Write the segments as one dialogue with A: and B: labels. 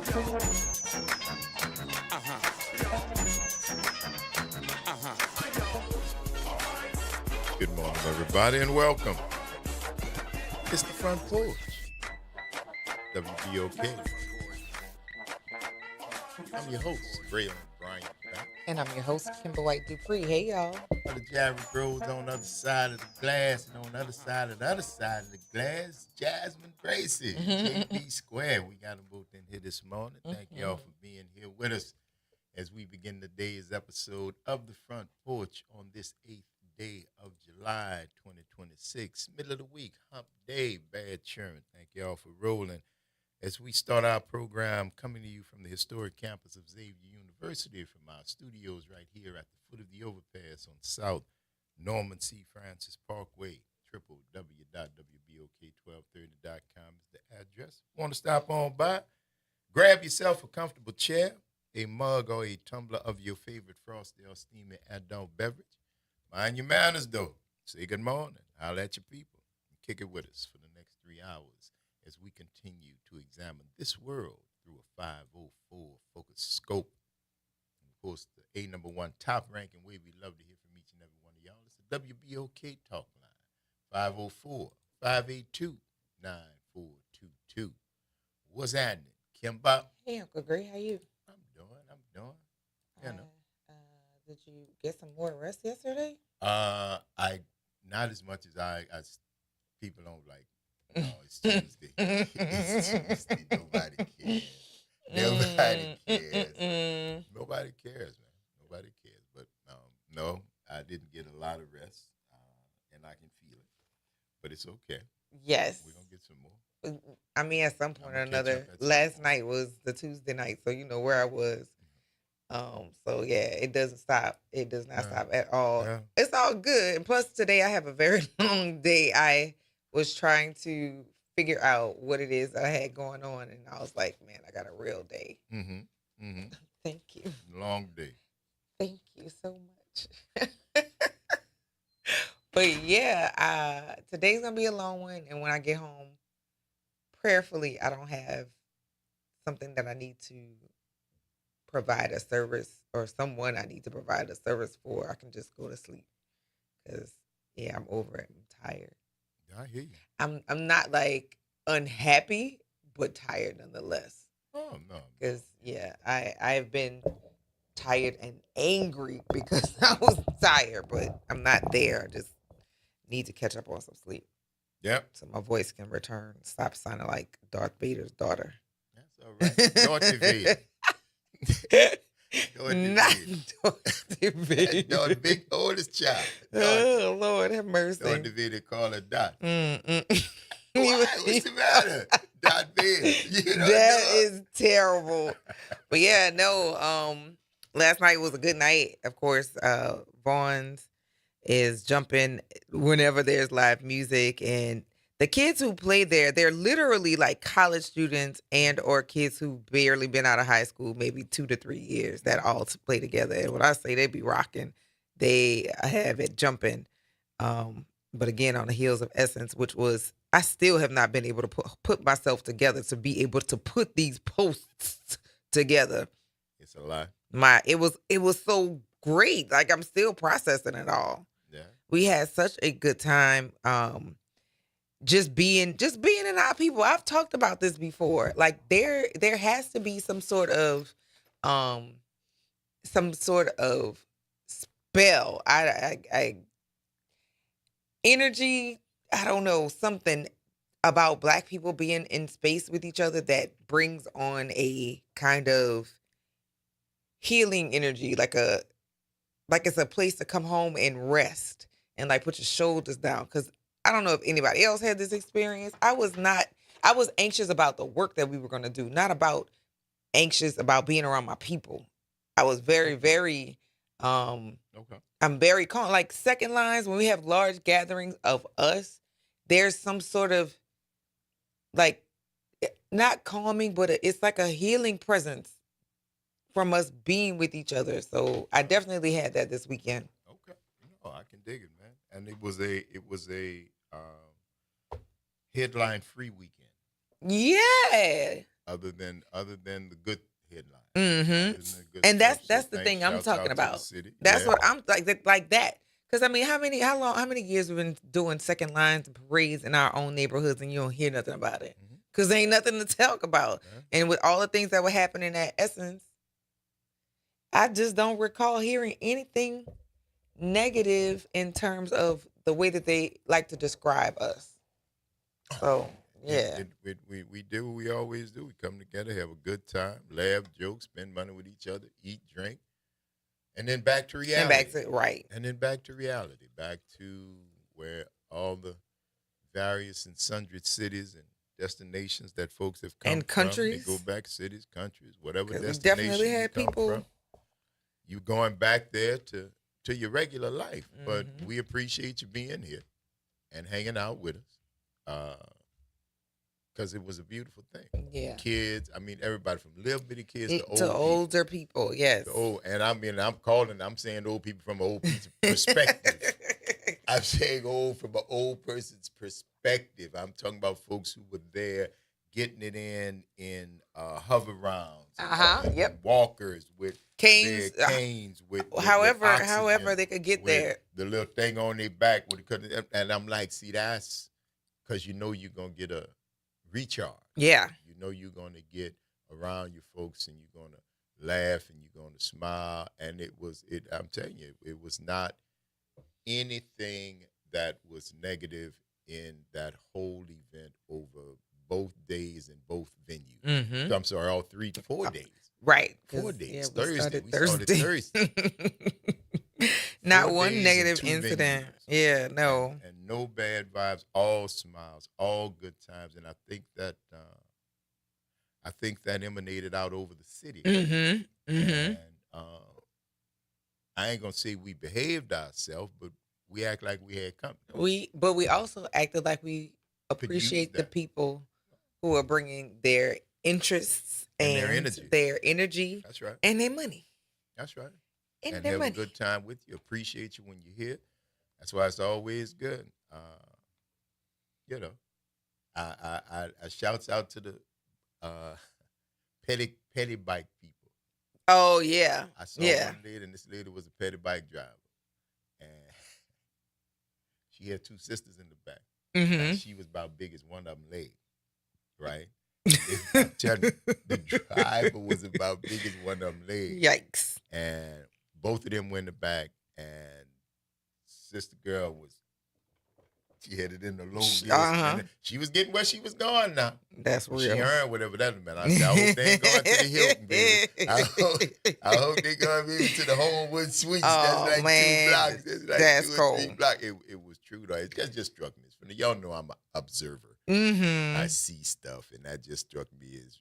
A: Good morning, everybody, and welcome. It's the Front Porch, WBOK. I'm your host, Braylon Bryant.
B: And I'm your host, Kimber White Dupree. Hey, y'all.
A: The Jared Rose on the other side of the glass, and on the other side of the glass, Jasmine Gracie, JB Square. We got them both in here this morning. Thank y'all for being here with us as we begin today's episode of the Front Porch on this 8th day of July 2026, middle of the week, hump day, bad churn. Thank y'all for rolling as we start our program coming to you from the historic campus of Xavier University from our studios right here at the foot of the overpass on South Norman C. Francis Parkway. www.wbok1230.com is the address. Want to stop on by? Grab yourself a comfortable chair, a mug, or a tumbler of your favorite frosty or steamy adult beverage. Mind your manners, though. Say good morning. Holler at your people. And kick it with us for the next 3 hours as we continue to examine this world through a 504 focus scope. And of course, the A1 top-ranking way we love to hear from each and every one of y'all is the WBOK talk line, 504-582-9422. What's happening? Kimba?
B: Hey, Uncle Gray, how you?
A: I'm doing. You know.
B: Did you get some more rest yesterday?
A: I not as much as people don't like. Oh, it's Tuesday. It's Tuesday. Nobody cares. Nobody cares. Nobody cares, man. Nobody cares. But no, I didn't get a lot of rest, and I can feel it. But it's okay.
B: Yes.
A: We're gonna get some more.
B: I mean, at some point or another. Last night was the Tuesday night, so you know where I was. So yeah, it doesn't stop. It does not stop at all. Yeah. It's all good. And plus today I have a very long day. I was trying to figure out what it is I had going on, and I was like, man, I got a real day. Thank you.
A: Long day.
B: Thank you so much. But yeah, today's gonna be a long one, and when I get home, prayerfully, I don't have something that I need to provide a service or someone I need to provide a service for. I can just go to sleep because I'm over it. I'm tired.
A: I hear you.
B: I'm not like unhappy, but tired nonetheless.
A: Oh no.
B: Because I've been tired and angry because I was tired, but I'm not there. I just need to catch up on some sleep.
A: Yep.
B: So my voice can return. Stop sounding like Darth Vader's daughter.
A: That's all right. Darth Vader.
B: Not Darth Vader.
A: Darth Big oldest child.
B: Oh Lord, have mercy.
A: Darth Vader call her Dot. Why?
B: What's
A: the matter? Darth Vader.
B: That is terrible. But yeah, no. Last night was a good night. Of course, Vaughn's is jumping whenever there's live music, and the kids who play there, they're literally like college students and or kids who barely been out of high school, maybe 2 to 3 years, that all play together. And when I say they be rocking, they have it jumping. But again, on the heels of Essence, which was, I still have not been able to put myself together to be able to put these posts together.
A: It's a lot.
B: It was so great. Like, I'm still processing it all.
A: Yeah.
B: We had such a good time. Just being in our people. I've talked about this before. Like there has to be some sort of spell. I energy. I don't know, something about Black people being in space with each other that brings on a kind of healing energy, like it's a place to come home and rest and like put your shoulders down. Because I don't know if anybody else had this experience. I was anxious about the work that we were going to do, not about anxious about being around my people. I was very, very, I'm very calm. Like second lines, when we have large gatherings of us, there's some sort of like, not calming, but it's like a healing presence from us being with each other. So I definitely had that this weekend.
A: Okay. No, I can dig it, man. And it was a headline free weekend.
B: Yeah.
A: other than the good headlines,
B: Mm-hmm.
A: other than the good
B: And
A: stuff. So
B: that's the
A: thanks,
B: thing I'm
A: shouts
B: talking
A: out to the
B: about.
A: city.
B: That's
A: Yeah.
B: what I'm like that. Because I mean, how many years we've been doing second lines and parades in our own neighborhoods, and you don't hear nothing about it
A: Mhm.
B: because there ain't nothing to talk about.
A: Yeah.
B: And with all the things that were happening at Essence, I just don't recall hearing anything negative in terms of the way that they like to describe us. So yeah,
A: We do what we always do. We come together, have a good time, laugh, joke, spend money with each other, eat, drink, and then back to
B: and back
A: reality.
B: to right
A: And then back to reality, back to where all the various and sundry cities and destinations that folks have come
B: and
A: from. They go
B: countries
A: back, cities, countries, whatever
B: because we definitely
A: destination you
B: had
A: come
B: people.
A: from. You going back there to your regular life. But
B: Hmm.
A: we appreciate you being here and hanging out with us. Because it was a beautiful thing.
B: Yeah,
A: Kids, I mean, everybody from little bitty kids to
B: to
A: old people.
B: older people. Yes.
A: To old, and I mean, I'm saying old people from an old people's perspective. I'm saying old from an old person's perspective. I'm talking about folks who were there getting it in hover rounds,
B: Yep.
A: and walkers with
B: Canes.
A: their canes with
B: However
A: oxygen,
B: they could get
A: with
B: there.
A: the little thing on their back with and I'm like, see, that's because you know you're gonna get a recharge.
B: Yeah.
A: You know you're gonna get around your folks and you're gonna laugh and you're gonna smile. And I'm telling you, it was not anything that was negative in that whole event over both days and both venues.
B: Mm-hmm.
A: I'm sorry, all 4 days.
B: Right.
A: 4 days.
B: Yeah,
A: Thursday. We started
B: Thursday.
A: Thursday.
B: Not
A: 4
B: one
A: days and
B: negative
A: 2
B: incident.
A: venues.
B: Yeah, no.
A: And no bad vibes, all smiles, all good times. And I think that emanated out over the city.
B: Mm-hmm. Mm-hmm.
A: And I ain't gonna say we behaved ourselves, but we act like we had company.
B: But we also acted like we
A: Could use
B: appreciate the
A: that.
B: people who are bringing their interests
A: And their
B: and
A: energy.
B: their energy
A: That's right.
B: and their money.
A: That's right.
B: And
A: And
B: their
A: have a
B: money.
A: good time with you. Appreciate you when you're here. That's why it's always good. You know, I shouts out to the uh, petty bike people.
B: Oh yeah.
A: I saw
B: Yeah.
A: one lady, and this lady was a petty bike driver, and she had two sisters in the back.
B: Mm-hmm.
A: And she was about big as one of them leg, right? I'm telling you, the driver was about big as one of them legs.
B: Yikes.
A: And both of them were in the back, and sister girl she had it in the low gears. And she was getting where she was going now.
B: That's real.
A: She earned whatever that meant. I said, I hope they ain't going to the Hilton, baby. I hope they going maybe to the Homewood Suites.
B: Oh,
A: That's like
B: man.
A: 2 blocks. That's like
B: That's
A: 2 or 3
B: cold.
A: blocks. It was true, though. It just struck me. Y'all know I'm an observer.
B: Mm-hmm.
A: I see stuff, and that just struck me as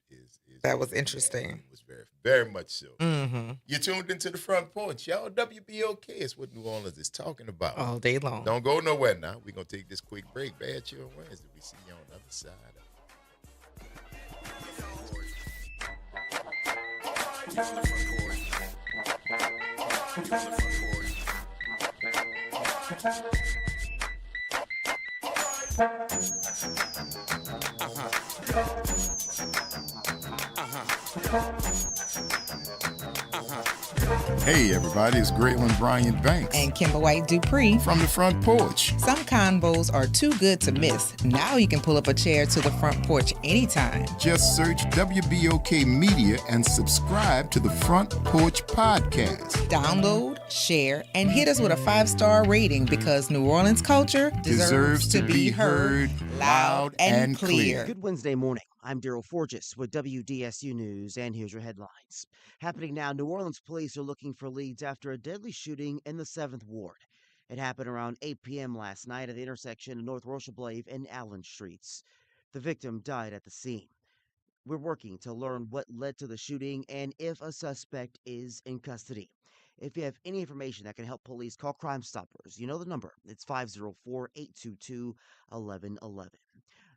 B: that was interesting.
A: It was very, very much so.
B: Mm-hmm.
A: You tuned into the Front Porch, y'all. WBOK is what New Orleans is talking about
B: all day long.
A: Don't go nowhere now. We're gonna take this quick break. Bad Chill on Wednesday. We see you on the other side. Hey everybody, it's Graylin Bryant Banks
B: and Kimber White Dupree
A: from the Front Porch.
B: Some combos are too good to miss. Now you can pull up a chair to the Front Porch anytime.
A: Just search WBOK Media and subscribe to the Front Porch Podcast.
B: Download, share, and hit us with a 5-star rating because New Orleans culture deserves to be heard loud and clear.
C: Good Wednesday morning. I'm Daryl Forges with WDSU News, and here's your headlines. Happening now, New Orleans police are looking for leads after a deadly shooting in the 7th Ward. It happened around 8 p.m. last night at the intersection of North Rocheblave and Allen Streets. The victim died at the scene. We're working to learn what led to the shooting and if a suspect is in custody. If you have any information that can help police, call Crime Stoppers. You know the number. It's 504-822-1111.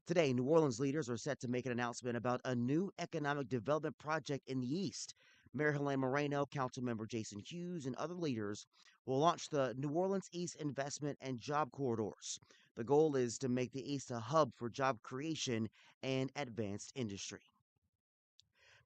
C: Today, New Orleans leaders are set to make an announcement about a new economic development project in the East. Mayor Helene Moreno, Councilmember Jason Hughes, and other leaders will launch the New Orleans East Investment and Job Corridors. The goal is to make the East a hub for job creation and advanced industry.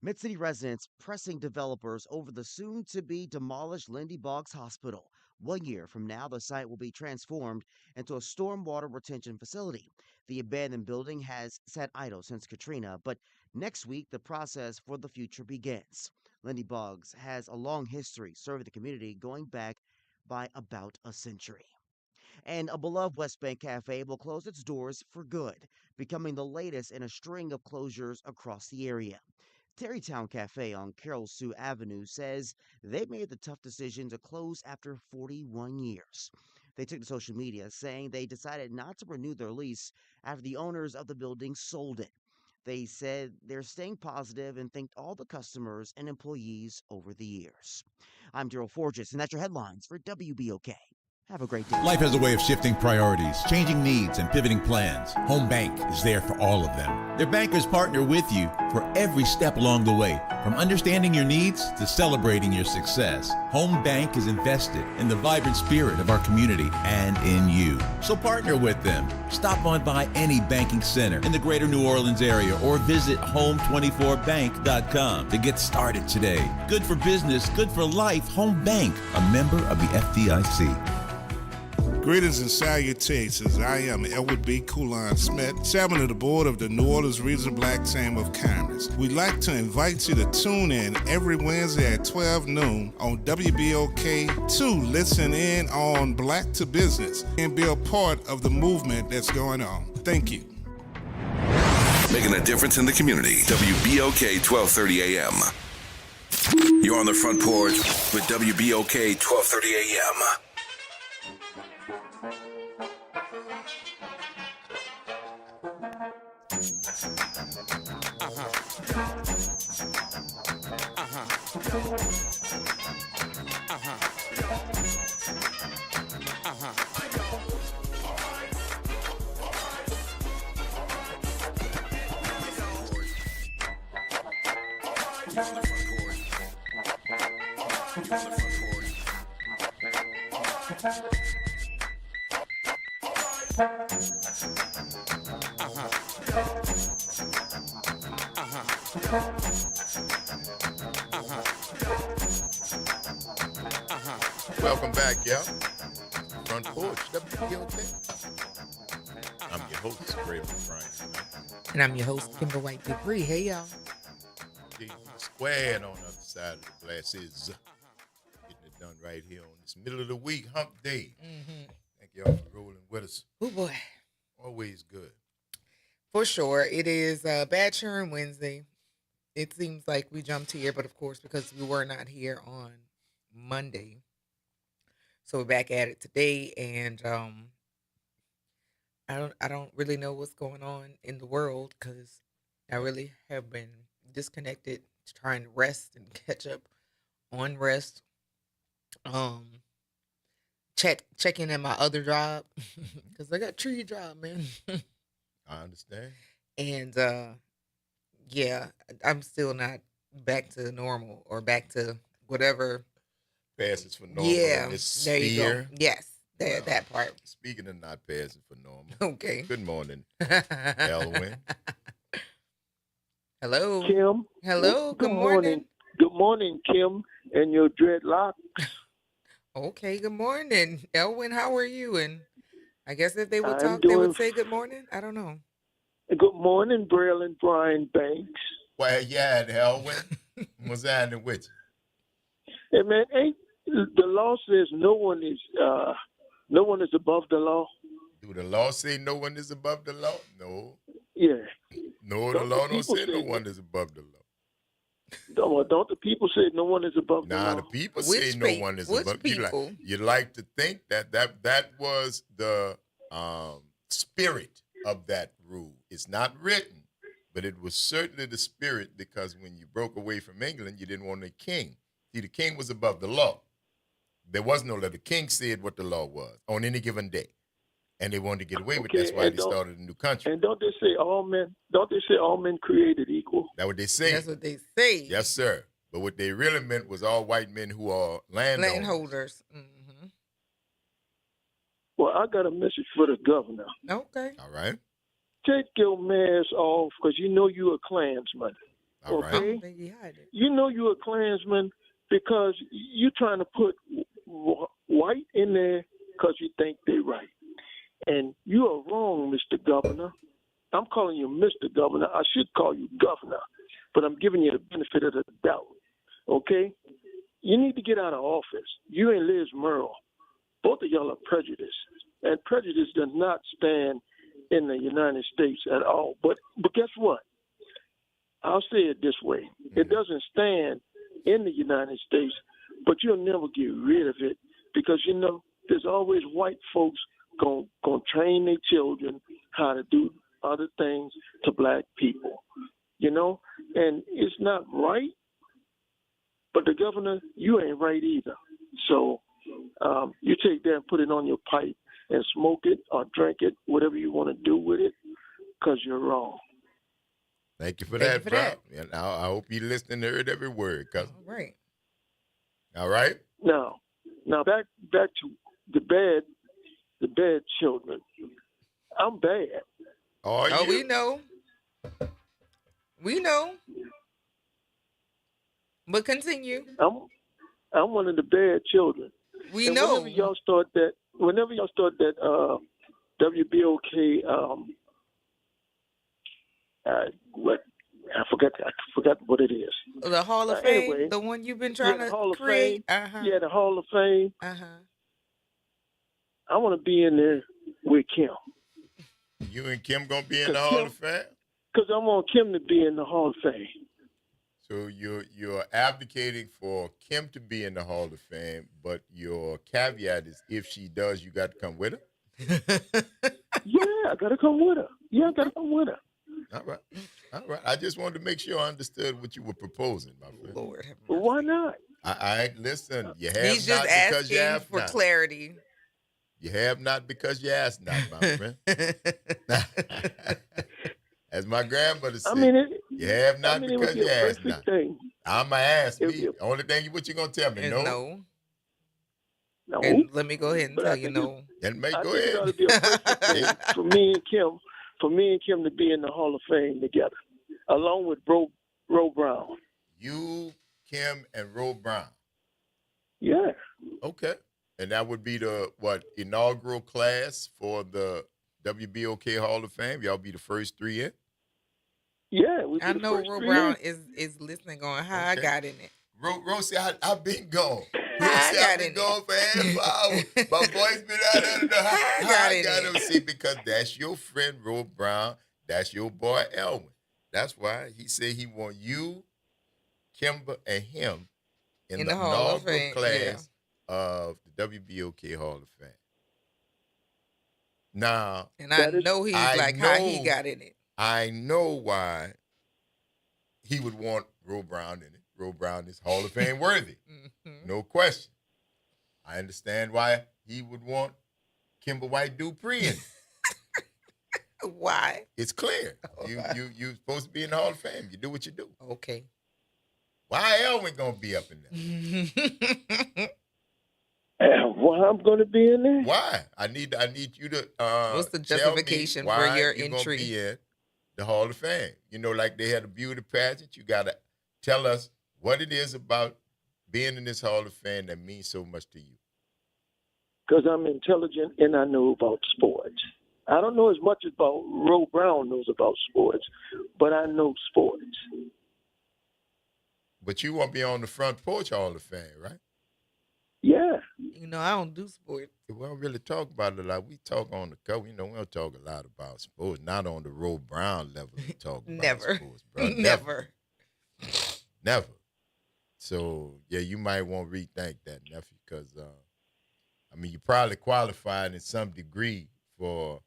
C: Mid-City residents pressing developers over the soon-to-be demolished Lindy Boggs Hospital. 1 year from now, the site will be transformed into a stormwater retention facility. The abandoned building has sat idle since Katrina, but next week the process for the future begins. Lindy Boggs has a long history serving the community going back by about a century. And a beloved West Bank cafe will close its doors for good, becoming the latest in a string of closures across the area. Terrytown Cafe on Carol Sue Avenue says they made the tough decision to close after 41 years. They took to social media saying they decided not to renew their lease after the owners of the building sold it. They said they're staying positive and thanked all the customers and employees over the years. I'm Daryl Forges, and that's your headlines for WBOK. Have a great day.
D: Life has a way of shifting priorities, changing needs, and pivoting plans. Home Bank is there for all of them. Their bankers partner with you for every step along the way, from understanding your needs to celebrating your success. Home Bank is invested in the vibrant spirit of our community and in you. So partner with them. Stop on by any banking center in the greater New Orleans area or visit home24bank.com to get started today. Good for business, good for life. Home Bank, a member of the FDIC.
E: Greetings and salutations. I am Edward B. Coulon Smith, chairman of the board of the New Orleans Regional Black Chamber of Commerce. We'd like to invite you to tune in every Wednesday at 12 noon on WBOK to listen in on Black to Business and be a part of the movement that's going on. Thank you.
F: Making a difference in the community. WBOK 1230 AM. You're on the front porch with WBOK 1230 AM.
A: Welcome back, y'all. Front Porch, WBOK. I'm your host, Raymond Bryant.
B: And I'm your host, Kimber White Dupree. Hey, y'all.
A: Squared on the other side of the glasses. Getting it done right here on this middle of the week, hump day. Thank y'all for rolling with us.
B: Oh, boy.
A: Always good.
B: For sure. It is Bad Churn Wednesday. It seems like we jumped here, but of course, because we were not here on Monday. So we're back at it today, and I don't really know what's going on in the world because I really have been disconnected, trying to rest and catch up on rest. Checking in my other job because I got tree job, man.
A: I understand.
B: And yeah, I'm still not back to normal or back to whatever.
A: Passes for normal.
B: Yeah,
A: in this
B: there you go.
A: sphere.
B: Yes,
A: Well,
B: that part.
A: Speaking of not passing for normal.
B: Okay.
A: Good morning, Elwin.
B: Hello.
G: Kim.
B: Hello. Good morning.
G: Good morning, Kim, and your dreadlocks.
B: Okay. Good morning, Elwin. How are you? And I guess if they would
G: I'm
B: talk, they would
G: doing
B: say good morning. I don't know.
G: Good morning, Braylon Brian Banks.
A: Well, yeah, Elwin. What's happening with
G: Hey, man, ain't the law says no one is above the law?
A: you? Do the law say no one is above the law? No.
G: Yeah.
A: No, the
G: Don't
A: law
G: the
A: don't
G: people
A: say no
G: say
A: one is above the law.
G: Don't the people say no one is above the
A: Nah,
G: law?
A: the people
B: Which
A: say no
B: pe-
A: one is
B: which
A: above.
B: people?
A: You like to think that was the spirit of that rule. It's not written, but it was certainly the spirit because when you broke away from England, you didn't want a king. See, the king was above the law. There was no law. The king said what the law was on any given day, and they wanted to get away with it. That's why they started a new country.
G: And don't they say all men? Don't they say all men created equal?
A: That's what they say.
B: That's what they say.
A: Yes, sir. But what they really meant was all white men who are landowners.
B: Landholders. Mm-hmm.
G: Well, I got a message for the governor.
B: Okay.
A: All right.
G: Take your mask off because you know you a Klansman.
A: All right.
B: I
G: Okay?
B: don't think he hide it.
G: You know you're a Klansman because you're trying to put white in there because you think they're right. And you are wrong, Mr. Governor. I'm calling you Mr. Governor. I should call you Governor, but I'm giving you the benefit of the doubt. Okay? You need to get out of office. You and Liz Merle, both of y'all are prejudiced. And prejudice does not stand in the United States at all. But guess what? I'll say it this way. It doesn't stand in the United States, but you'll never get rid of it because, you know, there's always white folks going to train their children how to do other things to black people, you know? And it's not right, but the governor, you ain't right either. So you take that and put it on your pipe and smoke it or drink it, whatever you want to do with it, because you're wrong.
A: Thank you for
B: Thank
A: that,
B: you for
A: bro.
B: that.
A: And I hope you listened and heard every word, cousin.
B: All right.
A: All right?
G: Now back to the bad children. I'm bad.
A: Are
B: Oh,
A: you?
B: we know. We know. But continue.
G: I'm one of the bad children.
B: We
G: And
B: know.
G: whenever y'all start that WBOK, what I forgot what it is.
B: The Hall of Fame,
G: Anyway,
B: the one you've been trying
G: the
B: to
G: Hall of
B: create.
G: Fame. Yeah, the Hall of Fame.
B: Uh-huh.
G: I want to be in there with Kim
A: You and Kim gonna be in the Hall of Fame?
G: because I want Kim to be in the Hall of Fame.
A: So you're advocating for Kim to be in the Hall of Fame, but your caveat is if she does, you got to come with her?
G: Yeah, I gotta come with her. Yeah, I gotta come with her.
A: All right. All right. I just wanted to make sure I understood what you were proposing, my friend.
B: Lord have
G: Well,
B: mercy.
G: why not?
A: I listen, you have
B: He's
A: not
B: just
A: because you
B: asking
A: have
B: for
A: not.
B: clarity.
A: You have not because you ask not, my friend. As my grandmother said,
G: I mean,
A: you have not
G: it would
A: because
G: be
A: you
G: a
A: ask
G: perfect
A: not.
G: thing.
A: I'ma ask
G: It would
A: me.
G: be
A: The only thing what you gonna tell me? No.
B: No.
G: No,
B: And let me go ahead and
G: But
B: tell
G: I
B: you
G: think
B: no.
A: Then make
G: I
A: go
G: think it ought to
A: ahead.
G: be a perfect thing for me and Kim to be in the Hall of Fame together, along with Ro Brown.
A: You, Kim, and Ro Brown.
G: Yeah,
A: Okay. And that would be the inaugural class for the WBOK Hall of Fame. Y'all be the first three in.
G: yeah. We
B: I
G: be the
B: know
G: first
B: Ro
G: three
B: Brown
G: in.
B: is listening going, how I
A: Okay.
B: got in it.
A: Rosie, I've been gone.
B: How I
A: Rosie,
B: got
A: I've been
B: in
A: gone
B: it.
A: for half an hour. My voice been out of the
B: How I got in it.
A: him. See, because that's your friend, Ro Brown. That's your boy, Elwin. That's why he said he want you, Kimber, and him in the
B: the Hall of
A: inaugural
B: Fame,
A: class of the WBOK Hall of Fame. Now,
B: And I know he's
A: I
B: like how he
A: know-
B: got in it.
A: I know why he would want Ro Brown in it. Ro Brown is Hall of Fame worthy.
B: Mhm.
A: No question. I understand why he would want Kimber White Dupree in it.
B: Why?
A: It's clear. You supposed to be in the Hall of Fame. You do what you do.
B: Okay.
A: Why Elwin gonna be up in there?
G: Why I'm going to be in there?
A: Why? I need you to
B: What's the
A: tell me
B: justification for
A: why
B: your
A: you're
B: entry?
A: gonna be in the Hall of Fame. You know, like they had a beauty pageant. You gotta tell us what it is about being in this Hall of Fame that means so much to you.
G: Because I'm intelligent and I know about sports. I don't know as much about Ro Brown knows about sports, but I know sports.
A: But you won't be on the Front Porch Hall of Fame, right?
G: Yeah.
B: You know, I don't do sports.
A: We don't really talk about it a lot. We talk on the cover. You know, we don't talk a lot about sports. Not on the Ro Brown level. We talk about
B: Never.
A: sports, bro.
B: Never.
A: Never. So, yeah, you might want to rethink that, nephew, because, I mean, you probably qualified in some degree for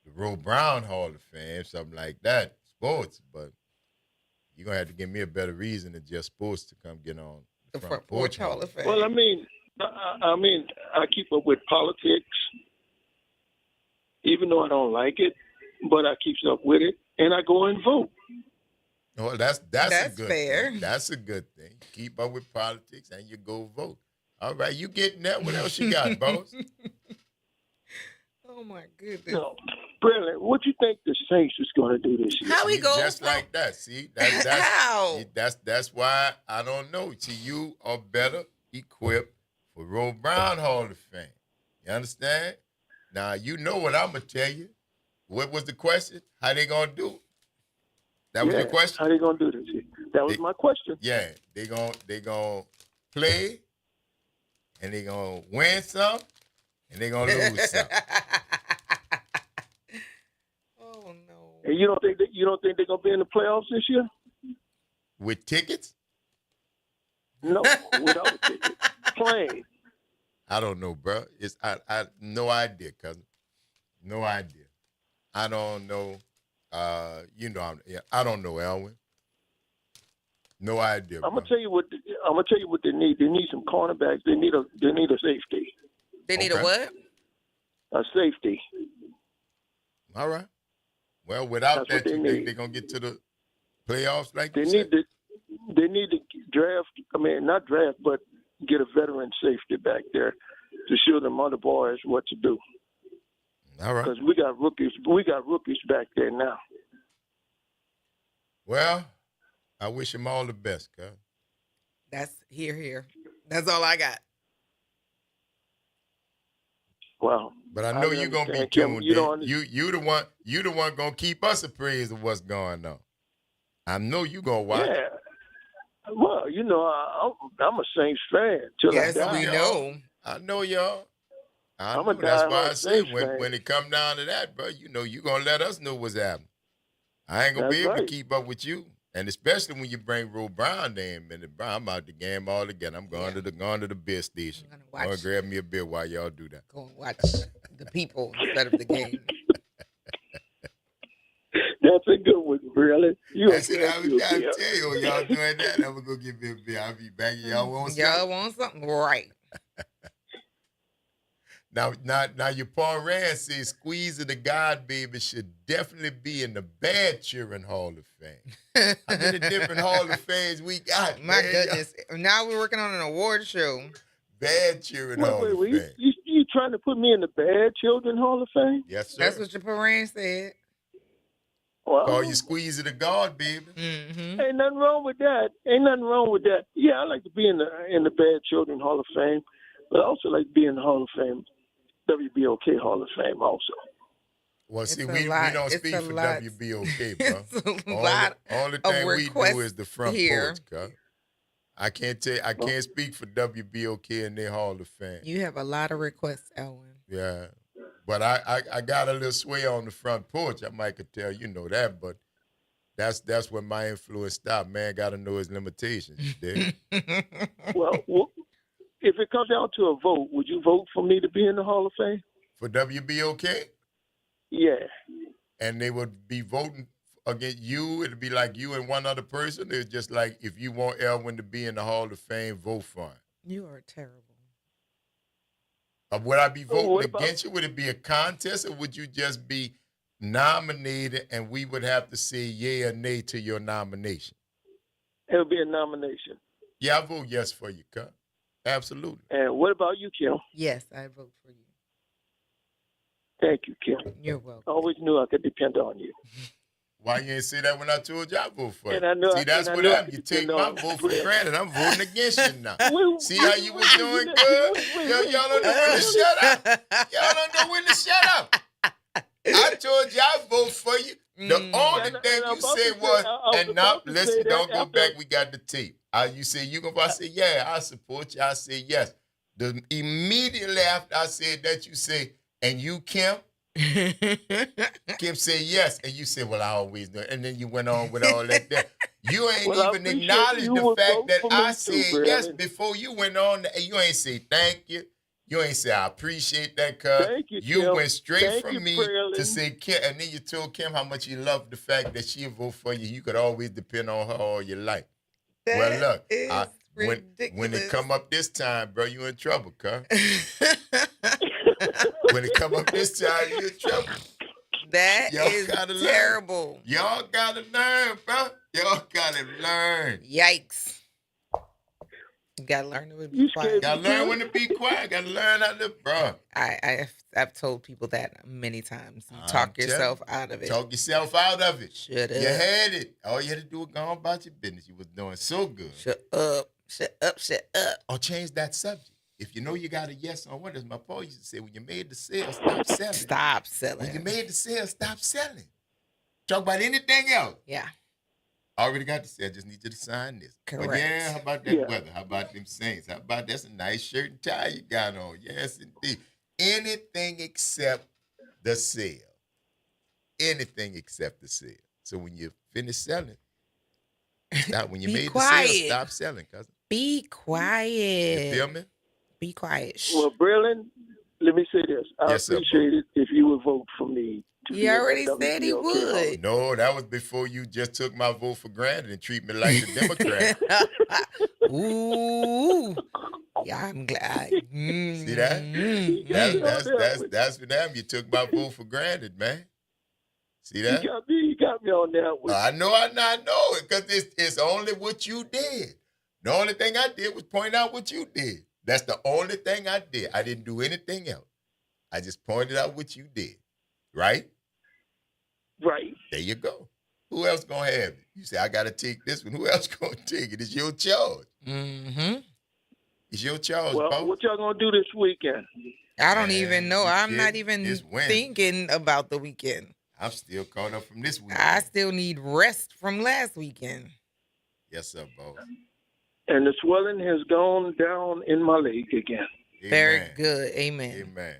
A: the Ro Brown Hall of Fame, something like that, sports, but you're going to have to give me a better reason than just sports to come get on
B: The Front Porch Hall of Fame.
G: Well, I mean, I keep up with politics, even though I don't like it, but I keep up with it, and I go and vote.
A: Well, that's a good
B: fair.
A: thing. That's a good thing. Keep up with politics and you go vote. All right, you getting that? What else you got, boss?
B: Oh my goodness.
G: No, Brilliant. What you think the Saints is going to do this year?
B: How we go
A: just
B: from-
A: like that. See,
B: How?
A: that's why I don't know. See, you are better equipped for Roe Brown Hall of Fame. You understand? Now you know what I'm gonna tell you. What was the question? How they gonna do it? That was your question?
G: How they going to do this year? That was my question.
A: Yeah, they gonna play, and they gonna win some, and they gonna lose some.
B: Oh no.
G: And you don't think they're going to be in the playoffs this year?
A: With tickets?
G: No, without a ticket. Playing.
A: I don't know, bro. I no idea, cousin. No idea. I don't know. I don't know, Elwin. No idea.
G: I'm gonna tell you what they need. They need some cornerbacks. They need a safety.
B: They need a what?
G: A safety.
A: All right. Well, without
G: That's what
A: that, you
G: they
A: think
G: need.
A: they're gonna get to the playoffs like
G: They
A: you
G: need
A: said?
G: they need to draft. I mean, not draft, but get a veteran safety back there to show them other boys what to do.
A: All right.
G: Because we got rookies. We got rookies back there now.
A: Well, I wish him all the best, cuz.
B: That's here. That's all I got.
G: Well,
A: But I know you're gonna be
G: understand, Kim.
A: tuned
G: You
A: in.
G: don't
A: You the one gonna keep us appraised of what's going on. I know you gonna watch.
G: Yeah. Well, I'm a Saints fan till
B: Yes,
G: I die.
B: we know.
A: I know y'all.
G: I'm a
A: That's why I
G: diehard
A: say
G: Saints fan.
A: when it come down to that, bro, you gonna let us know what's happening. I ain't gonna be
G: That's
A: able
G: right.
A: to keep up with you. And especially when you bring Roe Brown name in the I'm out the game all again. I'm going to the beer station.
B: I'm
A: I'm gonna
B: watch.
A: grab me a beer while y'all do that.
B: Go and watch the people instead of the game.
G: That's a good one, really. You
A: That's it. I was
G: you a
A: trying
G: beer.
A: to tell you, when y'all doing that, I'm gonna go get me a beer. I'll be back. Y'all want some?
B: Y'all want something? Right.
A: Now your Paul Rand says Squeeze of the God Baby should definitely be in the Bad Children Hall of Fame. How many different Hall of Fames we got?
B: My
A: man?
B: goodness. Now we're working on an award show.
A: Bad Children Hall of
G: Wait,
A: Fame.
G: you trying to put me in the Bad Children Hall of Fame?
A: Yes, sir.
B: That's what your parents said.
G: Well,
A: Call you Squeeze of the God Baby.
B: Mm-hmm.
G: ain't nothing wrong with that. Ain't nothing wrong with that. Yeah, I like to be in the Bad Children Hall of Fame, but I also like to be in the Hall of Fame, WBOK Hall of Fame also.
A: Well,
B: It's
A: see,
B: a
A: we
B: lot.
A: don't
B: It's
A: speak
B: a
A: for
B: lot.
A: WBOK, bro.
B: It's a lot
A: Only
B: of
A: thing we do
B: requests
A: is the front
B: here.
A: porch, cuz. I can't speak for WBOK and their Hall of Fame.
B: You have a lot of requests, Elwin.
A: Yeah. But I got a little sway on the front porch. I might could tell you know that, but that's where my influence stopped. Man got to know his limitations. You dig?
G: Well, if it comes down to a vote, would you vote for me to be in the Hall of Fame?
A: For WBOK?
G: Yeah.
A: And they would be voting against you. It'd be like you and one other person. It's just like if you want Elwin to be in the Hall of Fame, vote for him.
B: You are terrible.
A: Would I be voting
G: what about-
A: against you? Would it be a contest, or would you just be nominated and we would have to say yay or nay to your nomination?
G: It'll be a nomination.
A: Yeah, I vote yes for you, cuz. Absolutely.
G: And what about you, Kim?
B: Yes, I vote for you.
G: Thank you, Kim.
B: You're welcome.
G: I always knew I could depend on you.
A: Why you ain't say that when I told you I vote for you?
G: And I know-
A: See, that's
G: and I
A: what
G: know I
A: happened. You
G: could
A: take
G: depend
A: my
G: on you.
A: vote for granted. I'm voting against you now.
G: Wait,
A: See how you was doing good? Y'all don't know when to shut up. Y'all don't know when to shut up. I told you I vote for you. The only
G: And
A: thing
G: I'm
A: you
G: about
A: said
G: to
A: was,
G: say- I was
A: and now
G: about to
A: listen,
G: say that
A: don't go
G: after-
A: back. We got the tape. You say you gonna. I say yeah, I support you. I say yes. Immediately after I said that, you say, and you, Kim. Kim said yes, and you said, well, I always do. And then you went on with all that there. You ain't
G: Well, I
A: even
G: appreciate
A: acknowledged
G: you
A: the
G: would
A: fact
G: vote
A: that
G: for me
A: I
G: too,
A: said
G: Brandon.
A: yes before you went on. You ain't say thank you. You ain't say I appreciate that, cuz.
G: Thank you, Kim.
A: went straight
G: Thank
A: from
G: you,
A: me
G: Brandon.
A: to say Kim, and then you told Kim how much you loved the fact that she'll vote for you. You could always depend on her all your life. Well, look, when it come up this time, bro, you in trouble, cuz. When it come up this time, you in trouble.
B: That
A: Y'all
B: is
A: gotta learn.
B: terrible.
A: Y'all gotta learn, bro. Y'all gotta learn.
B: Yikes. You gotta learn to be
G: You
B: quiet.
G: scared
A: Gotta
G: to
A: learn
G: do
A: when
G: it?
A: to be quiet. Gotta learn how to, bro.
B: I've told people that many times. You
A: I'm
B: talk
A: telling
B: yourself
A: you,
B: out of it.
A: Talk yourself out of it.
B: Shut
A: You
B: up.
A: had it. All you had to do was go on about your business. You was doing so good.
B: Shut up. Shut up. Shut up.
A: Or change that subject. If you know you got a yes on what, as my boy used to say, when you made the sale, stop selling.
B: Stop
A: When you
B: selling.
A: made the sale, stop selling. Talk about anything else.
B: Yeah.
A: I already got the sale. Just need you to sign this. But
B: Correct.
A: yeah, how about that
G: Yeah.
A: weather? How about them Saints? How about that's a nice shirt and tie you got on? Yes, indeed. Anything except the sale. Anything except the sale. So when you finish selling, stop. When you
B: Be
A: made the
B: quiet.
A: sale, stop selling, cousin.
B: Be
A: You
B: quiet.
A: feel me?
B: Be quiet. Shh.
G: Well, Braylon, let me say this. I
A: Yes, sir,
G: appreciate it if you would vote for me. To
B: He
G: be in the
B: already said he
G: WBLK
B: would.
A: No, that was before you just took my vote for granted and treat me like the Democrat.
B: Ooh. Yeah, I'm glad.
A: See that?
B: Mm-hmm.
A: That's for them. You took my vote for granted, man. See that?
G: You got me on that one.
A: I know it, because it's only what you did. The only thing I did was point out what you did. That's the only thing I did. I didn't do anything else. I just pointed out what you did. Right?
G: Right.
A: There you go. Who else gonna have it? You say, I gotta take this one. Who else gonna take it? It's your charge.
B: Mm-hmm.
A: It's your charge,
G: Well,
A: Bo.
G: what y'all gonna do this weekend?
B: I don't
A: Man,
B: even know.
A: you
B: I'm not
A: kidding?
B: even
A: It's Wednesday.
B: thinking about the weekend.
A: I'm still caught up from this week.
B: I still need rest from last weekend.
A: Yes, sir, boss.
G: And the swelling has gone down in my leg again.
B: Very
A: Amen.
B: good. Amen.
A: Amen.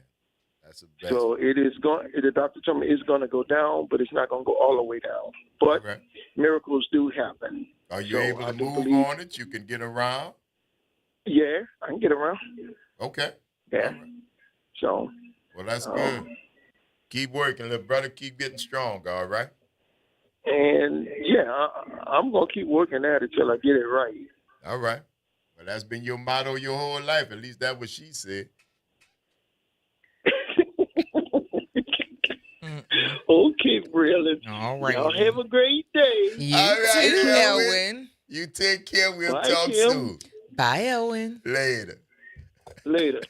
A: That's the best.
G: So it is going. The doctor told me it's going to go down, but it's not going to go all the way down. But
A: Okay.
G: miracles do happen.
A: Are you
G: So
A: able
G: I
A: to
G: do
A: move
G: believe-
A: on it? You can get around?
G: Yeah, I can get around.
A: Okay.
G: Yeah.
A: All right.
G: So
A: Well, that's good. Keep working, little brother. Keep getting strong, all right?
G: and yeah, I'm going to keep working at it till I get it right.
A: All right. Well, that's been your motto your whole life. At least that's what she said.
G: Okay, Braylon.
B: All right.
G: Y'all have a great day.
B: You
A: All right,
B: too,
A: Elwin.
B: Elwin.
A: You take care. We'll
G: Bye,
A: talk
G: Kim.
A: soon.
B: Bye, Elwin.
A: Later.
G: Later.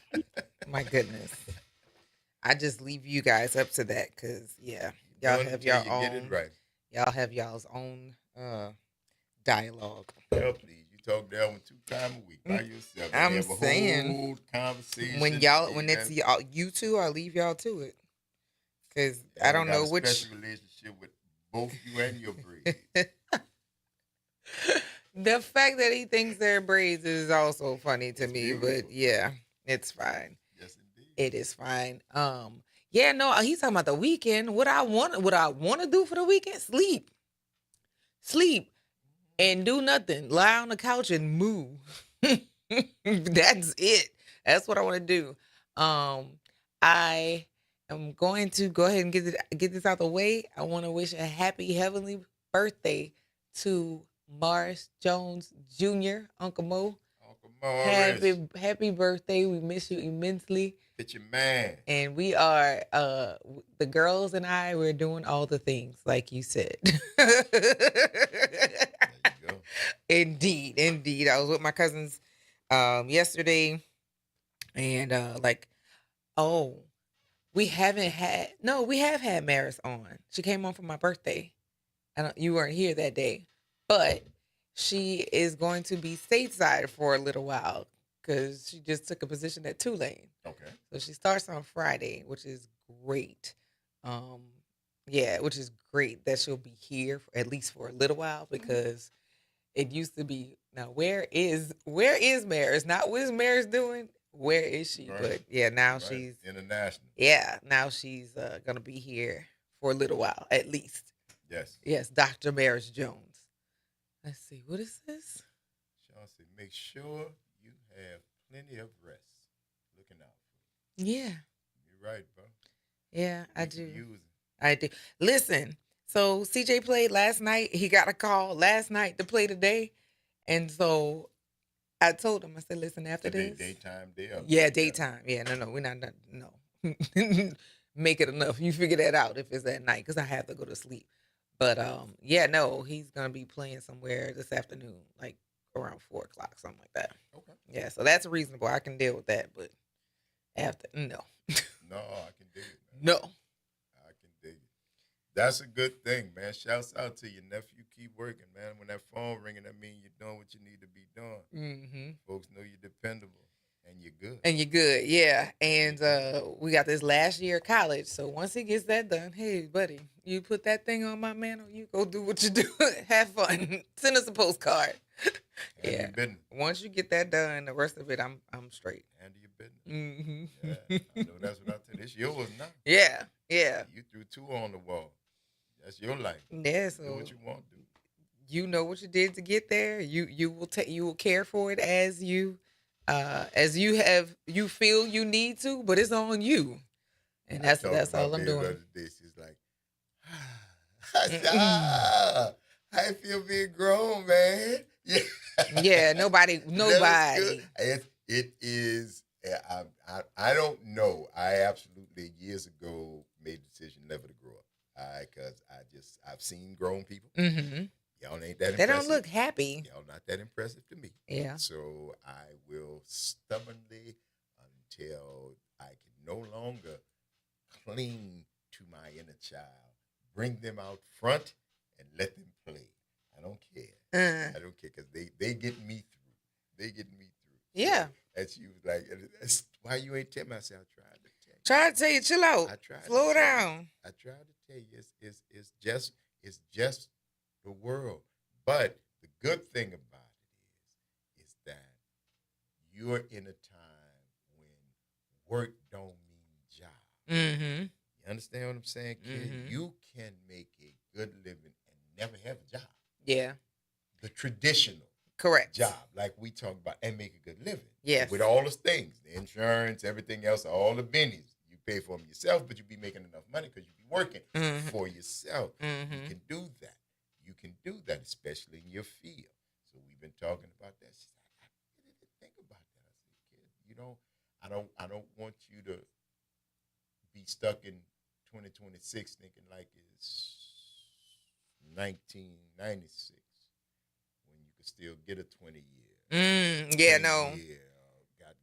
B: My goodness. I just leave you guys up to that because, yeah, y'all
A: Don't
B: have
A: until
B: your own.
A: you get it right.
B: Y'all have y'all's own dialogue.
A: Well, please. You talk to Elwin 2 times a week by yourself.
B: I'm
A: have a
B: saying,
A: whole conversation.
B: When it's y'all, you two, I'll leave y'all to it. Because I don't know which.
A: Special relationship with both you and your breed.
B: The fact that he thinks they're braids is also funny to
A: It's
B: me,
A: beautiful.
B: but yeah, it's fine.
A: Yes, indeed.
B: It is fine. Yeah, no, he's talking about the weekend. What I want to do for the weekend? Sleep, and do nothing. Lie on the couch and move. That's it. That's what I want to do. I am going to go ahead and get this out the way. I want to wish a happy heavenly birthday to Morris Jones Jr., Uncle Mo.
A: Uncle Morris.
B: Happy birthday. We miss you immensely.
A: It's your man.
B: And we are the girls and I, we're doing all the things like you said.
A: There you go.
B: Indeed. I was with my cousins yesterday, and we have had Maris on. She came on for my birthday. You weren't here that day, but she is going to be stateside for a little while because she just took a position at Tulane.
A: Okay.
B: So she starts on Friday, which is great. Which is great that she'll be here at least for a little while, because it used to be, now where is Maris? Not what is Maris doing? Where is she?
A: Right.
B: But yeah, now
A: Right.
B: she's
A: International.
B: now she's gonna be here for a little while at least.
A: Yes.
B: Yes, Dr. Maris Jones. Let's see, what is this?
A: Sean said, make sure you have plenty of rest. Looking out for
B: Yeah,
A: you. You're right, bro.
B: yeah, I
A: You
B: do.
A: can use it.
B: I do. Listen, so CJ played last night. He got a call last night to play today. And so I told him, I said, listen, after
A: Today,
B: this.
A: daytime, day up.
B: Yeah, daytime. Yeah, no, we're not, no. Make it enough. You figure that out if it's at night, because I have to go to sleep. But he's going to be playing somewhere this afternoon, like around 4 o'clock, something like that.
A: Okay.
B: Yeah, so that's reasonable. I can deal with that, but after, no.
A: No, I can dig it, man.
B: No.
A: I can dig it. That's a good thing, man. Shouts out to your nephew. Keep working, man. When that phone ringing, that means you're doing what you need to be doing.
B: Mm-hmm.
A: Folks know you're dependable and you're good.
B: And you're good, yeah. And we got this last year of college. So once he gets that done, hey, buddy, you put that thing on my mantle, you go do what you do. Have fun. Send us a postcard.
A: Handle your business.
B: Once you get that done, the rest of it, I'm straight.
A: Handle your business.
B: Mm-hmm.
A: Yeah, I know that's what I tell you. It's yours now.
B: Yeah.
A: You threw 2 on the wall. That's your life.
B: Yeah, so
A: Do what you want to do.
B: you know what you did to get there. You will care for it as you feel you need to, but it's on you. And that's all I'm doing.
A: The other day, she's like, I feel being grown, man. Yeah.
B: Yeah, nobody.
A: It is. I don't know. I absolutely years ago made a decision never to grow up. Because I've seen grown people.
B: Mm-hmm.
A: Y'all ain't that impressive.
B: They don't look happy.
A: Y'all not that impressive to me.
B: Yeah.
A: So I will stubbornly until I can no longer cling to my inner child, bring them out front and let them play. I don't care. I don't care because they get me through. They get me through.
B: Yeah.
A: So, and she was like, that's why you ain't tell me. I said, I tried to tell you.
B: Try to tell you, chill out.
A: I tried.
B: Slow down.
A: I tried to tell you, it's just the world. But the good thing about it is that you're in a time when work don't mean job.
B: Mm-hmm.
A: You understand what I'm saying, kid?
B: Mm-hmm.
A: You can make a good living and never have a job.
B: Yeah.
A: The traditional
B: Correct.
A: job, like we talk about, and make a good living.
B: Yes.
A: With all those things, the insurance, everything else, all the bennies. You pay for them yourself, but you be making enough money because you be working for yourself.
B: Mm-hmm.
A: You can do that. You can do that, especially in your field. So we've been talking about that. She's like, I didn't think about that. I said, kid, I don't want you to be stuck in 2026 thinking like it's 1996 when you could still get a 20-year.
B: Yeah, no.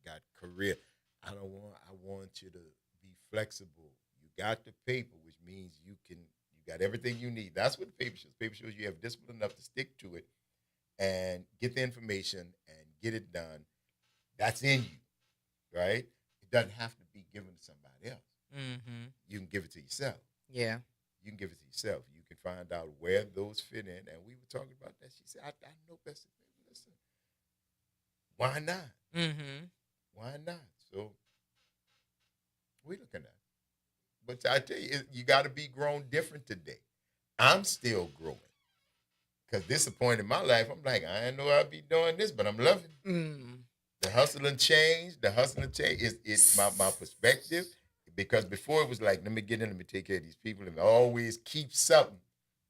A: Got career. I want you to be flexible. You got the paper, which means you got everything you need. That's what the paper shows. Paper shows you have discipline enough to stick to it and get the information and get it done. That's in you, right? It doesn't have to be given to somebody else.
B: Mm-hmm.
A: You can give it to yourself.
B: Yeah.
A: You can give it to yourself. You can find out where those fit in. And we were talking about that. She said, I know best. Listen, why not?
B: Mm-hmm.
A: Why not? So we're looking at it. But I tell you, you got to be grown different today. I'm still growing. Because this point in my life, I'm like, I didn't know I'd be doing this, but I'm loving it.
B: Mm.
A: The hustle and change is my perspective. Because before it was like, let me get in, let me take care of these people, and always keep something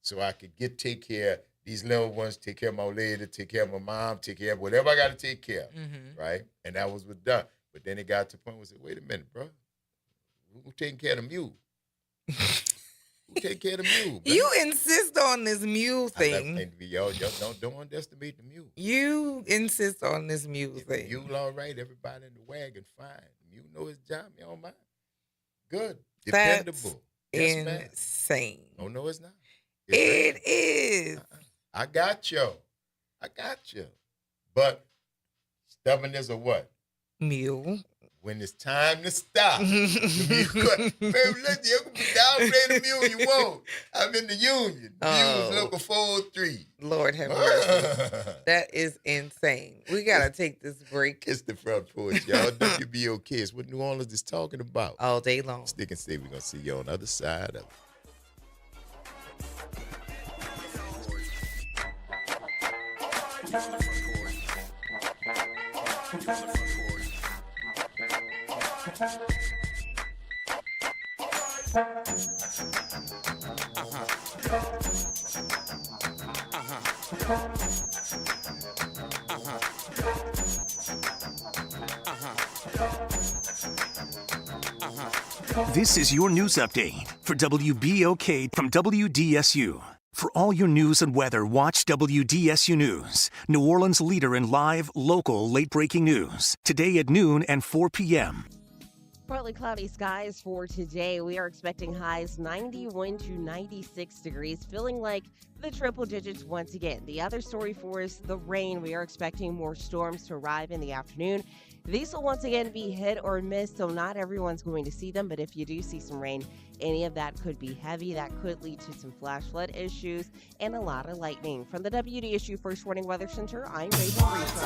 A: so I could take care of these little ones, take care of my lady, take care of my mom, take care of whatever I got to take care of, right? And that was what done. But then it got to the point where I said, wait a minute, bro. Who taking care of the mule? Who taking care of the mule, bro?
B: You insist on this mule thing.
A: Y'all don't underestimate the mule.
B: You insist on this mule
A: If
B: thing.
A: the mule all right, everybody in the wagon, fine. The mule know his job, you don't mind. Good. Dependable.
B: That's
A: Yes,
B: insane.
A: ma'am. Oh, no, it's not.
B: It is.
A: I got you. But stubbornness or what?
B: Mule.
A: When it's time to stop. Baby, listen, you can be downplaying the mule you want. I'm in the union. Mule's local 403.
B: Lord have mercy. That is insane. We got to take this break.
A: It's the Front Porch, y'all. WBOK is what New Orleans is talking about.
B: All day long.
A: Stick and stay. We're going to see you on the other side of it.
H: This is your news update for WBOK from WDSU. For all your news and weather, watch WDSU News, New Orleans' leader in live, local, late-breaking news. Today at noon and 4 p.m.
I: Partly cloudy skies for today. We are expecting highs 91 to 96 degrees, feeling like the triple digits once again. The other story for us, the rain. We are expecting more storms to arrive in the afternoon. These will once again be hit or miss, so not everyone's going to see them. But if you do see some rain, any of that could be heavy. That could lead to some flash flood issues and a lot of lightning. From the WDSU First Warning Weather Center, I'm Rachel Reese.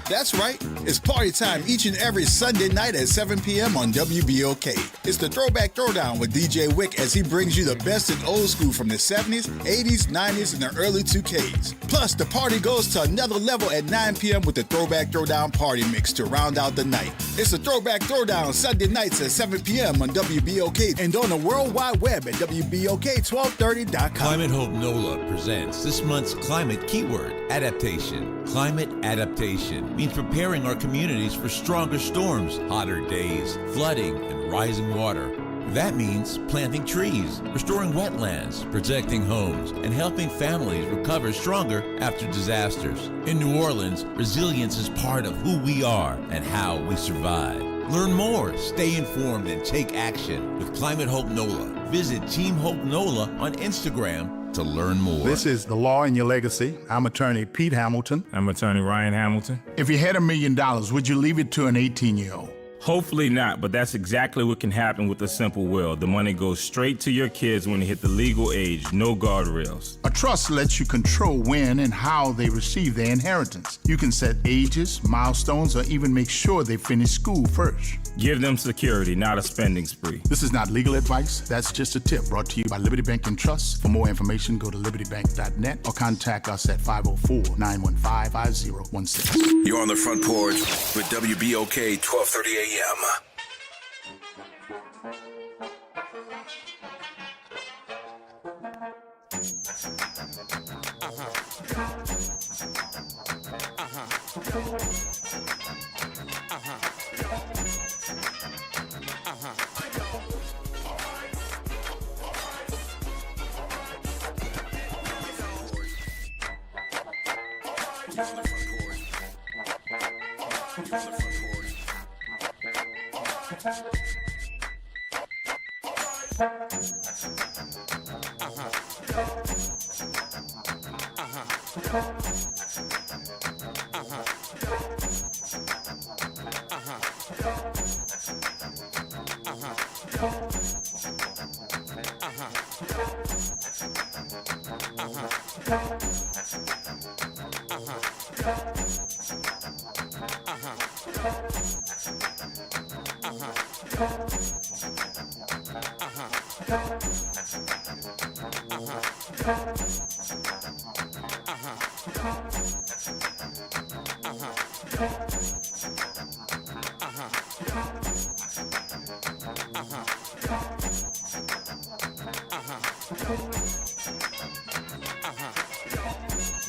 J: That's right. It's party time each and every Sunday night at 7 p.m. on WBOK. It's the Throwback Throwdown with DJ Wick as he brings you the best in old school from the 70s, 80s, 90s, and the early 2Ks. Plus, the party goes to another level at 9 p.m. with the Throwback Throwdown Party Mix to round out the night. It's the Throwback Throwdown Sunday nights at 7 p.m. on WBOK and on the World Wide Web at WBOK1230.com.
D: Climate Hope NOLA presents this month's climate keyword, adaptation. Climate adaptation means preparing our communities for stronger storms, hotter days, flooding, and rising water. That means planting trees, restoring wetlands, protecting homes, and helping families recover stronger after disasters. In New Orleans, resilience is part of who we are and how we survive. Learn more, stay informed, and take action with Climate Hope NOLA. Visit Team Hope NOLA on Instagram to learn more.
K: This is The Law and Your Legacy. I'm attorney Pete Hamilton.
L: I'm attorney Ryan Hamilton.
K: If you had $1 million, would you leave it to an 18-year-old?
L: Hopefully not, but that's exactly what can happen with a simple will. The money goes straight to your kids when they hit the legal age, no guardrails.
K: A trust lets you control when and how they receive their inheritance. You can set ages, milestones, or even make sure they finish school first.
L: Give them security, not a spending spree.
K: This is not legal advice. That's just a tip brought to you by Liberty Bank and Trust. For more information, go to libertybank.net or contact us at 504-915-5016.
F: You're on the Front Porch with WBOK 1230 AM.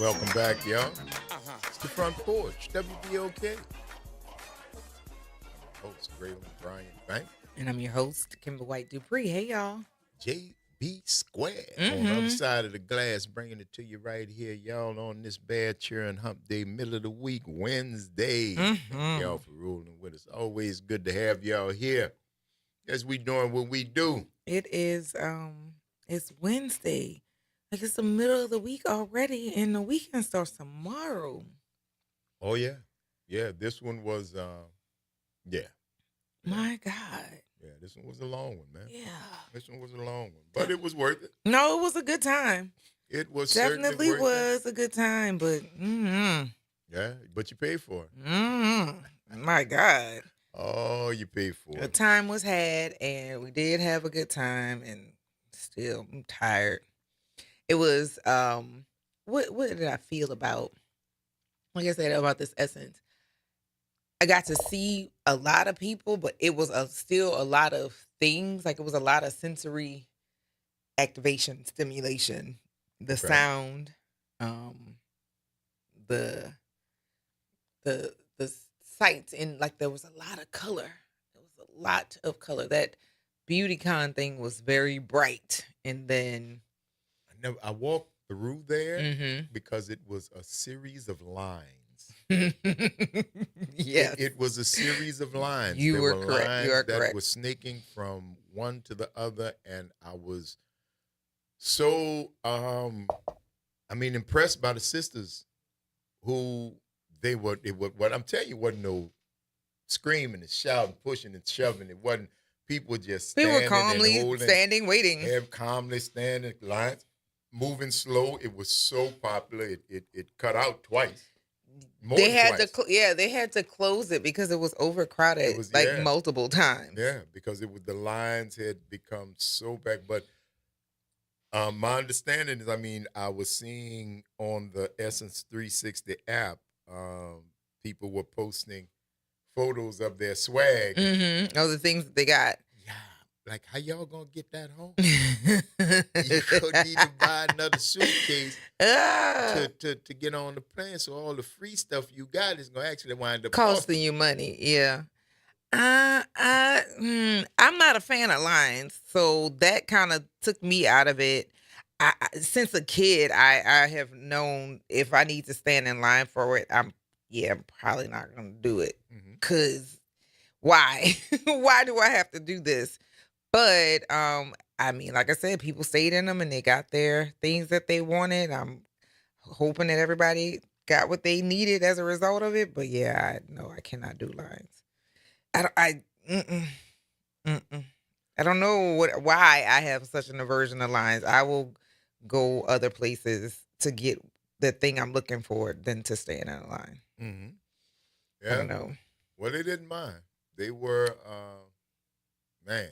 A: Welcome back, y'all. It's the Front Porch, WBOK. Host Graylin Bryant Bank.
B: And I'm your host, Kimber White Dupree. Hey, y'all.
A: JB Square on the other side of the glass, bringing it to you right here, y'all, on this bad cheer and hump day, middle of the week, Wednesday. Y'all for rolling with us. Always good to have y'all here as we doing what we do.
B: It is, it's Wednesday. Like it's the middle of the week already, and the weekend starts tomorrow.
A: Oh, yeah. Yeah, this one was, yeah.
B: My God.
A: Yeah, this one was a long one, man.
B: Yeah.
A: This one was a long one, but it was worth it.
B: No, it was a good time.
A: It was
B: definitely
A: certainly worth
B: a good time, but
A: yeah, but you paid for it.
B: My God.
A: Oh, you paid for it.
B: The time was had, and we did have a good time, and still I'm tired. It was what did I feel about, like I said, about this Essence? I got to see a lot of people, but it was still a lot of things. Like it was a lot of sensory activation, stimulation, the sound, the sights, and like there was a lot of color. There was a lot of color that BeautyCon thing was very bright, and then
A: I walked through there
B: Mhm.
A: because it was a series of lines.
B: Yes.
A: It was a series of lines.
B: You
A: There
B: were
A: were
B: correct. You
A: lines
B: are
A: that
B: correct.
A: were snaking from one to the other, and I was so impressed by the sisters who they were. What I'm telling you wasn't no screaming and shouting, pushing and shoving. It wasn't people just
B: We were
A: standing and
B: calmly
A: holding,
B: standing, waiting.
A: calmly standing, lines moving slow. It was so popular. It cut out twice. More
B: They
A: than
B: had
A: twice.
B: to, they had to close it because it was overcrowded,
A: It was
B: multiple times.
A: Yeah, because it was the lines had become so bad. But my understanding is, I was seeing on the Essence 360 app, people were posting photos of their swag.
B: Mm-hmm. All the things that they got.
A: Yeah, like how y'all gonna get that home? You're gonna need to buy another suitcase to get on the plane. So all the free stuff you got is gonna actually wind up
B: Costing you money. Yeah. I'm not a fan of lines, so that kind of took me out of it. Since a kid, I have known if I need to stand in line for it, I'm probably not gonna do it.
A: Mhm.
B: Cause why? Why do I have to do this? But like I said, people stayed in them and they got their things that they wanted. I'm hoping that everybody got what they needed as a result of it. But yeah, I cannot do lines. Mm-mm. I don't know why I have such an aversion to lines. I will go other places to get the thing I'm looking for than to stand in a line.
A: Mm-hmm.
B: I
A: Yeah.
B: don't know.
A: Well, they didn't mind. They were, man.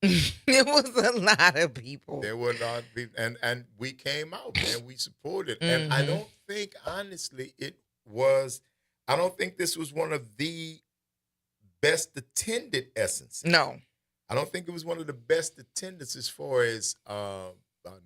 B: It was a lot of people.
A: There were a lot of people, and we came out, man. We supported, and I
B: Mhm.
A: don't think, honestly, it was. I don't think this was one of the best attended Essence.
B: No.
A: I don't think it was one of the best attendance as far as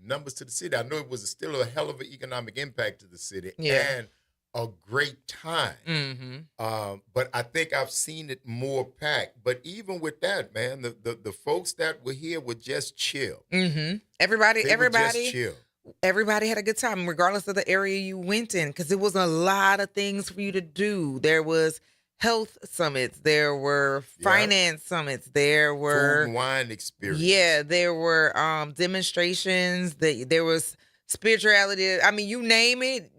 A: numbers to the city. I know it was still a hell of an economic impact to the city and a great time.
B: Mm-hmm.
A: But I think I've seen it more packed. But even with that, man, the folks that were here were just chill.
B: Mm-hmm.
A: They were just
B: Everybody
A: chill.
B: Everybody had a good time, regardless of the area you went in, because it was a lot of things for you to do. There was health summits, there were finance summits, there were
A: Food and wine experience.
B: Yeah, there were demonstrations. There was spirituality. I mean, you name it.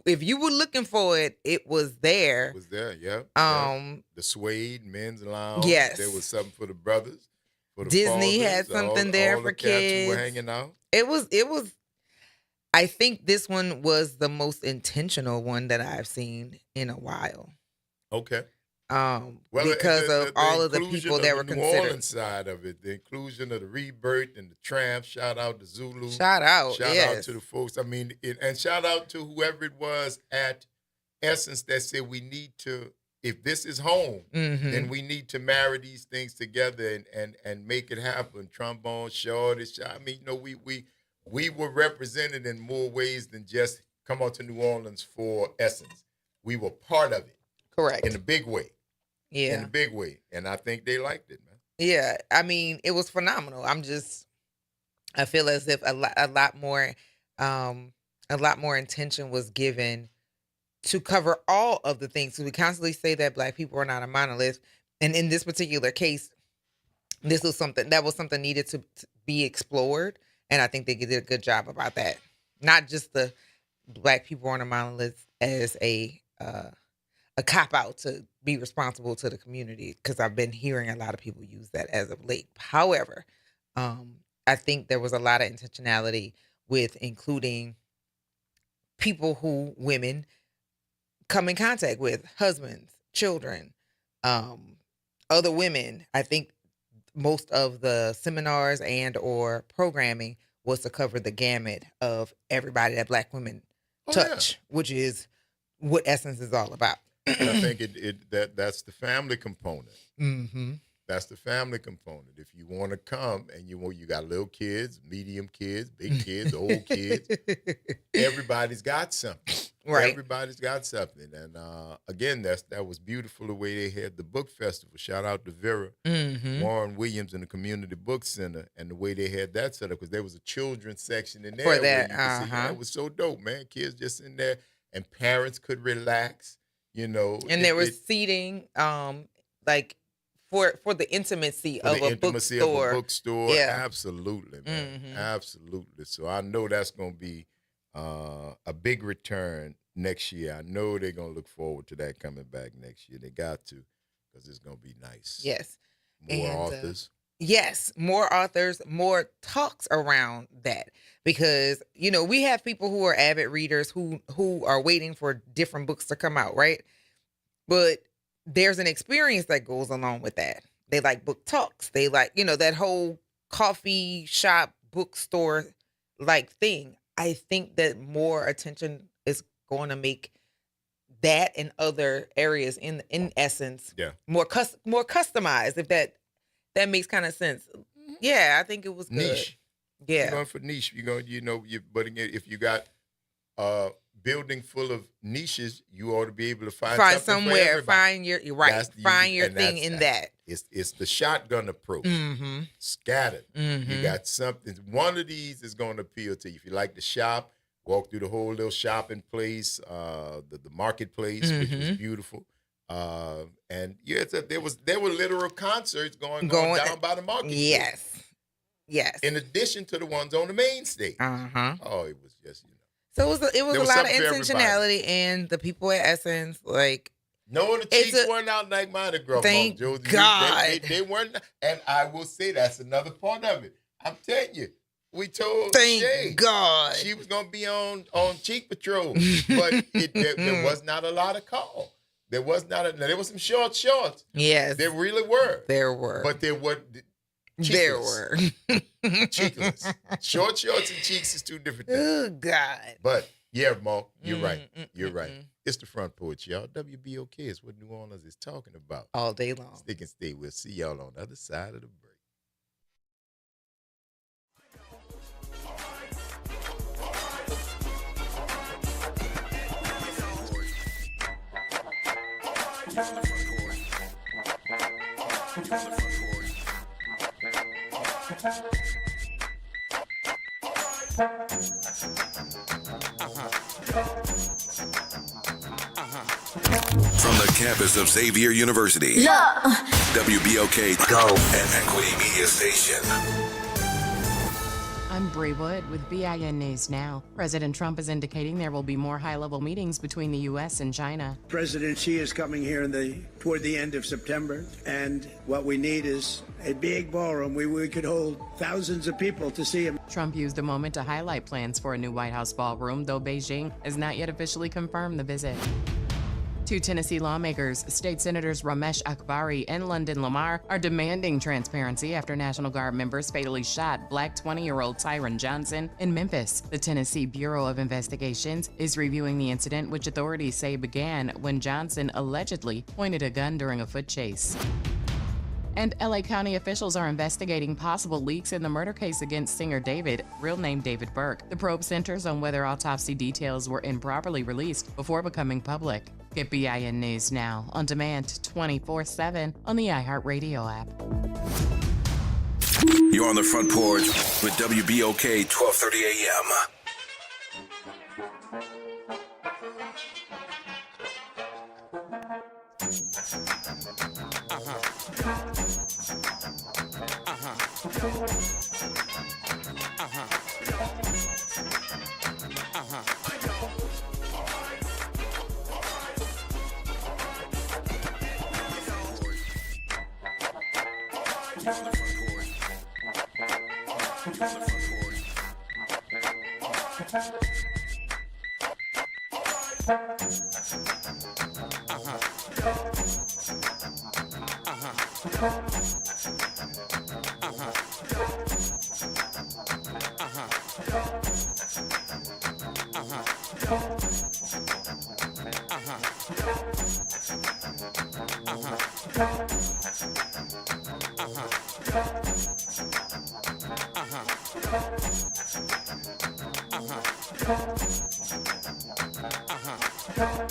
B: If you were looking for it, it was there.
A: It was there, yeah. The Suede Men's Lounge.
B: Yes.
A: There was something for the brothers. For the
B: Disney
A: fathers,
B: had something there
A: all
B: for
A: the cats
B: kids.
A: who were hanging out.
B: It was. I think this one was the most intentional one that I've seen in a while.
A: Okay.
B: Because of all of the people that were
A: the New
B: considered.
A: Orleans side of it, the inclusion of the Rebirth and the Tramp. Shout out to Zulu.
B: Shout out
A: to the folks. I mean, and shout out to whoever it was at Essence that said we need to. If this is home,
B: Mm-hmm.
A: then we need to marry these things together and make it happen. Trombone, shorty. I mean, we were represented in more ways than just come out to New Orleans for Essence. We were part of it.
B: Correct.
A: In a big way.
B: Yeah.
A: In a big way. And I think they liked it, man.
B: Yeah. I mean, it was phenomenal. I feel as if a lot more intention was given to cover all of the things. So we constantly say that Black people are not a monolith. And in this particular case, this was something needed to be explored. And I think they did a good job about that. Not just the Black people aren't a monolith as a cop-out to be responsible to the community, because I've been hearing a lot of people use that as of late. However, I think there was a lot of intentionality with including women come in contact with, husbands, children, other women. I think most of the seminars and or programming was to cover the gamut of everybody that Black women touch, which is what Essence is all about.
A: And I think that's the family component.
B: Mm-hmm.
A: That's the family component. If you want to come and you got little kids, medium kids, big kids, old kids, everybody's got something.
B: Right.
A: Everybody's got something. And again, that was beautiful the way they had the book festival. Shout out to Vera, Warren Williams, and the Community Book Center, and the way they had that set up, because there was a children's section in there
B: For
A: where
B: that,
A: you could see. That was so dope, man. Kids just in there, and parents could relax.
B: And there was seating, like for the intimacy of a bookstore.
A: Yeah, absolutely, man, absolutely. So I know that's going to be a big return next year. I know they're going to look forward to that coming back next year. They got to, because it's going to be nice.
B: Yes.
A: More authors.
B: Yes, more authors, more talks around that, because we have people who are avid readers who are waiting for different books to come out, right? But there's an experience that goes along with that. They like book talks. They like, that whole coffee shop bookstore like thing. I think that more attention is going to make that and other areas in essence more customized, if that makes kind of sense. Yeah, I think it was good.
A: Niche.
B: Yeah.
A: You're going for niche. But again, if you got a building full of niches, you ought to be able to find somewhere.
B: Find your thing in that.
A: It's the shotgun approach. Scattered. You got something. One of these is going to appeal to you. If you like to shop, walk through the whole little shopping place, the marketplace, which was beautiful. And there were literal concerts going on down by the market.
B: Yes.
A: In addition to the ones on the main stage. Oh, it was just
B: So it was a lot of intentionality, and the people at Essence, like.
A: No, the cheeks weren't out like Mardi Gras.
B: Thank
A: Joe.
B: God.
A: They weren't, and I will say that's another part of it. I'm telling you, we told
B: Thank
A: Shay
B: God
A: she was gonna be on Cheek Patrol, but there was not a lot of call. There was there was some shorts.
B: Yes,
A: there really were.
B: There were,
A: but there were.
B: There were
A: cheekless. Shorts and cheeks is two different things.
B: Oh God!
A: But yeah, Mark, you're right. You're right. It's the Front Porch, y'all. WBOK is what New Orleans is talking about
B: all day long.
A: Stick and stay. We'll see y'all on the other side of the break.
F: From the campus of Xavier University, WBOK Go and Equity Media Station.
M: I'm Bree Wood with BIN News Now. President Trump is indicating there will be more high-level meetings between the U.S. and China.
N: President Xi is coming here toward the end of September, and what we need is a big ballroom where we could hold thousands of people to see him.
M: Trump used the moment to highlight plans for a new White House ballroom, though Beijing has not yet officially confirmed the visit. Two Tennessee lawmakers, State Senators Ramesh Akbari and London Lamar, are demanding transparency after National Guard members fatally shot Black 20-year-old Tyron Johnson in Memphis. The Tennessee Bureau of Investigations is reviewing the incident, which authorities say began when Johnson allegedly pointed a gun during a foot chase. And LA County officials are investigating possible leaks in the murder case against singer David, real name David Burke. The probe centers on whether autopsy details were improperly released before becoming public. Get BIN News Now on demand 24/7 on the iHeartRadio app.
F: You're on the Front Porch with WBOK 1230 AM.
A: Welcome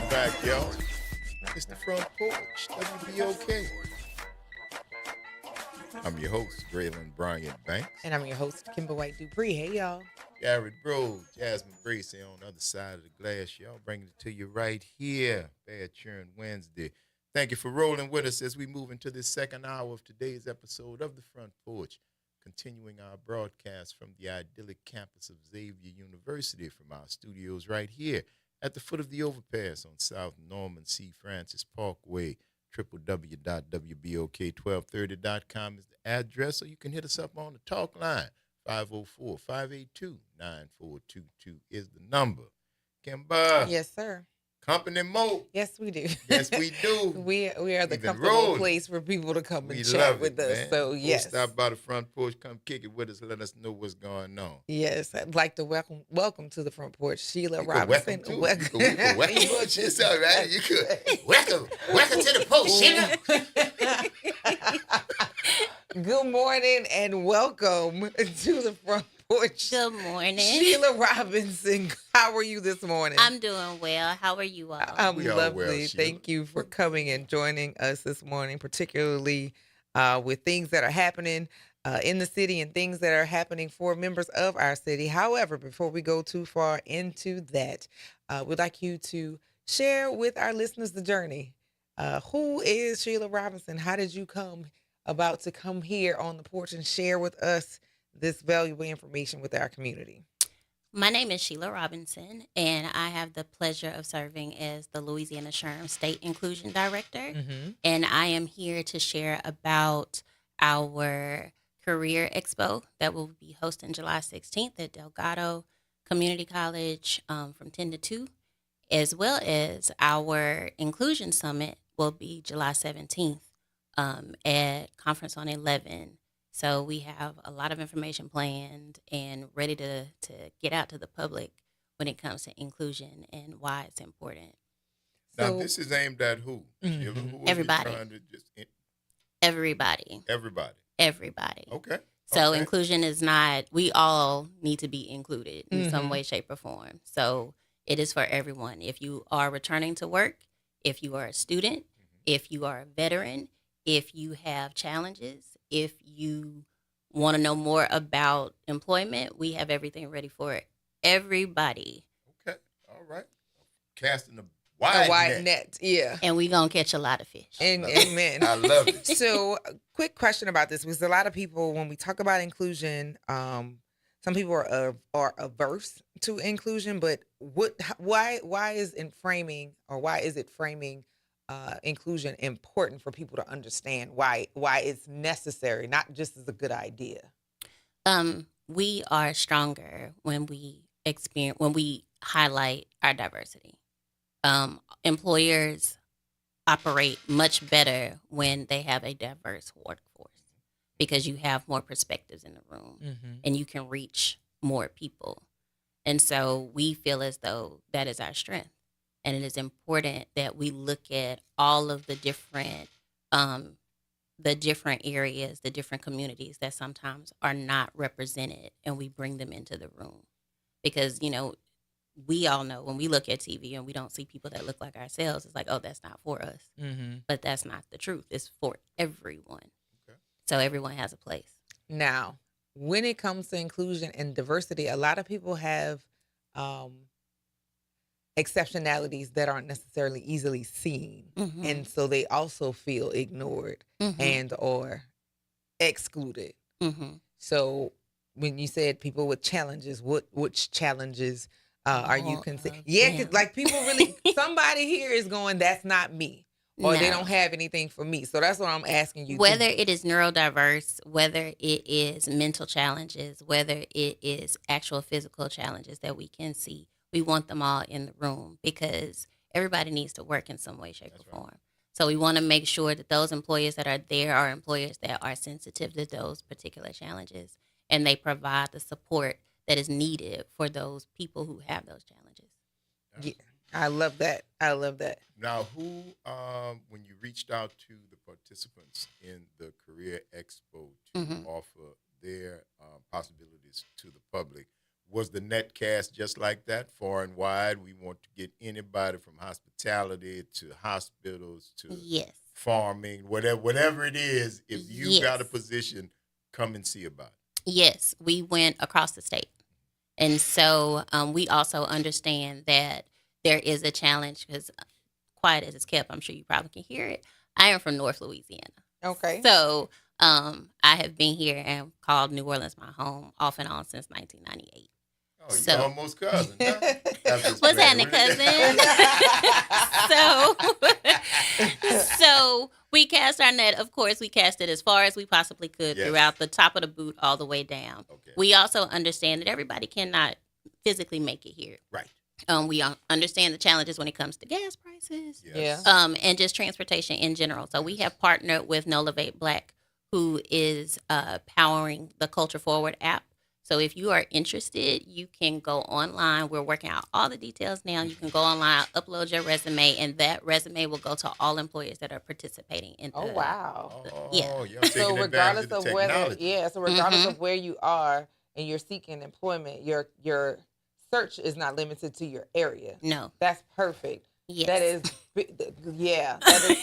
A: back, y'all. It's the Front Porch, WBOK. I'm your host, Braylon Bryant Banks.
B: And I'm your host, Kimber White Dupree. Hey, y'all.
A: Garrett Bro, Jasmine Gracie on the other side of the glass. Y'all bringing it to you right here. Bad Churn Wednesday. Thank you for rolling with us as we move into this second hour of today's episode of the Front Porch, continuing our broadcast from the idyllic campus of Xavier University from our studios right here at the foot of the overpass on South Norman C. Francis Parkway. www.wbok1230.com is the address, or you can hit us up on the talk line. 504-582-9422 is the number. Kimber.
B: Yes, sir.
A: Company mode.
B: Yes, we do.
A: Yes, we do.
B: we are the
A: We've been
B: comfortable
A: rolling.
B: place for people to come and
A: We
B: chat
A: love
B: with
A: it,
B: us.
A: man.
B: So,
A: Go
B: yes.
A: stop by the Front Porch, come kick it with us, let us know what's going on.
B: Yes, I'd like to welcome to the Front Porch, Sheila
A: You could
B: Robinson.
A: welcome too. You could welcome. It's all right. You could welcome to the post, Sheila.
B: Good morning and welcome to the Front Porch.
O: Good morning.
B: Sheila Robinson, how are you this morning?
O: I'm doing well. How are you all?
B: I'm
A: We all
B: lovely.
A: well, Sheila.
B: Thank you for coming and joining us this morning, particularly with things that are happening in the city and things that are happening for members of our city. However, before we go too far into that, we'd like you to share with our listeners the journey. Who is Sheila Robinson? How did you come here on the porch and share with us this valuable information with our community?
O: My name is Sheila Robinson, and I have the pleasure of serving as the Louisiana SHRM State Inclusion Director.
B: Mm-hmm.
O: And I am here to share about our Career Expo that will be hosting July 16th at Delgado Community College from 10 to 2, as well as our Inclusion Summit will be July 17th at Conference on 11. So we have a lot of information planned and ready to get out to the public when it comes to inclusion and why it's important.
A: Now, this is aimed at who?
B: Mm-hmm.
A: Sheila? Who are
O: Everybody.
A: you trying to just
O: Everybody.
A: Everybody. Okay.
O: So
A: Okay.
O: inclusion is not, we all need to be included in some way, shape, or form. So it is for everyone. If you are returning to work, if you are a student, if you are a veteran, if you have challenges, if you want to know more about employment, we have everything ready for everybody.
A: Okay. All right. Casting a wide
B: net. Yeah.
O: And we going to catch a lot of fish.
B: Amen.
A: I love it.
B: So, a quick question about this, because a lot of people, when we talk about inclusion, some people are averse to inclusion, but why is it framing inclusion important for people to understand why it's necessary, not just as a good idea?
O: We are stronger when we highlight our diversity. Employers operate much better when they have a diverse workforce because you have more perspectives in the room and you can reach more people. And so we feel as though that is our strength. And it is important that we look at all of the different areas, the different communities that sometimes are not represented, and we bring them into the room. Because, we all know when we look at TV and we don't see people that look like ourselves, it's like, oh, that's not for us.
B: Mm-hmm.
O: But that's not the truth. It's for everyone.
A: Okay.
O: So everyone has a place.
B: Now, when it comes to inclusion and diversity, a lot of people have exceptionalities that aren't necessarily easily seen.
O: Mm-hmm.
B: And so they also feel ignored and or excluded.
O: Mm-hmm.
B: So when you said people with challenges, which challenges are you considering? Yeah, 'cause, like, people really, somebody here is going, that's not me. Or they
O: No.
B: don't have anything for me. So that's what I'm asking you.
O: Whether it is neurodiverse, whether it is mental challenges, whether it is actual physical challenges that we can see, we want them all in the room because everybody needs to work in some way, shape, or form. So we want to make sure that those employers that are there are employers that are sensitive to those particular challenges, and they provide the support that is needed for those people who have those challenges.
B: Yeah, I love that. I love that.
A: Now, who, when you reached out to the participants in the Career Expo to offer their possibilities to the public, was the net cast just like that, far and wide? We want to get anybody from hospitality to hospitals to farming, whatever it is. If you got a position, come and see about it.
O: Yes, we went across the state. And so we also understand that there is a challenge because quiet as it's kept, I'm sure you probably can hear it. I am from North Louisiana.
B: Okay.
O: So I have been here and called New Orleans my home off and on since 1998.
A: Oh, you're almost cousin, huh?
O: What's happening, cousin? So we cast our net. Of course, we cast it as far as we possibly could throughout the top of the boot all the way down. Okay. We also understand that everybody cannot physically make it here.
A: Right.
O: We understand the challenges when it comes to gas prices, and just transportation in general. So we have partnered with Nolivate Black, who is powering the Culture Forward app. So if you are interested, you can go online. We're working out all the details now. You can go online, upload your resume, and that resume will go to all employers that are participating in the.
B: Oh wow!
A: So
B: regardless of whether, regardless of where you are and you're seeking employment, your search is not limited to your area.
O: No,
B: that's perfect.
O: Yes.
B: That is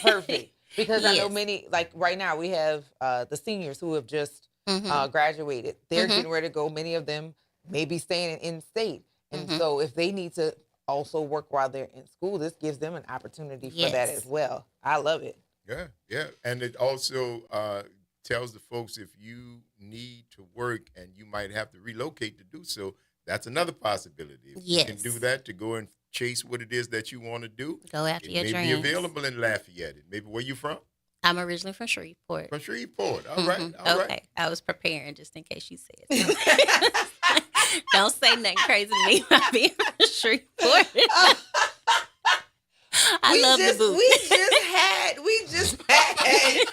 B: perfect because I know many, like right now we have the seniors who have just graduated. They're getting ready to go. Many of them may be staying in state. And so if they need to also work while they're in school, this gives them an opportunity for that as well. I love it.
A: Yeah. And it also tells the folks if you need to work and you might have to relocate to do so, that's another possibility. If you can do that, to go and chase what it is that you want to do.
O: Go after your dreams.
A: It may be available in Lafayette. Maybe where you from?
O: I'm originally from Shreveport.
A: From Shreveport. All right. All right.
O: Okay. I was preparing just in case you said something. Don't say nothing crazy to me about being from Shreveport. I love the boot.
B: We just had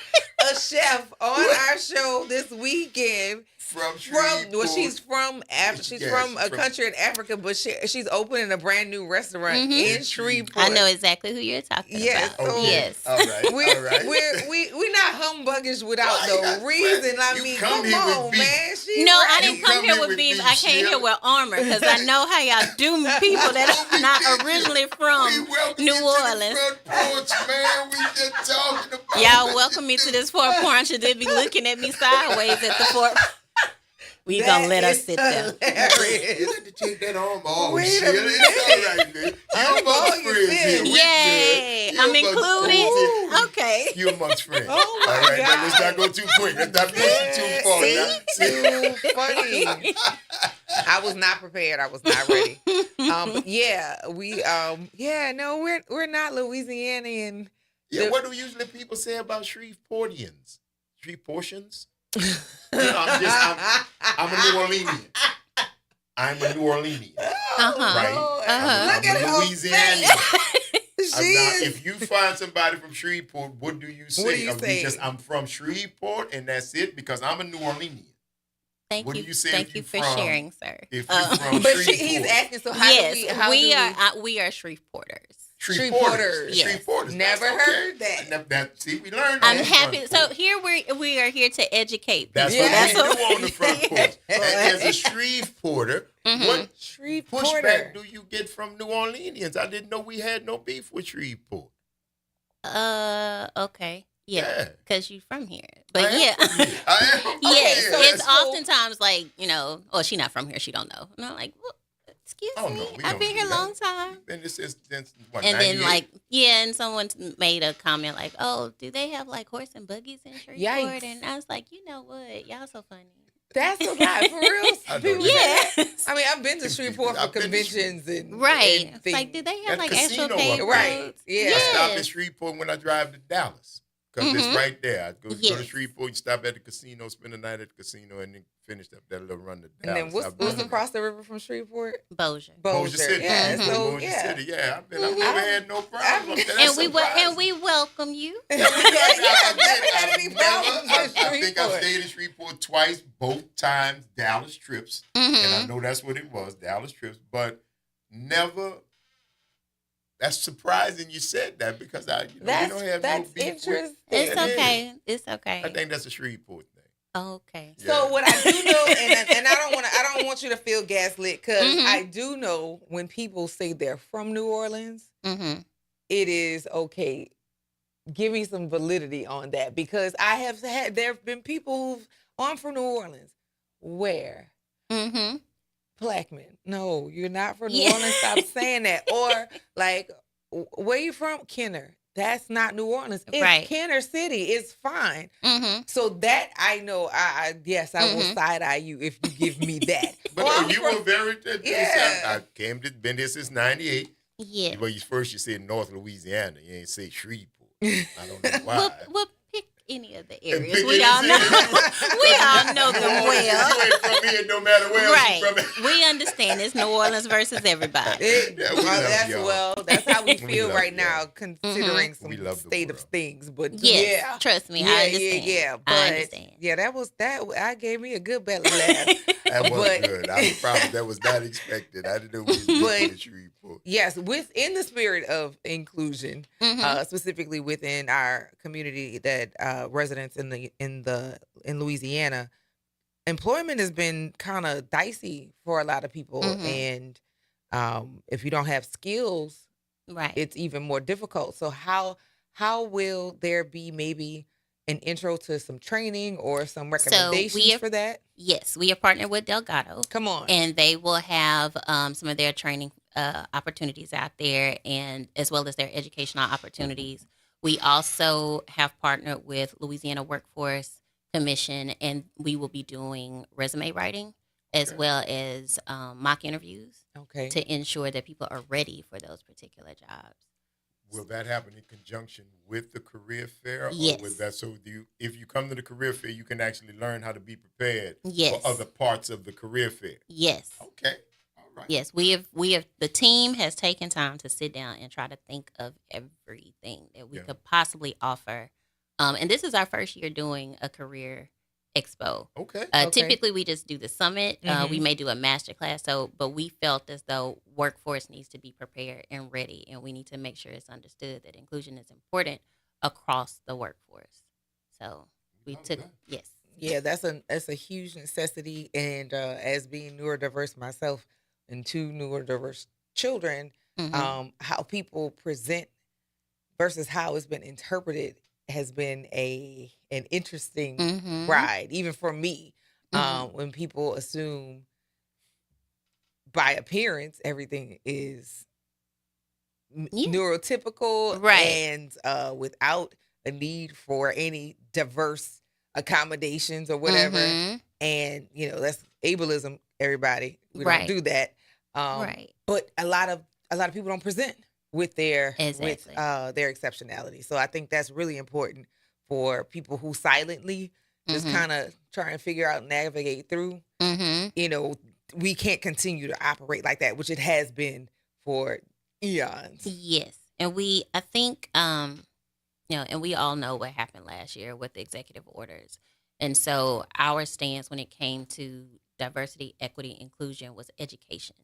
B: a chef on our show this weekend.
A: From Shreveport.
B: Well, she's from a country in Africa, but she's opening a brand new restaurant in Shreveport.
O: I know exactly who you're talking about.
B: So
O: yes.
A: All right.
B: We're not humbuggish without no reason. I mean, come on, man.
O: I didn't come here with beef. I came here with armor because I know how y'all do people that are not originally from New Orleans.
A: Front Porch, man. We just talking about
O: y'all welcome me to this Fort Porch and they be looking at me sideways at the Fort. We gonna let us sit there.
A: You have to take that arm off. It's all right, man. You're amongst friends here.
O: Yay! I'm included. Okay.
A: You're amongst friends.
B: Oh my
A: all right,
B: God.
A: Now let's not go too quick. Let's not push it too far.
B: Too funny. I was not prepared. I was not ready. We're not Louisianian.
A: Yeah, what do usually people say about Shreveportians? Shreveportians? I'm a New Orleanian. I'm a New Orleanian. Right? I'm a Louisianian. If you find somebody from Shreveport, what do you say?
B: What do you say?
A: I'm from Shreveport and that's it because I'm a New Orleanian.
O: Thank
A: what
O: you.
A: Do you say
O: Thank you for sharing, sir.
A: If you're from
B: but
A: Shreveport.
B: he's asking, so how
O: we are Shreveporters.
A: Shreveporters.
O: Yes.
A: Shreveporters.
B: Never heard that.
A: See, we learned.
O: I'm happy. So here we are here to educate people.
A: That's what we do on the Front Porch. As a Shreveporter, what pushback do you get from New Orleanians? I didn't know we had no beef with Shreveport.
O: Okay. Yeah, because you're from here. But
A: I am.
O: It's oftentimes like, she's not from here. She don't know. And I'm like, well, excuse me. I've been here a long time.
A: And this is what,
O: and
A: 98?
O: then and someone made a comment like, oh, do they have like horse and buggies in Shreveport?
B: Yikes.
O: And I was like, you know what? Y'all so funny.
B: That's a lot, for real.
O: Yes.
B: I mean, I've been to Shreveport for conventions and
O: it's like, do they have like actual paved roads?
B: Yeah.
A: I stop at Shreveport when I drive to Dallas. Because it's right there. I go to Shreveport, you stop at the casino, spend the night at the casino, and then finish up that little run to Dallas.
B: And then what's across the river from Shreveport?
O: Bossier.
B: Bossier City.
A: Yeah. Bossier City. Yeah. I've never had no problem.
O: And we welcome you.
A: I think I've stayed in Shreveport twice, both times Dallas trips. And I know that's what it was, Dallas trips, but never. That's surprising you said that because we don't have no beef
B: interesting.
O: It's okay. It's okay.
A: I think that's a Shreveport thing.
O: Okay.
A: Yeah.
B: So what I do know, and I don't want you to feel gaslit, because I do know when people say they're from New Orleans, it is okay. Give me some validity on that, because there have been people I'm from New Orleans. Where? Black men. No, you're not from New Orleans. Stop saying that. Or like, where you from? Kenner. That's not New Orleans. It's Kenner City. It's fine. So that I know. I will side eye you if you give me that.
A: But you were very. I been here since '98.
O: Yeah.
A: Well, first you said North Louisiana. You ain't say Shreveport. I don't know why.
O: We'll pick any of the areas. We all know. We all know them well.
A: You ain't from here no matter where else you from.
O: We understand it's New Orleans versus everybody.
B: That's how we feel right now, considering some state of things. But
O: yes, trust me, I understand.
B: I
O: understand.
B: That. I gave me a good belly laugh.
A: That was good. I promise that was not expected. I didn't know we was in Shreveport.
B: Yes, within the spirit of inclusion, specifically within our community that residents in Louisiana, employment has been kind of dicey for a lot of people, and if you don't have skills, it's even more difficult. So how will there be maybe an intro to some training or some recommendations for that?
O: Yes, we are partnered with Delgado.
B: Come on.
O: And they will have some of their training opportunities out there, and as well as their educational opportunities. We also have partnered with Louisiana Workforce Commission, and we will be doing resume writing as well as mock interviews to ensure that people are ready for those particular jobs.
A: Will that happen in conjunction with the career fair?
O: Yes.
A: Or with that, so if you come to the career fair, you can actually learn how to be prepared
O: yes.
A: for other parts of the career fair?
O: Yes.
A: Okay. All right.
O: Yes, we have. The team has taken time to sit down and try to think of everything that we could possibly offer. And this is our first year doing a career expo.
A: Okay.
O: Typically, we just do the summit. We may do a master class. But we felt as though workforce needs to be prepared and ready, and we need to make sure it's understood that inclusion is important across the workforce. So we took yes.
B: Yeah, that's a huge necessity. And as being neurodiverse myself and two neurodiverse children, how people present versus how it's been interpreted has been an interesting ride, even for me. When people assume by appearance everything is neurotypical, and without a need for any diverse accommodations or whatever, and that's ableism. Everybody, we don't do that. But a lot of people don't present with their their exceptionality. So I think that's really important for people who silently just kind of try and figure out and navigate through. We can't continue to operate like that, which it has been for eons.
O: Yes, and I think and we all know what happened last year with the executive orders, and so our stance when it came to diversity, equity, inclusion was education,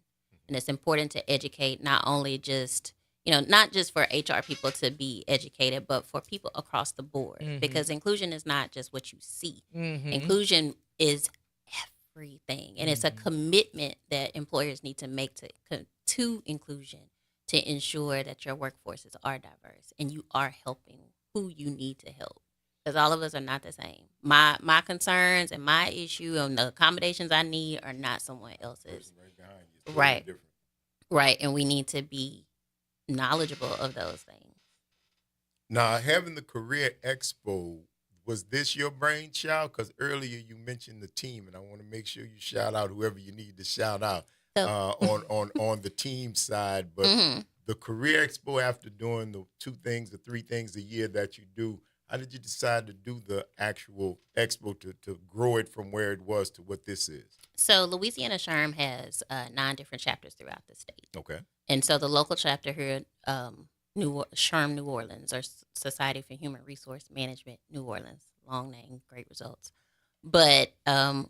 O: and it's important to educate not only just not just for HR people to be educated, but for people across the board, because inclusion is not just what you see. Inclusion is everything, and it's a commitment that employers need to make to inclusion to ensure that your workforces are diverse and you are helping who you need to help, because all of us are not the same. My concerns and my issue and the accommodations I need are not someone else's. Right, and we need to be knowledgeable of those things.
A: Now, having the Career Expo, was this your brainchild? Because earlier you mentioned the team, and I want to make sure you shout out whoever you need to shout out on the team side. But the Career Expo, after doing the 2 things or 3 things a year that you do, how did you decide to do the actual expo to grow it from where it was to what this is?
O: So Louisiana SHRM has 9 different chapters throughout the state.
A: Okay.
O: And so the local chapter here SHRM New Orleans, or Society for Human Resource Management New Orleans. Long name, great results. But I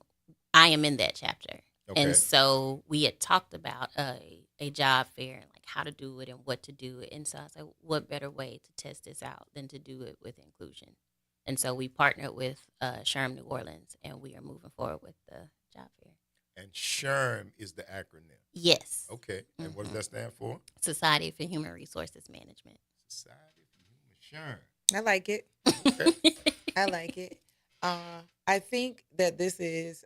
O: am in that chapter.
A: Okay.
O: And so we had talked about a job fair and like how to do it and what to do. And so I was like, what better way to test this out than to do it with inclusion? And so we partnered with SHRM New Orleans, and we are moving forward with the job fair.
A: And SHRM is the acronym.
O: Yes.
A: Okay. And what does that stand for?
O: Society for Human Resources Management.
A: Society for Human
B: I like it.
A: Okay.
B: I like it. I think that this is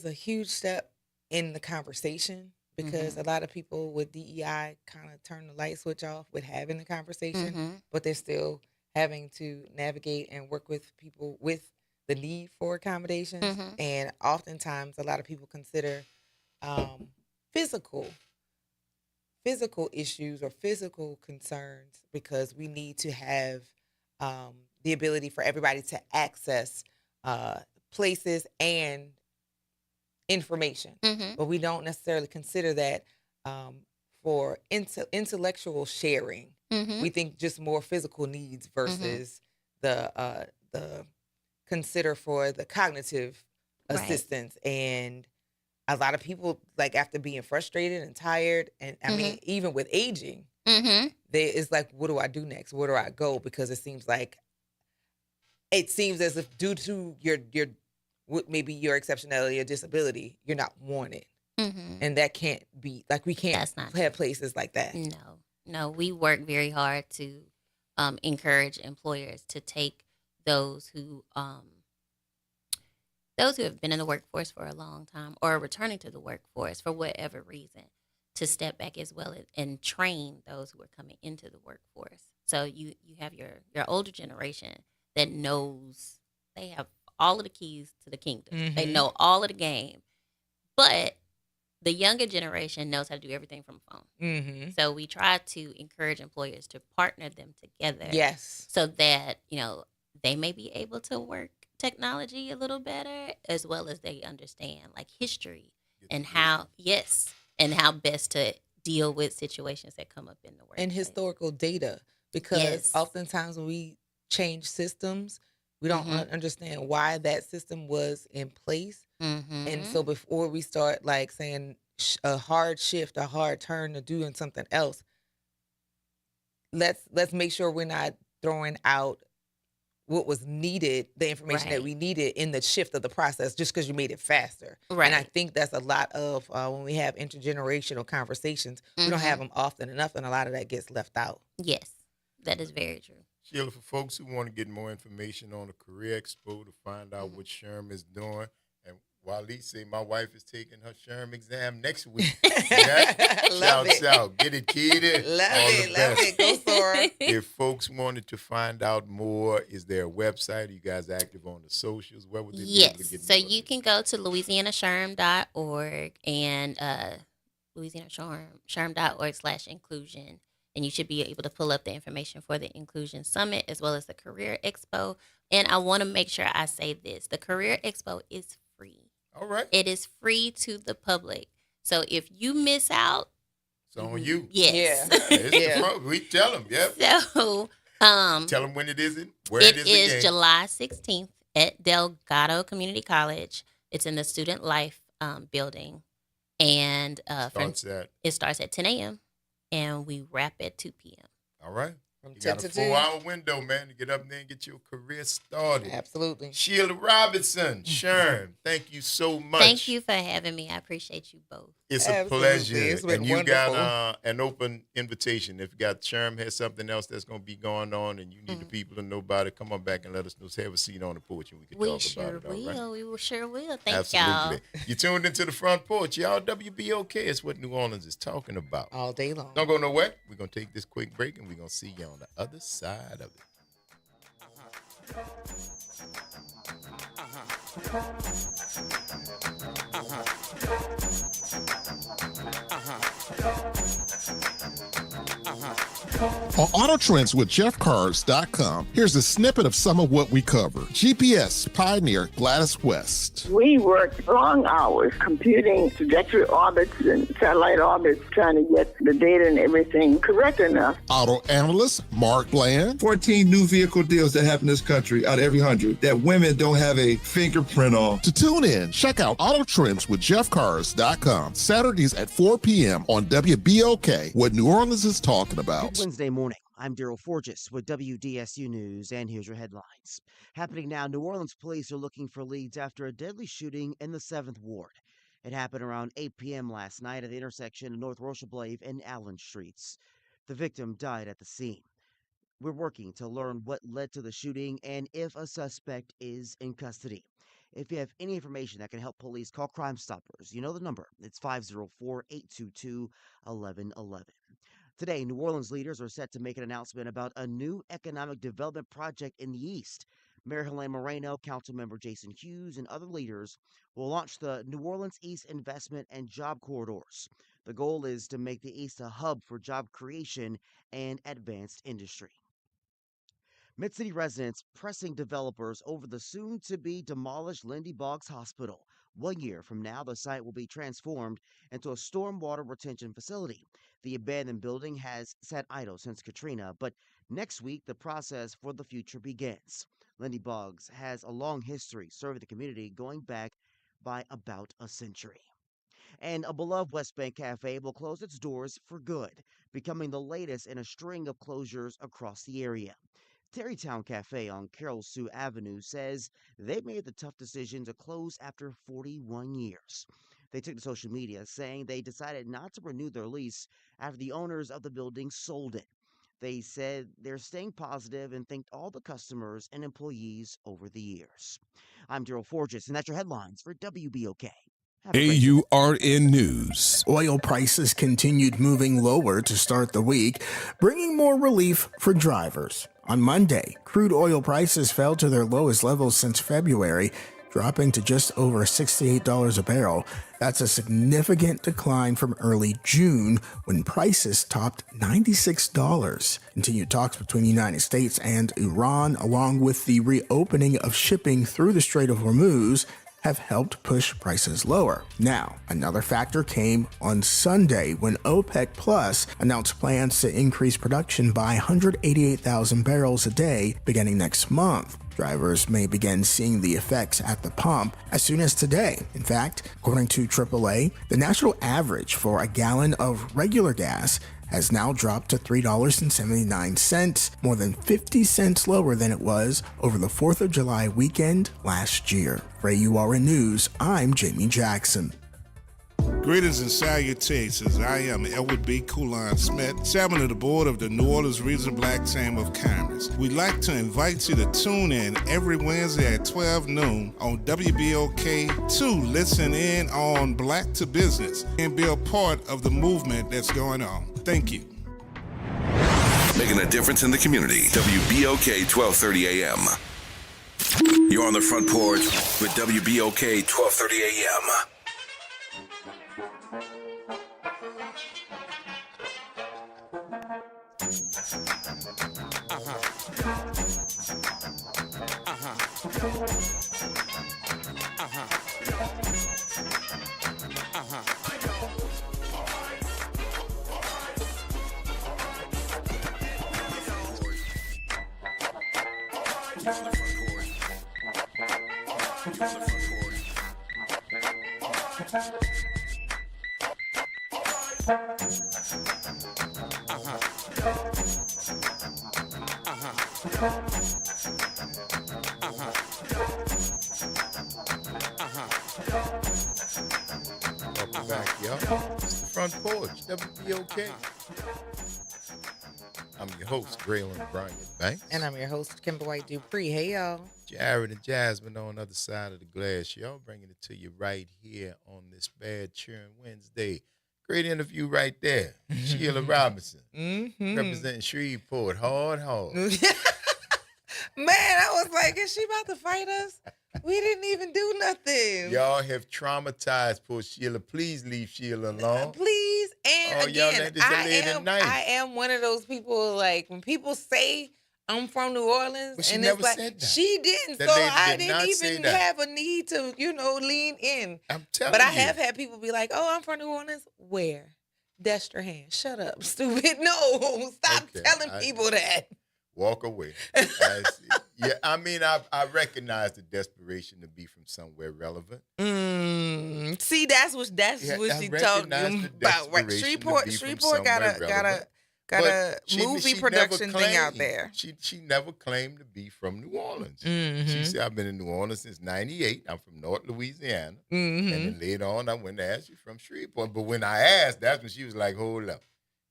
B: a huge step in the conversation, because a lot of people with DEI kind of turn the light switch off with having the conversation, but they're still having to navigate and work with people with the need for accommodations. And oftentimes a lot of people consider physical issues or physical concerns, because we need to have the ability for everybody to access places and information. But we don't necessarily consider that for intellectual sharing. We think just more physical needs versus the consider for the cognitive assistance. And a lot of people, like, after being frustrated and tired, and I mean, even with aging, it's like, what do I do next? Where do I go? Because it seems as if due to your maybe your exceptionality or disability, you're not wanted. And that can't be, like, we can't have places like that.
O: No, we work very hard to encourage employers to take those who have been in the workforce for a long time or are returning to the workforce for whatever reason, to step back as well and train those who are coming into the workforce. So you have your older generation that knows they have all of the keys to the kingdom. They know all of the game. But the younger generation knows how to do everything from a phone. So we try to encourage employers to partner them together.
B: Yes.
O: So that, they may be able to work technology a little better, as well as they understand like history and how best to deal with situations that come up in the work.
B: And historical data, because oftentimes when we change systems, we don't understand why that system was in place. And so before we start like saying a hard shift, a hard turn to doing something else, let's make sure we're not throwing out what was needed, the information that we needed in the shift of the process, just because you made it faster. And I think that's a lot of when we have intergenerational conversations, we don't have them often enough, and a lot of that gets left out.
O: Yes, that is very true.
A: Sheila, for folks who want to get more information on the Career Expo, to find out what SHRM is doing, and Waleed say my wife is taking her SHRM exam next week. Shouts out. Get it, Keita.
B: Love it. Go Sora.
A: If folks wanted to find out more, is there a website? Are you guys active on the socials? Where would they be able to get more?
O: So you can go to louisianashrm.org and louisianashrm.org/inclusion. And you should be able to pull up the information for the Inclusion Summit as well as the Career Expo. And I want to make sure I say this. The Career Expo is free.
A: All right.
O: It is free to the public. So if you miss out,
A: it's on you.
O: Yes.
A: We tell them. Yep.
O: So
A: tell them when it is and where it is.
O: It is July 16th at Delgado Community College. It's in the Student Life building. And it starts at 10 a.m. and we wrap at 2 p.m.
A: All right.
B: From
A: You got a 4-hour window, man, to get up there and get your career started.
B: Absolutely.
A: Sheila Robinson, SHRM, thank you so much.
O: Thank you for having me. I appreciate you both.
A: It's a pleasure. It's been wonderful. Got an open invitation. If you got SHRM has something else that's going to be going on and you need the people to know about it, come on back and let us know. Have a seat on the porch and we can talk about it. All right?
O: We sure will. Thank
A: Absolutely.
O: y'all.
A: You tuned into the Front Porch. Y'all, WBOK is what New Orleans is talking about.
B: All day long.
A: Don't go nowhere. We're going to take this quick break and we're going to see you on the other side of it.
P: On Auto Trends with JeffCars.com, here's a snippet of some of what we cover. GPS pioneer Gladys West.
Q: We worked long hours computing trajectory orbits and satellite orbits, trying to get the data and everything correct enough.
P: Auto analyst Mark Bland.
R: 14 new vehicle deals that happen in this country out of every 100 that women don't have a fingerprint on.
P: To tune in, check out Auto Trends with JeffCars.com. Saturdays at 4 p.m. on WBOK, what New Orleans is talking about.
C: Wednesday morning. I'm Daryl Forges with WDSU News, and here's your headlines. Happening now, New Orleans police are looking for leads after a deadly shooting in the 7th Ward. It happened around 8 p.m. last night at the intersection of North Rocheblave and Allen Streets. The victim died at the scene. We're working to learn what led to the shooting and if a suspect is in custody. If you have any information that can help police, call Crime Stoppers. You know the number. It's 504-822-1111. Today, New Orleans leaders are set to make an announcement about a new economic development project in the East. Mayor Helene Moreno, Councilmember Jason Hughes, and other leaders will launch the New Orleans East Investment and Job Corridors. The goal is to make the East a hub for job creation and advanced industry. Mid-City residents pressing developers over the soon-to-be demolished Lindy Boggs Hospital. 1 year from now, the site will be transformed into a stormwater retention facility. The abandoned building has sat idle since Katrina, but next week the process for the future begins. Lindy Boggs has a long history serving the community going back by about a century. And a beloved West Bank cafe will close its doors for good, becoming the latest in a string of closures across the area. Terrytown Cafe on Carol Sue Avenue says they made the tough decision to close after 41 years. They took to social media saying they decided not to renew their lease after the owners of the building sold it. They said they're staying positive and thanked all the customers and employees over the years. I'm Daryl Forges, and that's your headlines for WBOK.
S: AURN News. Oil prices continued moving lower to start the week, bringing more relief for drivers. On Monday, crude oil prices fell to their lowest levels since February, dropping to just over $68 a barrel. That's a significant decline from early June when prices topped $96. Continued talks between the United States and Iran, along with the reopening of shipping through the Strait of Hormuz, have helped push prices lower. Now, another factor came on Sunday when OPEC Plus announced plans to increase production by 188,000 barrels a day beginning next month. Drivers may begin seeing the effects at the pump as soon as today. In fact, according to AAA, the national average for a gallon of regular gas has now dropped to $3.79, more than 50 cents lower than it was over the 4th of July weekend last year. For AURN News, I'm Jamie Jackson.
E: Greetings and salutations. I am Elwood B. Coulon Smith, chairman of the board of the New Orleans Regional Black Chamber of Commerce. We'd like to invite you to tune in every Wednesday at 12 noon on WBOK to listen in on Black to Business and be a part of the movement that's going on. Thank you.
F: Making a difference in the community. WBOK 1230 AM. You're on the front porch with WBOK 1230 AM.
A: Welcome back, y'all. It's the Front Porch, WBOK. I'm your host, Graylin Bryant Banks.
B: And I'm your host, Kimber White Dupree. Hey, y'all.
A: Jared and Jasmine on the other side of the glass. Y'all bringing it to you right here on this Bad Cheering Wednesday. Great interview right there. Sheila Robinson, representing Shreveport. Hard.
B: Man, I was like, is she about to fight us? We didn't even do nothing.
A: Y'all have traumatized poor Sheila. Please leave Sheila alone.
B: Please And
A: y'all
B: again,
A: let this lady tonight.
B: I am one of those people, like, when people say I'm from New Orleans,
A: But she
B: and
A: never
B: it's like,
A: said that.
B: she didn't.
A: That
B: So
A: lady
B: I
A: did
B: didn't
A: not say
B: even
A: that.
B: have a need to, lean in.
A: I'm telling
B: But I
A: you.
B: have had people be like, oh, I'm from New Orleans. Where? Destrehan. Shut up, stupid. No, stop telling people that.
A: Walk away. I see. Yeah, I mean, I recognize the desperation to be from somewhere relevant.
B: See, that's what
A: I
B: she
A: recognize
B: talking
A: the
B: about. Right?
A: desperation to be from
B: Shreveport got
A: somewhere relevant.
B: a
A: But
B: movie
A: she
B: production
A: never
B: thing out
A: claimed-
B: there.
A: She never claimed to be from New Orleans.
B: Mm-hmm.
A: She said, I've been in New Orleans since 98. I'm from North Louisiana.
B: Mm-hmm.
A: And then later on, I went to ask you from Shreveport. But when I asked, that's when she was like, hold up.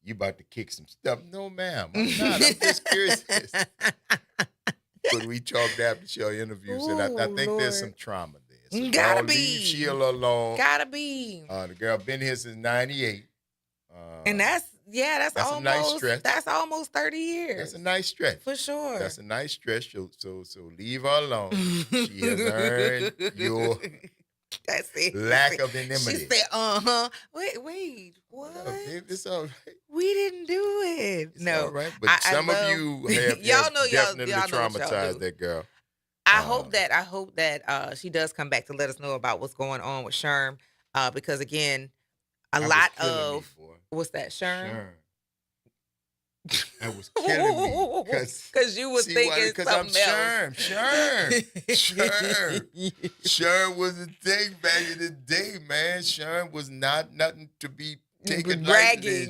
A: You about to kick some stuff. No, ma'am. I'm not. I'm just curious. But we talked after show interviews, and I think there's some trauma there. So
B: Gotta
A: y'all
B: be.
A: leave Sheila alone.
B: Gotta be.
A: The girl been here since 98.
B: And that's
A: that's
B: almost
A: a nice stretch.
B: That's almost 30 years.
A: That's a nice stretch.
B: For sure.
A: That's a nice stretch. So leave her alone. She has earned your
B: That's it.
A: lack of enmity.
B: She said, Wait, what?
A: It's all right.
B: We didn't do it.
A: It's
B: no.
A: all right. But
B: I
A: some
B: love-
A: of you have
B: y'all know
A: definitely
B: y'all know what y'all
A: traumatized
B: do.
A: that girl.
B: I hope that she does come back to let us know about what's going on with Sherm. Because again, a
A: That
B: lot
A: was killing me,
B: of
A: boy.
B: what's that, Sherm?
A: That was killing me.
B: Because you were thinking
A: Because
B: something
A: I'm
B: else.
A: Sherm. Sherm was a thing back in the day, man. Sherm was not nothing to be taken lightly.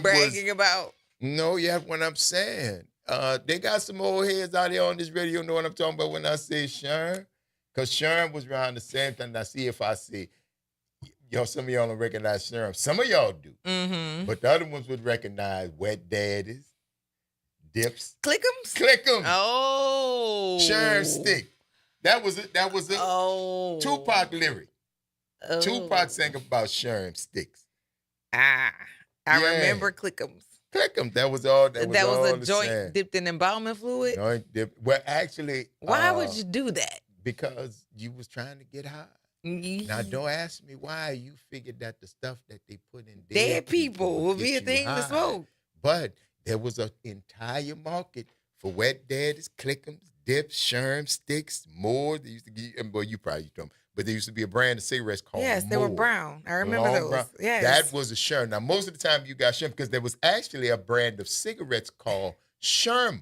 B: Bragging about.
A: No, yeah, what I'm saying. They got some old heads out here on this radio know what I'm talking about when I say Sherm. Because Sherm was around the same time. I see if I say, some of y'all don't recognize Sherm. Some of y'all do.
B: Mm-hmm.
A: But the other ones would recognize Wet Daddies, Dips.
B: Click'ems? Oh.
A: Sherm Stick. That was a Tupac lyric.
B: Oh.
A: Tupac sang about Sherm Sticks.
B: I remember Click'ems.
A: Click'em. That was all. That was
B: a
A: the
B: joint
A: same.
B: dipped in embalming fluid.
A: Joint dip. Well, actually,
B: Why would you do that?
A: Because you was trying to get high. Now, don't ask me why you figured that the stuff that they put in
B: dead people would be a
A: get you
B: thing to
A: high.
B: smoke.
A: But there was an entire market for Wet Daddies, Click'ems, Dips, Sherm Sticks, more. They used to get, well, you probably used them, but there used to be a brand of cigarettes called
B: Yes, they were
A: More.
B: brown. I remember
A: Long
B: those.
A: brown.
B: Yes.
A: That was a Sherm. Now, most of the time you got Sherm because there was actually a brand of cigarettes called Sherman.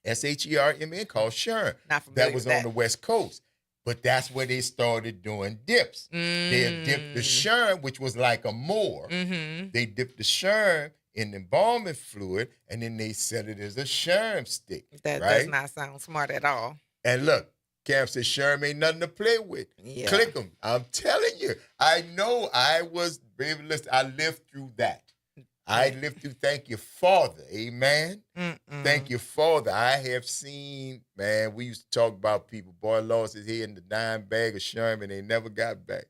A: Sherman called Sherm.
B: Not familiar
A: That was
B: with
A: on the West Coast. But that's where they started doing dips. They dipped the Sherm, which was like a More.
B: Mm-hmm.
A: They dipped the Sherm in embalming fluid, and then they sell it as a Sherm stick.
B: That
A: right?
B: does not sound smart at all.
A: And look, Cam said Sherm ain't nothing to play with.
B: Yeah.
A: Click them. I'm telling you. I know I was, baby, listen, I lived through that. I lived through, thank you, Father. Amen. Thank you, Father. I have seen, man, we used to talk about people. Boy lost his head in the dime bag of Sherm and they never got back.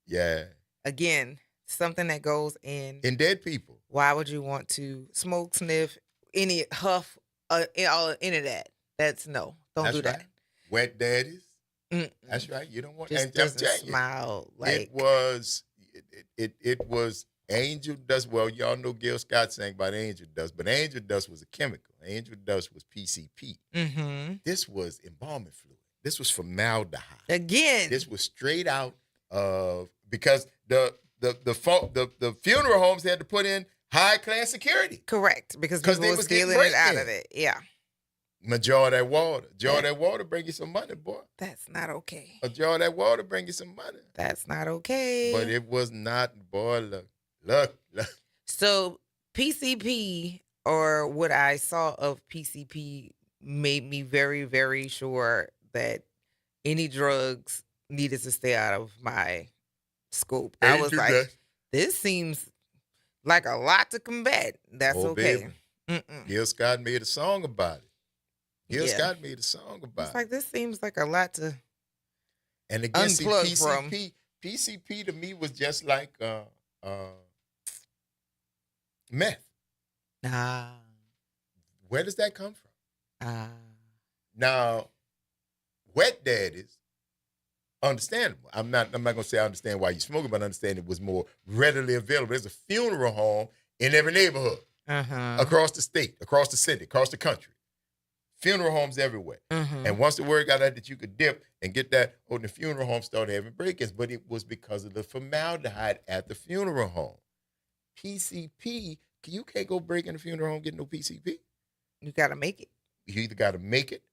A: Yeah.
B: Again, something that goes in.
A: In dead people.
B: Why would you want to smoke, sniff, any huff, any of that? That's no. Don't do that.
A: Right. Wet Daddies. That's right. You don't want
B: just
A: and
B: doesn't
A: I'm telling
B: smile
A: you,
B: like
A: it was angel dust. Well, y'all know Gil Scott sang about angel dust, but angel dust was a chemical. Angel dust was PCP.
B: Mm-hmm.
A: This was embalming fluid. This was formaldehyde.
B: Again.
A: This was straight out of because the funeral homes had to put in high class security.
B: Correct, because people
A: they
B: was
A: was getting
B: stealing it out
A: break-in.
B: of it. Yeah.
A: A jar of that water. Jar of that water bring you some money, boy.
B: That's not okay.
A: A jar of that water bring you some money.
B: That's not okay.
A: But it was not, boy, look.
B: So PCP, or what I saw of PCP, made me very, very sure that any drugs needed to stay out of my scope. I was like, this seems like a lot to combat. That's okay.
A: Gil Scott made a song about it. Gil
B: Yeah.
A: Scott made a song about
B: It's like, this seems like a lot to
A: And again, see,
B: unplug from.
A: PCP to me was just like meth. Where does that come from? Now, Wet Daddies understandable. I'm not going to say I understand why you smoke it, but I understand it was more readily available. There's a funeral home in every neighborhood, across the state, across the city, across the country. Funeral homes everywhere. And once the word got out that you could dip and get that, the funeral home started having break-ins, but it was because of the formaldehyde at the funeral home. PCP, you can't go break in a funeral home and get no PCP.
B: You got to make it.
A: You either got to make it,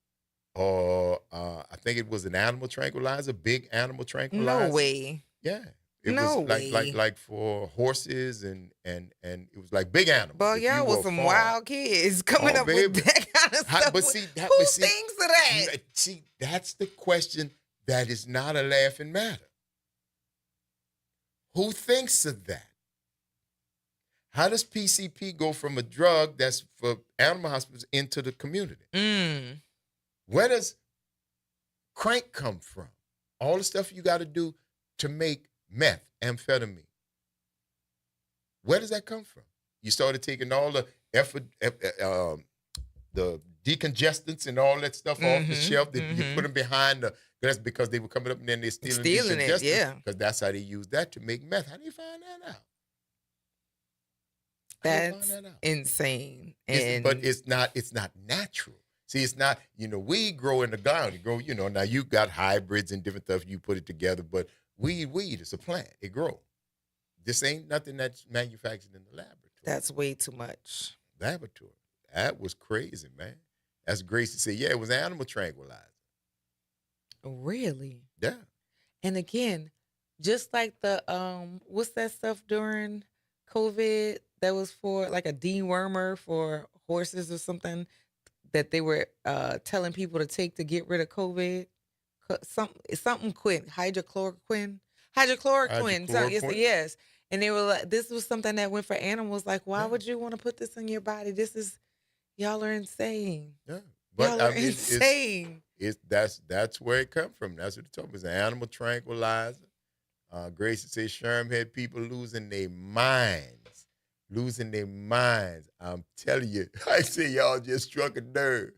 A: or I think it was an animal tranquilizer, big animal tranquilizer.
B: No way.
A: Yeah. It
B: No
A: was
B: way.
A: like for horses and it was like big animals.
B: Well,
A: If
B: y'all
A: you
B: was
A: were
B: some
A: farm.
B: wild kids coming up
A: baby.
B: with that kind of stuff.
A: But see,
B: Who thinks of that?
A: See, that's the question that is not a laughing matter. Who thinks of that? How does PCP go from a drug that's for animal hospitals into the community? Where does crank come from? All the stuff you got to do to make meth, amphetamine. Where does that come from? You started taking all the the decongestants and all that stuff off the shelf. You put them behind that's because they were coming up and then they're stealing
B: it, yeah.
A: Because that's how they use that to make meth. How do you find that out?
B: That's insane.
A: But it's not natural. See, it's not, weed grow in the ground. It grow, now you got hybrids and different stuff, you put it together, but weed is a plant. It grows. This ain't nothing that's manufactured in the laboratory.
B: That's way too much.
A: Laboratory. That was crazy, man. That's Grace to say, yeah, it was animal tranquilizer.
B: Really?
A: Yeah.
B: And again, just like the what's that stuff during COVID that was for like a dewormer for horses or something that they were telling people to take to get rid of COVID? Something quit, hydrochloroquine. Yes. And they were like, this was something that went for animals. Like, why would you want to put this in your body? Y'all are insane.
A: Yeah. But
B: y'all are insane.
A: That's where it come from. That's what it's talking about. It's an animal tranquilizer. Gracie says Sherm had people losing their minds. I'm telling you, I say y'all just struck a nerve.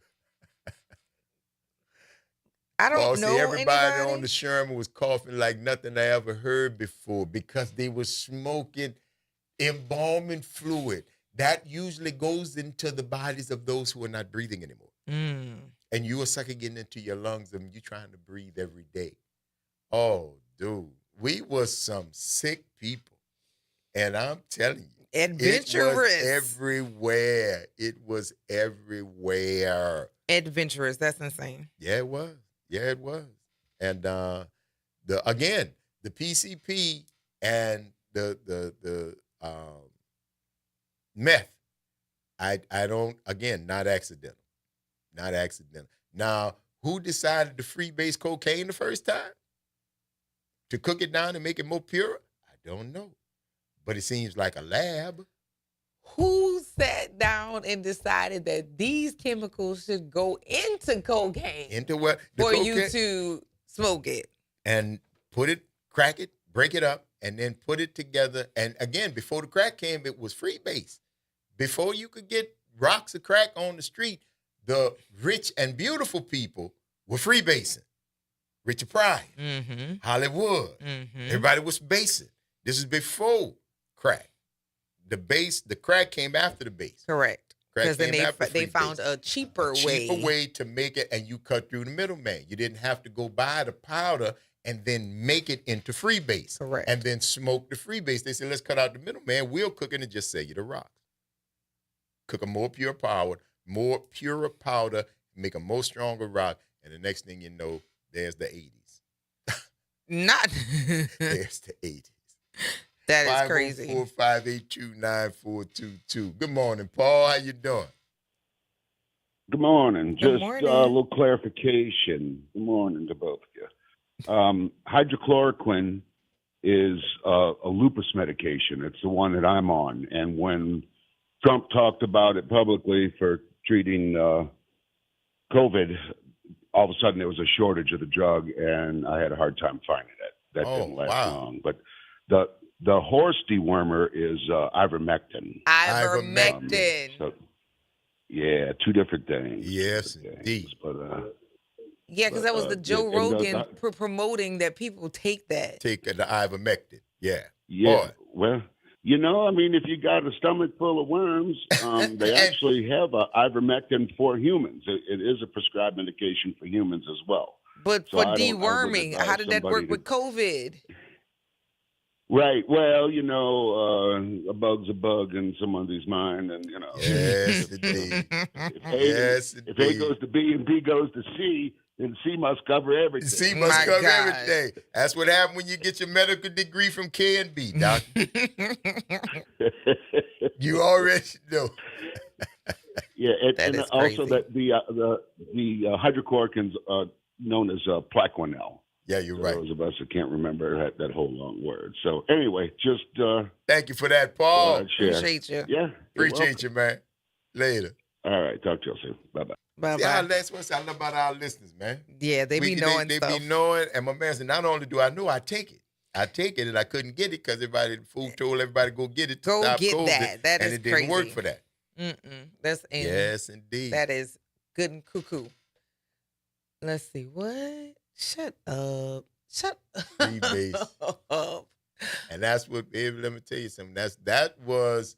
B: I don't know
A: everybody
B: anybody
A: on the Sherman was coughing like nothing I ever heard before because they were smoking embalming fluid. That usually goes into the bodies of those who are not breathing anymore. And you are sucking it into your lungs and you're trying to breathe every day. Oh, dude, we was some sick people. And I'm telling you,
B: adventurous.
A: It was everywhere.
B: Adventurous. That's insane.
A: Yeah, it was. And the PCP and the meth, I don't, again, not accidental. Now, who decided to freebase cocaine the first time? To cook it down and make it more pure? I don't know. But it seems like a lab.
B: Who sat down and decided that these chemicals should go into cocaine?
A: Into what?
B: For you to smoke it.
A: And put it, crack it, break it up, and then put it together. And again, before the crack came, it was freebase. Before you could get rocks of crack on the street, the rich and beautiful people were freebasing. Richard Pryor, Hollywood. Everybody was basing. This is before crack. The crack came after the base.
B: Correct. Because then they found
A: a
B: cheaper
A: way to make it, and you cut through the middleman. You didn't have to go buy the powder and then make it into freebase.
B: Correct.
A: And then smoke the freebase. They said, let's cut out the middleman. We'll cook it and just sell you the rocks. Cook a more purer powder, make a more stronger rock, and the next thing you know, there's the 80s. There's the 80s.
B: That is crazy.
A: 504-582-9422. Good morning, Paul. How you doing?
T: Good morning.
B: Good
T: Just
B: morning.
T: a little clarification. Good morning to both of you. Hydrochloroquine is a lupus medication. It's the one that I'm on. And when Trump talked about it publicly for treating COVID, all of a sudden there was a shortage of the drug, and I had a hard time finding it. That didn't last long. But the horse dewormer is ivermectin.
B: Ivermectin.
T: So, yeah, two different things.
A: Yes, indeed.
T: But
B: Yeah, because that was the Joe
T: and
B: Rogan promoting that people take that.
A: Take the ivermectin. Yeah.
T: Yeah.
A: Boy.
T: Well, I mean, if you got a stomach full of worms, they actually have ivermectin for humans. It is a prescribed medication for humans as well.
B: But
T: So
B: for
T: I wouldn't
B: deworming,
T: advise
B: how did that
T: somebody
B: work with COVID?
T: Right. Well, a bug's a bug in somebody's mind, and
A: Yes, indeed.
T: if A goes to B and B goes to C, then C must cover everything.
A: C must cover everything. That's what happened when you get your medical degree from K and B, doctor. You already know.
T: Yeah, and also that the hydrochloroquines known as Plaquenil.
A: Yeah, you're right.
T: Those of us that can't remember that whole long word. So anyway, just
A: thank you for that, Paul.
B: Appreciate you.
T: Yeah,
A: appreciate you, man. Later.
T: All right, talk to you soon. Bye bye.
B: Bye
A: Yeah,
B: bye.
A: that's what I love about our listeners, man.
B: Yeah, they be knowing
A: They
B: stuff.
A: be knowing, and my man said, not only do I know, I take it. I take it, and I couldn't get it because the food told everybody to go get it to
B: Go
A: stop
B: get
A: COVID,
B: that. That
A: and
B: is
A: it didn't work
B: crazy.
A: for that.
B: That's
A: Yes, indeed.
B: That is good and cuckoo. Let's see what. Shut up.
A: Free base. And that's what, baby, let me tell you something. That was,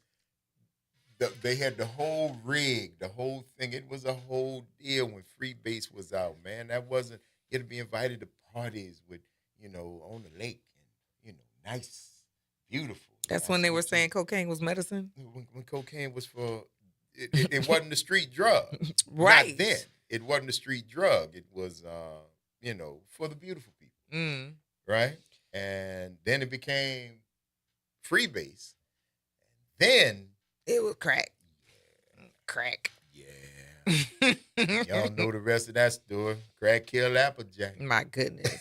A: they had the whole rig, the whole thing. It was a whole deal when Free Base was out, man. That wasn't, you had to be invited to parties with, on the lake and, nice, beautiful.
B: That's when they were saying cocaine was medicine?
A: When cocaine was for, it wasn't the street drug.
B: Right.
A: Not then. It wasn't a street drug. It was, for the beautiful people. Right? And then it became Free Base. Then
B: it was crack. Crack.
A: Yeah. Y'all know the rest of that story. Crack killed Applejack.
B: My goodness.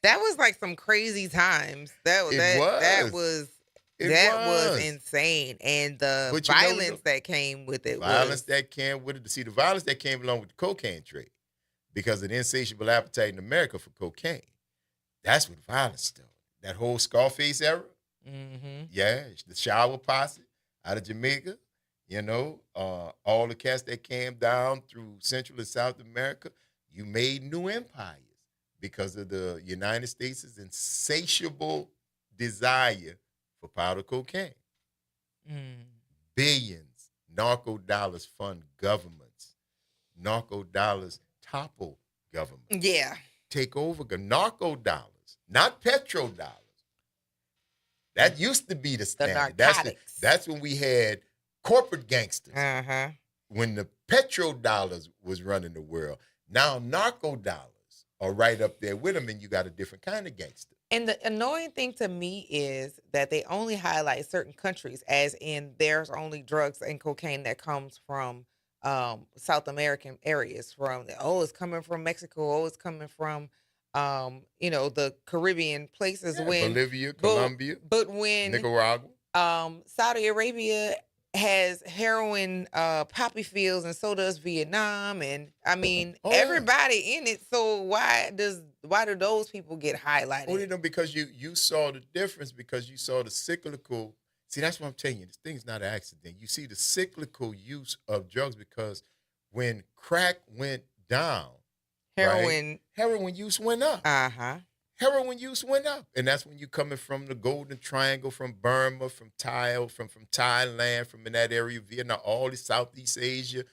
B: That was like some crazy times. That was insane. And the violence that came with it.
A: That came with it. See, the violence that came along with the cocaine trade because of the insatiable appetite in America for cocaine. That's what violence started. That whole Scarface era. Yeah, the shower posse out of Jamaica. All the cats that came down through Central and South America, you made new empires because of the United States' insatiable desire for powder cocaine. Billions, narco dollars fund governments. Narco dollars topple governments.
B: Yeah.
A: Take over narco dollars, not petro dollars. That used to be the standard. That's when we had corporate gangsters. When the petro dollars was running the world. Now narco dollars are right up there with them, and you got a different kind of gangster.
B: And the annoying thing to me is that they only highlight certain countries, as in there's only drugs and cocaine that comes from South American areas. It's coming from Mexico. It's coming from the Caribbean places.
A: Bolivia, Colombia,
B: but when
A: Nicaragua,
B: Saudi Arabia has heroin poppy fields, and so does Vietnam, and everybody in it. So why do those people get highlighted?
A: Because you saw the difference, because you saw the cyclical. See, that's what I'm telling you. This thing's not an accident. You see the cyclical use of drugs, because when crack went down, heroin use went up. Heroin use went up. And that's when you coming from the Golden Triangle, from Burma, from Thailand, from in that area, Vietnam, all of Southeast Asia.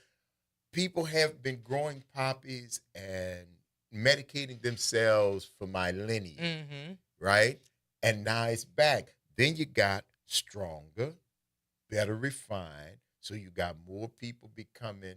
A: People have been growing poppies and medicating themselves for millennia, right? And now it's back. Then you got stronger, better refined, so you got more people becoming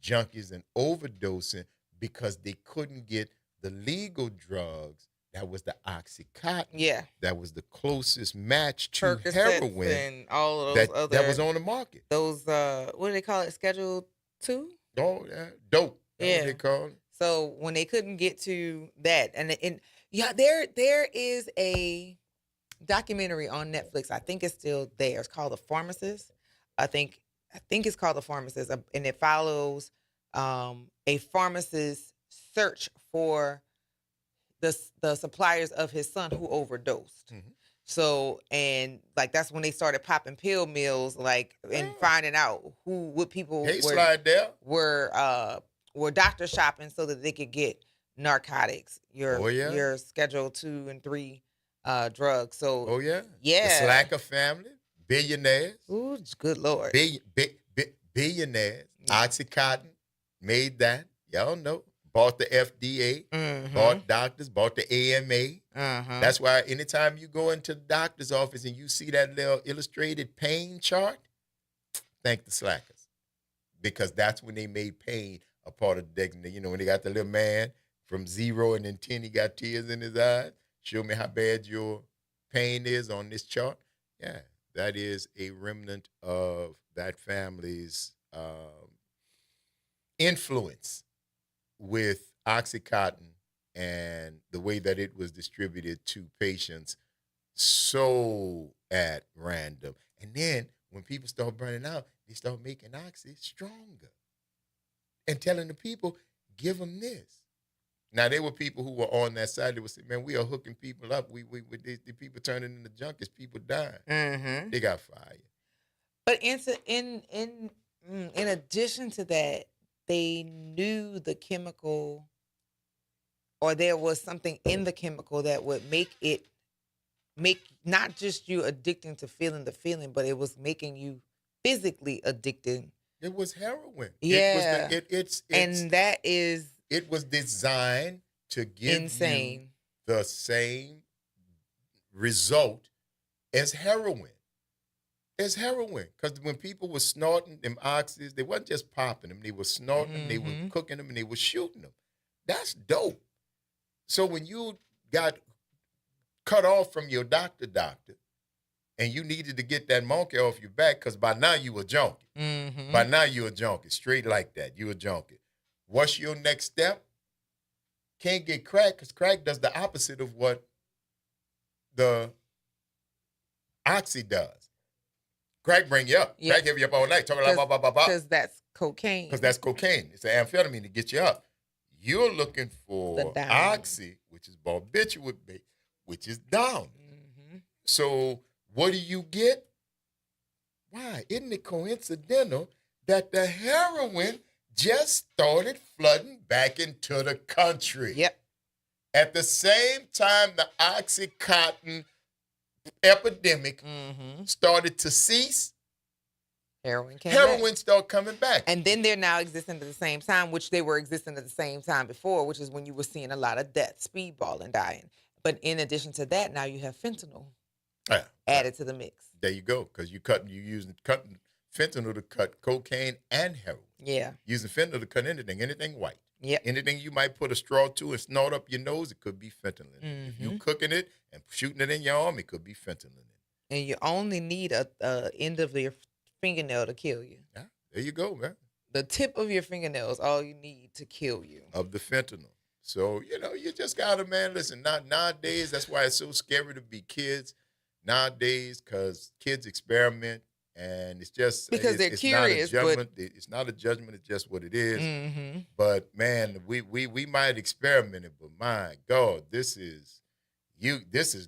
A: junkies and overdosing because they couldn't get the legal drugs. That was the Oxycontin.
B: Yeah.
A: That was the closest match to
B: Percocets
A: heroin
B: and all of those
A: that was on the market.
B: Those, what do they call it? Schedule 2?
A: Oh, yeah. Dope. That's what they call it.
B: So when they couldn't get to that, and there is a documentary on Netflix. I think it's still there. It's called The Pharmacist. I think it's called The Pharmacist, and it follows a pharmacist's search for the suppliers of his son who overdosed. So, and that's when they started popping pill mills, and finding out what people
A: were
B: were doctor shopping so that they could get narcotics,
A: Oh, yeah.
B: your Schedule 2 and 3 drugs. So
A: Oh, yeah.
B: yeah.
A: The Slacker family, billionaires.
B: Ooh, good Lord.
A: Billionaires. Oxycontin made that. Y'all know. Bought the FDA, bought doctors, bought the AMA. That's why anytime you go into the doctor's office and you see that little illustrated pain chart, thank the slackers. Because that's when they made pain a part of the dictionary. You know, when they got the little man from 0 and then 10, he got tears in his eyes. Show me how bad your pain is on this chart. Yeah, that is a remnant of that family's influence with Oxycontin and the way that it was distributed to patients so at random. And then when people start burning out, they start making Oxy stronger and telling the people, give them this. Now, there were people who were on that side that would say, man, we are hooking people up. The people turning into junkies, people dying. They got fired.
B: But in addition to that, they knew the chemical, or there was something in the chemical that would make not just you addicting to feeling the feeling, but it was making you physically addicted.
A: It was heroin.
B: Yeah.
A: It was designed to give you the same result as heroin. As heroin. Because when people were snorting them oxys, they wasn't just popping them. They were snorting them, they were cooking them, and they were shooting them. That's dope. So when you got cut off from your doctor, and you needed to get that monkey off your back, because by now you a junkie. By now you a junkie. Straight like that. You a junkie. What's your next step? Can't get crack, because crack does the opposite of what the oxy does. Crack bring you up.
B: Yeah.
A: Crack have you up all night. Talking about
B: because that's cocaine.
A: Because that's cocaine. It's an amphetamine to get you up. You're looking for oxy, which is barbiturate, which is down. So what do you get? Why? Isn't it coincidental that the heroin just started flooding back into the country?
B: Yep.
A: At the same time, the Oxycontin epidemic started to cease. Heroin started coming back.
B: And then they're now existing at the same time, which they were existing at the same time before, which is when you were seeing a lot of death, speedball, and dying. But in addition to that, now you have fentanyl added to the mix.
A: There you go, because you using fentanyl to cut cocaine and heroin.
B: Yeah.
A: Using fentanyl to cut anything white.
B: Yep.
A: Anything you might put a straw to and snort up your nose, it could be fentanyl in it. If you cooking it and shooting it in your arm, it could be fentanyl in it.
B: And you only need a end of your fingernail to kill you.
A: Yeah, there you go, man.
B: The tip of your fingernail is all you need to kill you.
A: Of the fentanyl. So, you just gotta, man, listen, nowadays, that's why it's so scary to be kids nowadays, because kids experiment, and it's just
B: because they're curious.
A: It's not a judgment, it's just what it is. But man, we might experiment it, but my God, this is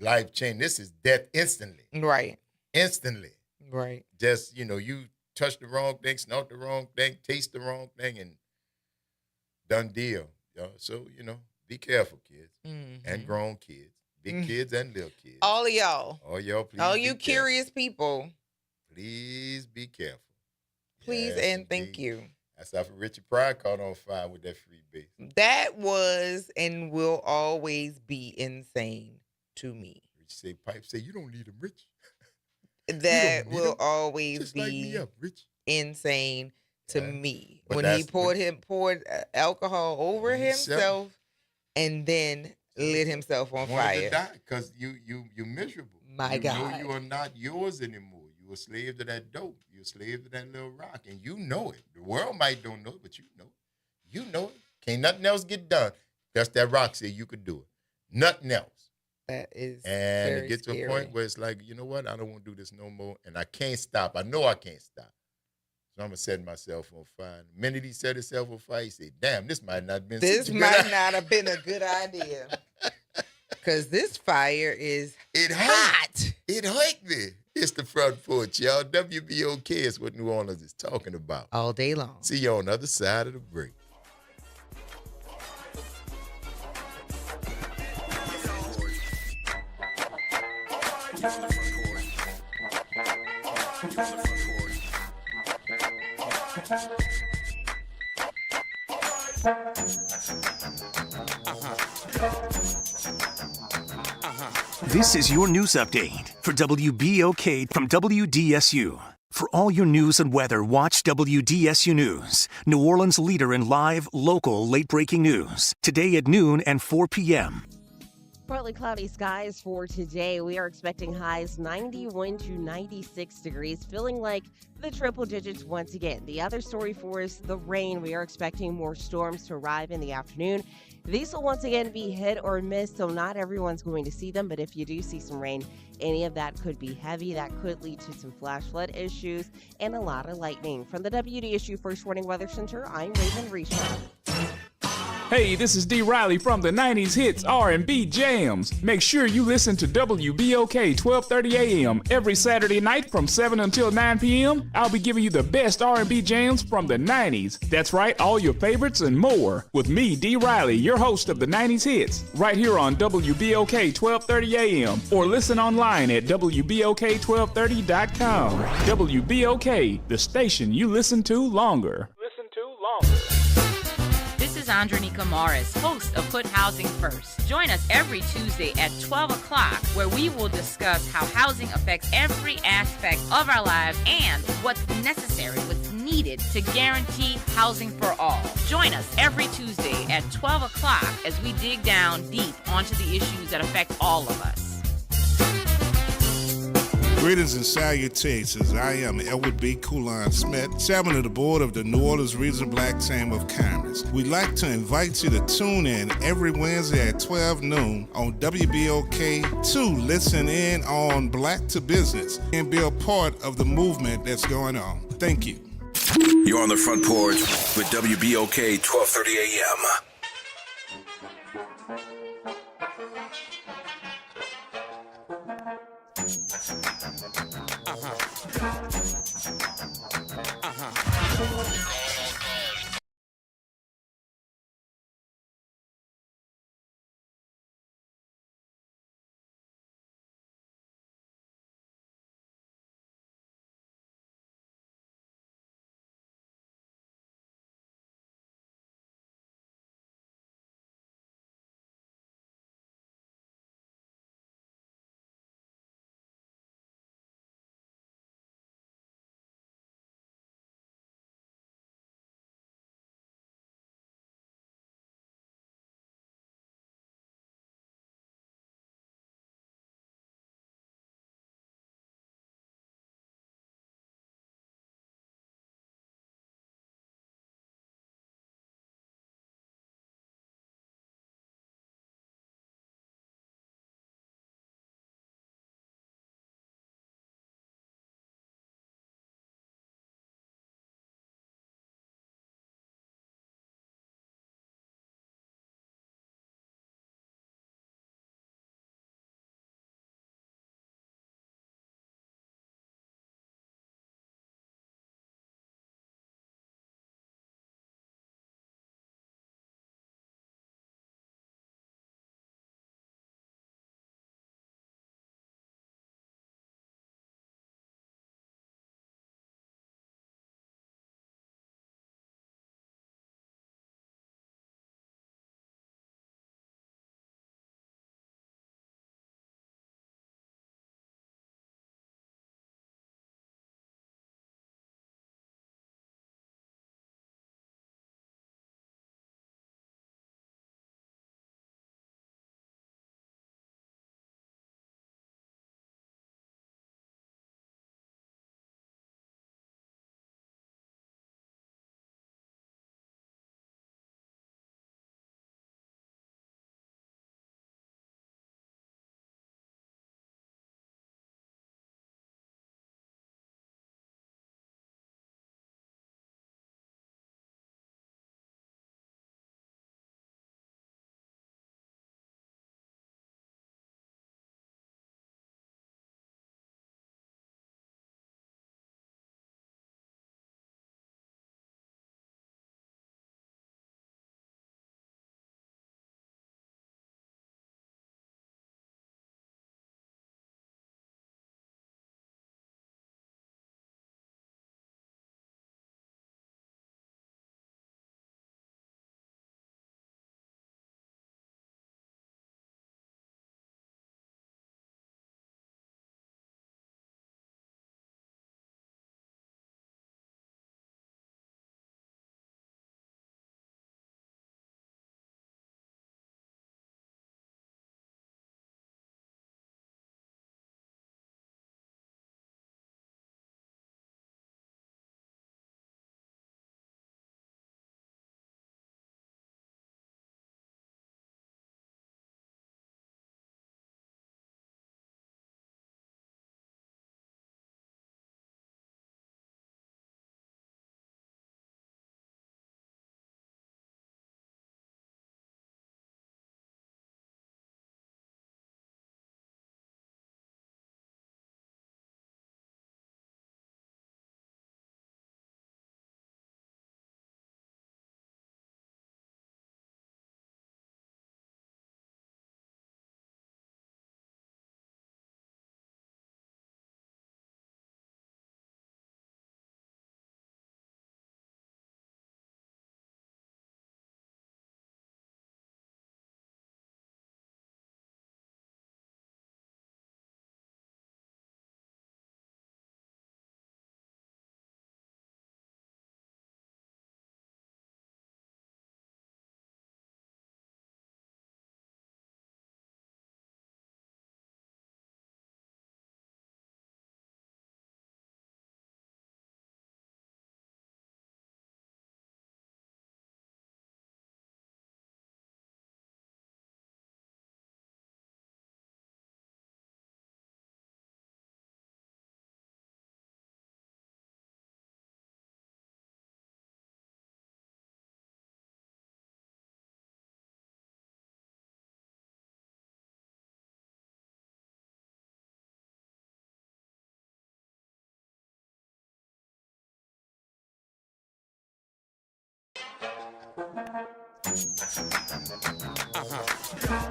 A: life changing. This is death instantly.
B: Right.
A: Instantly.
B: Right.
A: Just, you touch the wrong thing, snort the wrong thing, taste the wrong thing, and done deal. So, be careful, kids. And grown kids. Big kids and little kids.
B: All of y'all.
A: All y'all, please.
B: All you curious people.
A: Please be careful.
B: Please and thank you.
A: That's how Richard Pryor caught on fire with that free base.
B: That was and will always be insane to me.
A: Pipe say, you don't need him, Rich.
B: That will always
A: Just
B: be
A: light me up, Rich.
B: insane to me.
A: But
B: when he poured alcohol over himself and then lit himself on fire.
A: To die because you're miserable.
B: My God.
A: You know you are not yours anymore. You're a slave to that dope. You're a slave to that little rock. And you know it. The world might don't know it, but you know it. You know it. Can't nothing else get done. That's that rock said you could do it. Nothing else.
B: That is
A: And
B: very
A: it gets
B: scary.
A: to a point where it's like, you know what? I don't want to do this no more. And I can't stop. I know I can't stop. So I'm going to set myself on fire. The minute he set himself on fire, he said, damn, this might not have been
B: This
A: such a
B: might
A: good
B: not have been a good idea. Because this fire is
A: It
B: hot.
A: It hurt me. It's the Front Porch, y'all. WBOK is what New Orleans is talking about.
B: All day long.
A: See you on the other side of the break.
H: This is your news update for WBOK from WDSU. For all your news and weather, watch WDSU News, New Orleans' leader in live, local, late-breaking news. Today at noon and 4 p.m.
I: Partly cloudy skies for today. We are expecting highs 91 to 96 degrees, feeling like the triple digits once again. The other story for us, the rain. We are expecting more storms to arrive in the afternoon. These will once again be hit or miss, so not everyone's going to see them, but if you do see some rain, any of that could be heavy. That could lead to some flash flood issues and a lot of lightning. From the WDSU First Warning Weather Center, I'm Raven Risha.
U: Hey, this is D. Riley from the 90s Hits R&B Jams. Make sure you listen to WBOK 1230 AM every Saturday night from 7 until 9 p.m. I'll be giving you the best R&B jams from the 90s. That's right, all your favorites and more. With me, D. Riley, your host of the 90s Hits, right here on WBOK 1230 AM. Or listen online at WBOK1230.com. WBOK, the station you listen to longer.
V: This is Andronika Morris, host of Put Housing First. Join us every Tuesday at 12 o'clock, where we will discuss how housing affects every aspect of our lives and what's necessary, what's needed to guarantee housing for all. Join us every Tuesday at 12 o'clock as we dig down deep onto the issues that affect all of us.
E: Greetings and salutations. I am Elwood B. Coulon Smith, chairman of the board of the New Orleans Regional Black Chamber of Commerce. We'd like to invite you to tune in every Wednesday at 12 noon on WBOK to listen in on Black to Business and be a part of the movement that's going on. Thank you.
F: You're on the Front Porch with WBOK 1230 AM.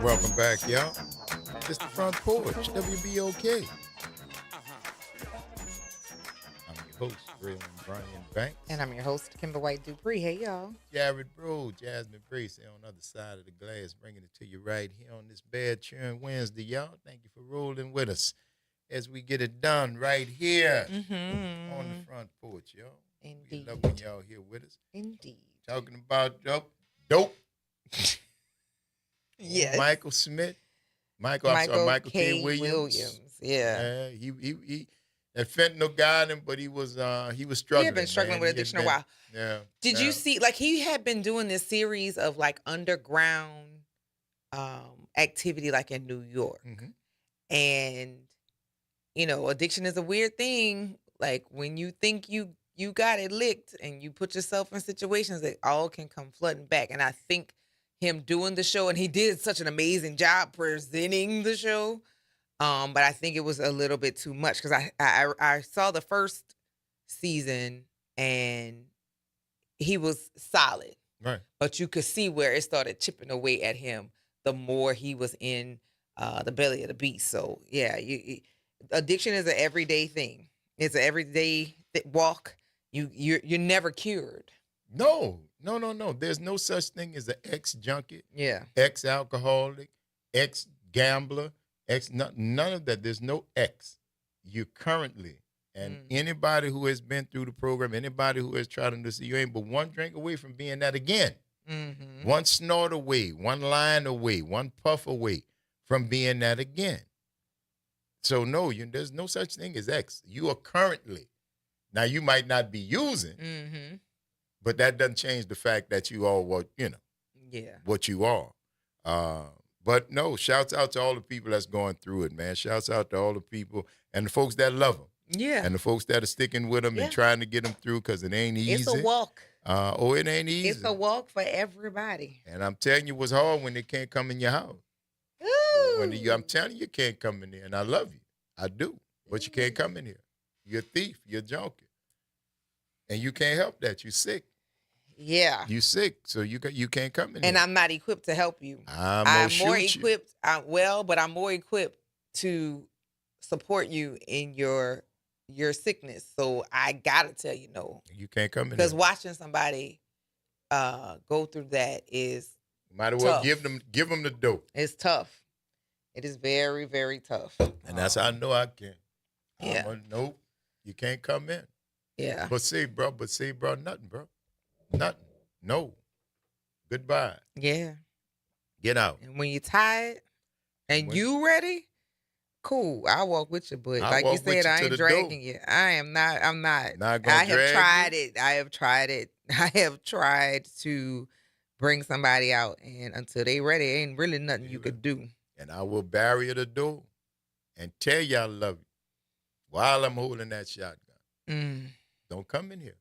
A: Welcome back, y'all. It's the Front Porch, WBOK. I'm your host, Braylon Brian Banks.
B: And I'm your host, Kimber White Dupree. Hey, y'all.
A: Jared Bro, Jasmine Bracy on the other side of the glass, bringing it to you right here on this bad cheering Wednesday, y'all. Thank you for rolling with us as we get it done right here on the Front Porch, y'all.
B: Indeed.
A: We love when y'all here with us.
B: Indeed.
A: Talking about dope.
B: Yes.
A: Michael Smith. Michael K. Williams.
B: Yeah.
A: He that fentanyl got him, but he was struggling.
B: He had been struggling with addiction a while.
A: Yeah.
B: Did you see, like, he had been doing this series of like underground activity like in New York. And you know, addiction is a weird thing. Like when you think you got it licked and you put yourself in situations that all can come flooding back. And I think him doing the show, and he did such an amazing job presenting the show. But I think it was a little bit too much because I saw the first season and he was solid.
A: Right.
B: But you could see where it started chipping away at him the more he was in the belly of the beast. So yeah, addiction is an everyday thing. It's an everyday walk. You're never cured.
A: No. There's no such thing as an ex-junkie,
B: Yeah.
A: ex-alcoholic, ex-gambler, none of that. There's no ex. You currently, and anybody who has been through the program, anybody who has tried to see, you ain't but one drink away from being that again. One snort away, one line away, one puff away from being that again. So no, there's no such thing as ex. You are currently. Now you might not be using, but that doesn't change the fact that you are what what you are. But no, shouts out to all the people that's going through it, man. Shouts out to all the people and the folks that love them.
B: Yeah.
A: And the folks that are sticking with them and trying to get them through because it ain't easy.
B: It's a walk.
A: It ain't easy.
B: It's a walk for everybody.
A: And I'm telling you, what's hard when they can't come in your house.
B: Ooh.
A: I'm telling you can't come in there, and I love you. I do. But you can't come in here. You're a thief. You're a junkie. And you can't help that. You're sick.
B: Yeah.
A: You sick, so you can't come in
B: And
A: here.
B: I'm not equipped to help you.
A: I'm
B: more equipped. But I'm more equipped to support you in your sickness. So I gotta tell you no.
A: You can't come in
B: because
A: here.
B: watching somebody go through that is
A: might as well
B: tough.
A: give them the dope.
B: It's tough. It is very, very tough.
A: And that's how I know I can.
B: Yeah.
A: Nope. You can't come in.
B: Yeah.
A: But say, bro, nothing, bro. Nothing. No. Goodbye.
B: Yeah.
A: Get out.
B: And when you're tired and you ready, cool. I'll walk with you. But like you said, I ain't dragging you. I'm not.
A: Not gonna
B: I have
A: drag
B: tried
A: you?
B: it. I have tried to bring somebody out. And until they ready, ain't really nothing you could do.
A: And I will barrier the door and tell you I love you while I'm holding that shotgun. Don't come in here.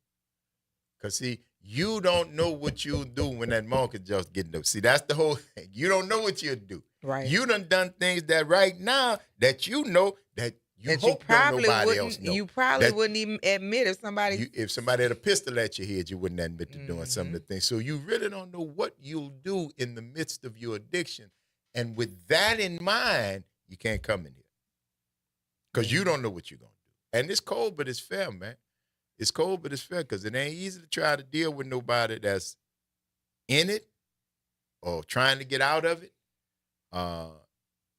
A: Because, see, you don't know what you'll do when that market just getting up. See, that's the whole thing. You don't know what you'll do.
B: Right.
A: You done things that right now that you know that you hope don't nobody else know.
B: You probably wouldn't even admit if somebody...
A: If somebody had a pistol at your head, you wouldn't admit to doing some of the things. So you really don't know what you'll do in the midst of your addiction. And with that in mind, you can't come in here. Because you don't know what you're going to do. And it's cold, but it's fair, man. It's cold, but it's fair because it ain't easy to try to deal with nobody that's in it or trying to get out of it.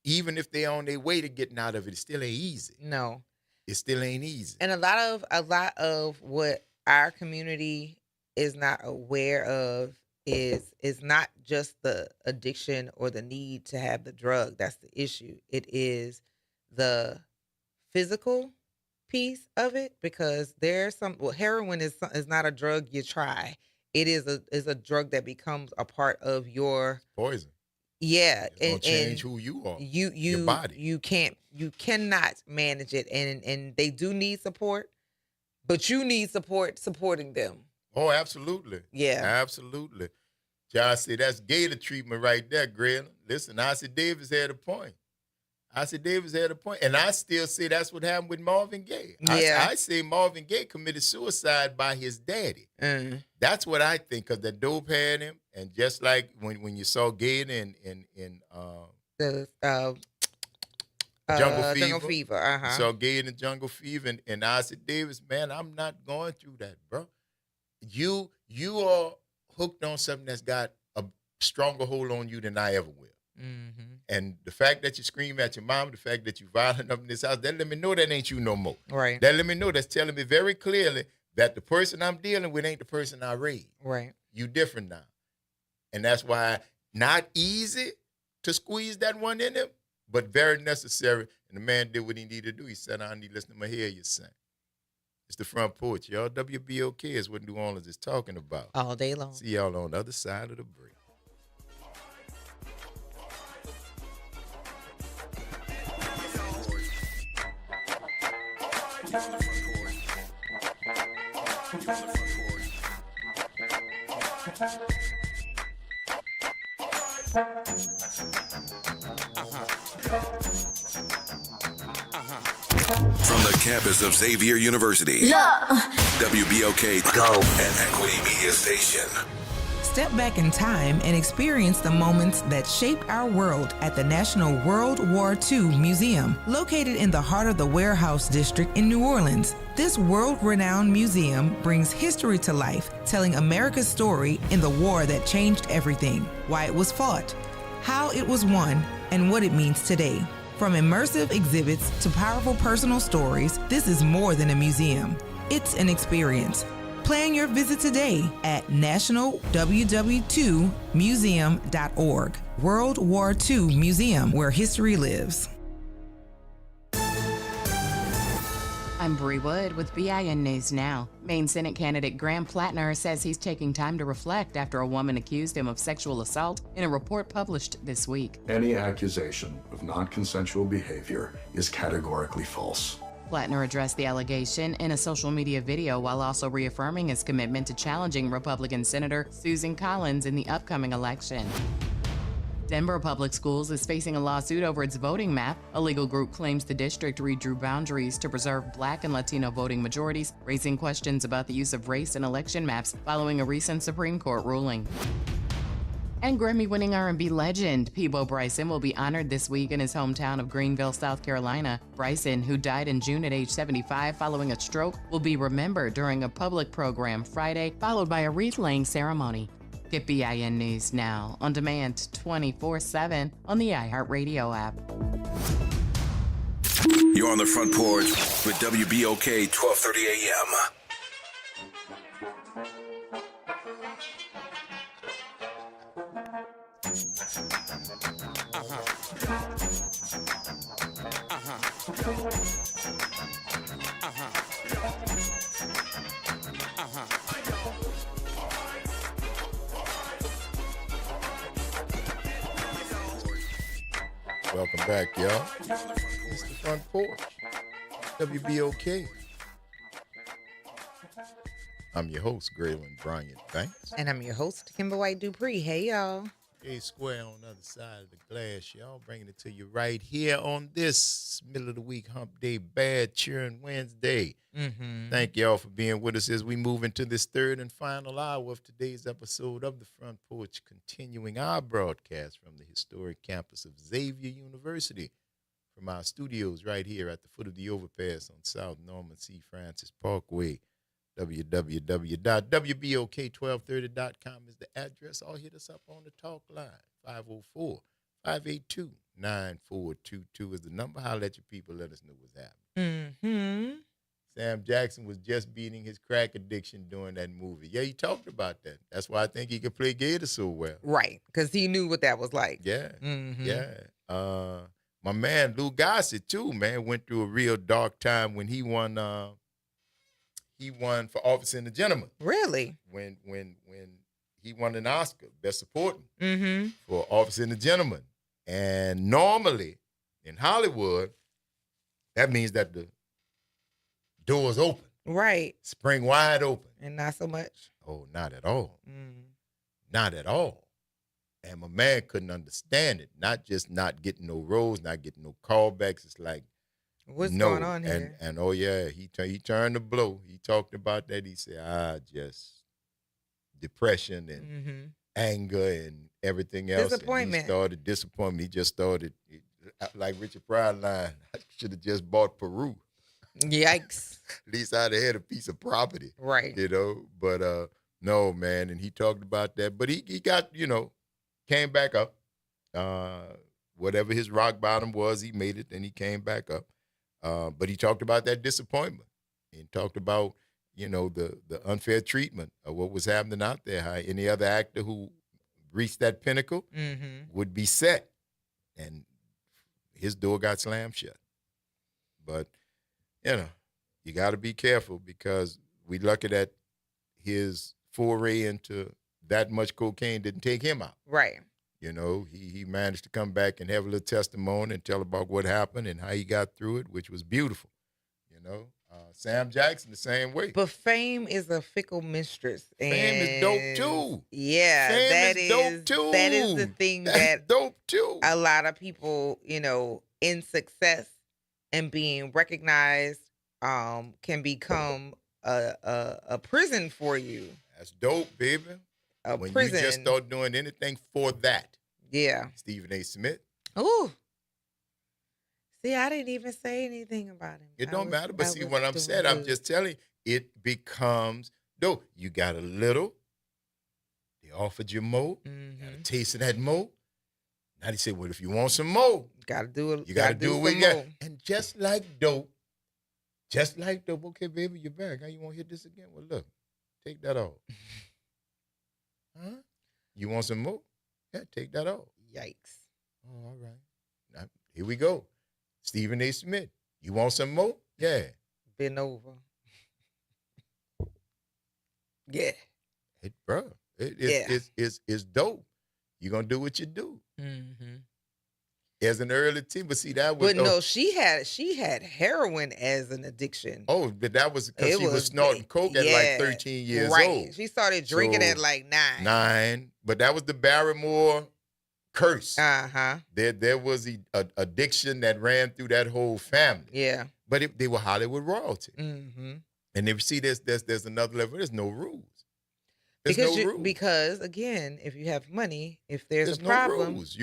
A: Even if they're on their way to getting out of it, it still ain't easy.
B: No.
A: It still ain't easy.
B: And a lot of what our community is not aware of is not just the addiction or the need to have the drug. That's the issue. It is the physical piece of it because there's heroin is not a drug you try. It is a drug that becomes a part of your
A: poison.
B: Yeah,
A: it's gonna change who you are. Your body.
B: You cannot manage it, and they do need support, but you need support supporting them.
A: Oh, absolutely.
B: Yeah,
A: absolutely. Josh said that's gator treatment right there, Greg. Listen, I said Davis had a point. Ossie Davis had a point, and I still say that's what happened with Marvin Gaye.
B: Yeah.
A: I say Marvin Gaye committed suicide by his daddy. That's what I think, because the dope had him, and just like when you saw Gaye in
B: The
A: Jungle
B: Jungle
A: Fever,
B: Fever.
A: you saw Gaye in the Jungle Fever, and Ossie Davis, man, I'm not going through that, bro. You are hooked on something that's got a stronger hold on you than I ever will. And the fact that you scream at your mom, the fact that you violent up in this house, that let me know that ain't you no more.
B: Right.
A: That let me know, that's telling me very clearly that the person I'm dealing with ain't the person I raised.
B: Right.
A: You different now. And that's why not easy to squeeze that one in him, but very necessary. And the man did what he needed to do. He sat down and he listened to my hear you sing. It's the Front Porch, y'all. WBOK is what New Orleans is talking about.
B: All day long.
A: See y'all on the other side of the break.
F: From the campus of Xavier University, WBOK Go and Equity Media Station.
G: Step back in time and experience the moments that shaped our world at the National World War II Museum, located in the heart of the Warehouse District in New Orleans. This world-renowned museum brings history to life, telling America's story in the war that changed everything, why it was fought, how it was won, and what it means today. From immersive exhibits to powerful personal stories, this is more than a museum. It's an experience. Plan your visit today at nationalww2museum.org. World War II Museum, where history lives.
M: I'm Bree Wood with BIN News Now. Maine Senate candidate Graham Plattner says he's taking time to reflect after a woman accused him of sexual assault in a report published this week.
J: Any accusation of non-consensual behavior is categorically false.
M: Plattner addressed the allegation in a social media video while also reaffirming his commitment to challenging Republican Senator Susan Collins in the upcoming election. Denver Public Schools is facing a lawsuit over its voting map. A legal group claims the district redrew boundaries to preserve Black and Latino voting majorities, raising questions about the use of race in election maps following a recent Supreme Court ruling. And Grammy-winning R&B legend Peabo Bryson will be honored this week in his hometown of Greenville, South Carolina. Bryson, who died in June at age 75 following a stroke, will be remembered during a public program Friday, followed by a wreath-laying ceremony. Get BIN News Now on demand 24/7 on the iHeartRadio app.
F: You're on the Front Porch with WBOK 1230 AM.
A: Welcome back, y'all. It's the Front Porch. WBOK. I'm your host, Graylin Bryant Banks.
B: And I'm your host, Kimber White Dupree. Hey, y'all.
A: Square on the other side of the glass, y'all. Bringing it to you right here on this middle of the week hump day, bad cheering Wednesday. Thank y'all for being with us as we move into this third and final hour of today's episode of the Front Porch, continuing our broadcast from the historic campus of Xavier University, from our studios right here at the foot of the overpass on South Norman C. Francis Parkway. www.wbok1230.com is the address, or hit us up on the talk line. 504-582-9422 is the number. Holler at your people, let us know what's happening. Sam Jackson was just beating his crack addiction during that movie. Yeah, he talked about that. That's why I think he could play Gator so well.
B: Right, because he knew what that was like.
A: Yeah, yeah. My man Lou Gossett too, man, went through a real dark time when he won for Officer and the Gentleman.
B: Really?
A: When he won an Oscar, Best Supporting, for Officer and the Gentleman. And normally in Hollywood, that means that the door's open.
B: Right.
A: Spring wide open.
B: And not so much.
A: Oh, not at all. Not at all. And my man couldn't understand it. Not just not getting no roles, not getting no callbacks. It's like,
B: What's
A: no.
B: going on here?
A: And oh yeah, he turned the blow. He talked about that. He said, just depression and anger and everything else.
B: Disappointment.
A: And he started disappointment. He just started like Richard Pryor line. I should have just bought Peru.
B: Yikes.
A: At least I'd have had a piece of property.
B: Right.
A: You know, but no, man. And he talked about that. But he got, came back up. Whatever his rock bottom was, he made it and he came back up. But he talked about that disappointment and talked about, the unfair treatment of what was happening out there, how any other actor who reached that pinnacle would be set. And his door got slammed shut. But, you got to be careful because we lucky that his foray into that much cocaine didn't take him out.
B: Right.
A: He managed to come back and have a little testimony and tell about what happened and how he got through it, which was beautiful. Sam Jackson the same way.
B: But fame is a fickle mistress.
A: Fame is dope too.
B: Yeah,
A: fame is dope too.
B: That is the thing
A: That's dope too.
B: A lot of people, in success and being recognized, can become a prison for you.
A: That's dope, baby. When
B: Prison.
A: you just start doing anything for that.
B: Yeah.
A: Stephen A. Smith.
B: Ooh. See, I didn't even say anything about him.
A: It don't matter. But see, what I'm saying, I'm just telling you, it becomes dope. You got a little. They offered you more. Got a taste of that more. Now they say, well, if you want some more,
B: gotta do it.
A: You gotta do what you got. And just like dope, okay, baby, you're back. How you want to hit this again? Well, look, take that off. Huh? You want some more? Yeah, take that off.
B: Yikes.
A: Oh, all right. Now, here we go. Stephen A. Smith. You want some more? Yeah.
B: Been over. Yeah.
A: It's dope. You're going to do what you do. As an early teen, but see, that was...
B: But no, she had heroin as an addiction.
A: Oh, but that was because she was snorting coke at like 13 years old.
B: She started drinking at like 9.
A: 9. But that was the Barrymore curse.
B: Uh-huh.
A: There was a addiction that ran through that whole family.
B: Yeah.
A: But they were Hollywood royalty.
B: Mm-hmm.
A: And if you see there's another level, there's no rules.
B: Because again, if you have money, if there's a problem,
A: no rules.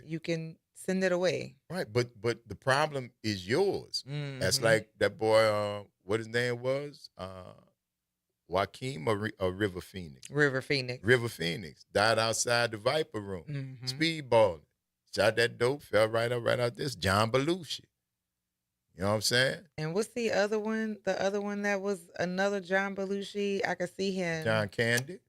A: You
B: can send it away.
A: Right, but the problem is yours.
B: Mm-hmm.
A: That's like that boy, what his name was? Joaquin or River Phoenix?
B: River Phoenix.
A: River Phoenix died outside the Viper Room, speedballing. Shot that dope, fell right out this. John Belushi. You know what I'm saying?
B: And what's the other one? The other one that was another John Belushi. I could see him.
A: John Candy.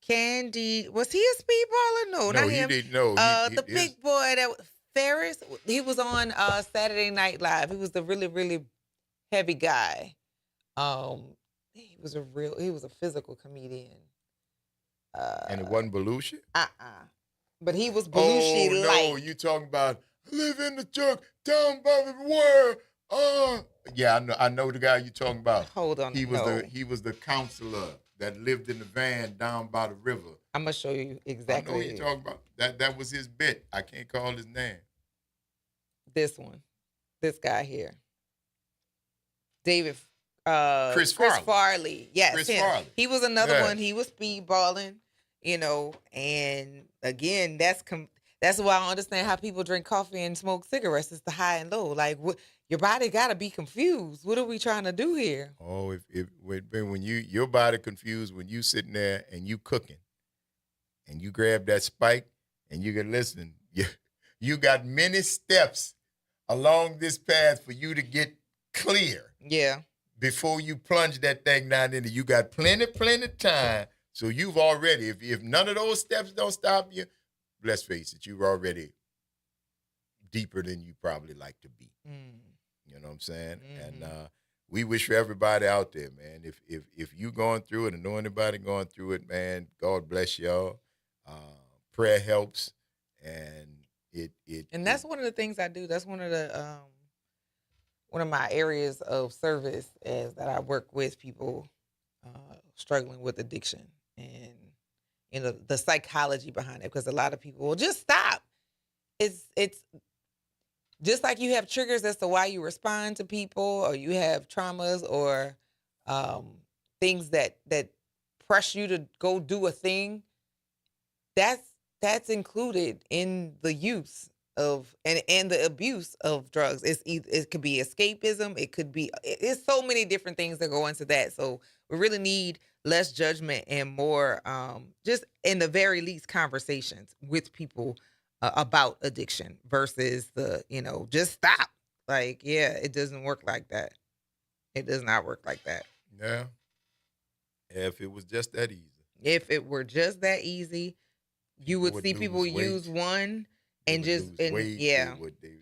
B: Candy. Was he a speedballer? No, not him.
A: He didn't know.
B: The big boy that Ferris. He was on Saturday Night Live. He was the really, really heavy guy. He was a physical comedian.
A: And it wasn't Belushi?
B: But he was Belushi like.
A: Oh, no, you talking about live in the truck down by the wire. Yeah, I know the guy you talking about.
B: Hold on.
A: He was the counselor that lived in the van down by the river.
B: I'm gonna show you exactly.
A: I know what you're talking about. That was his bit. I can't call his name.
B: This one. This guy here. David
A: Chris
B: Farley. Yes,
A: Chris
B: him.
A: Farley.
B: He was another one. He was speedballing, and again, that's why I don't understand how people drink coffee and smoke cigarettes. It's the high and low. Like, your body got to be confused. What are we trying to do here?
A: Oh, when your body confused when you sitting there and you cooking, and you grab that spike and you can listen. You got many steps along this path for you to get clear.
B: Yeah.
A: Before you plunge that thing down in it, you got plenty time. So you've already, if none of those steps don't stop you, let's face it, you're already deeper than you probably like to be. You know what I'm saying? And we wish for everybody out there, man. If you going through it and know anybody going through it, man, God bless y'all. Prayer helps, and
B: and that's one of the things I do. That's one of my areas of service is that I work with people struggling with addiction. And the psychology behind it, because a lot of people will just stop. It's just like you have triggers as to why you respond to people, or you have traumas or things that press you to go do a thing. That's included in the use of and the abuse of drugs. It could be escapism. It could be, it's so many different things that go into that. So we really need less judgment and more, just in the very least, conversations with people about addiction versus just stop. Like, yeah, it doesn't work like that. It does not work like that.
A: Yeah. If it was just that easy.
B: If it were just that easy, you would see people use one and just, and yeah,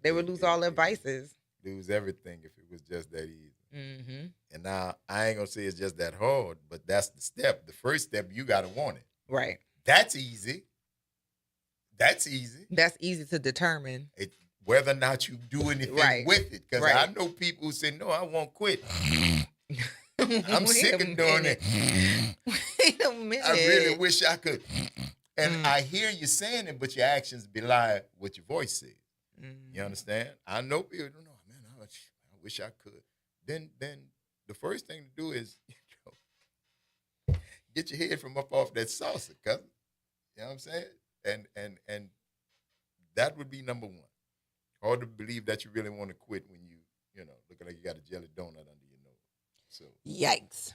B: they would lose all their vices.
A: Lose everything if it was just that easy.
B: Mm-hmm.
A: And now I ain't gonna say it's just that hard, but that's the step. The first step, you gotta want it.
B: Right.
A: That's easy. That's easy.
B: That's easy to determine.
A: Whether or not you do anything with it. Because I know people who say, no, I won't quit. I'm sick of doing it.
B: Wait a minute.
A: I really wish I could. And I hear you saying it, but your actions belie what your voice says. You understand? I know people don't know, man, I wish I could. Then the first thing to do is get your head from up off that saucer, cousin. You know what I'm saying? And that would be number one. Hard to believe that you really want to quit when you looking like you got a jelly donut under your nose. So
B: yikes.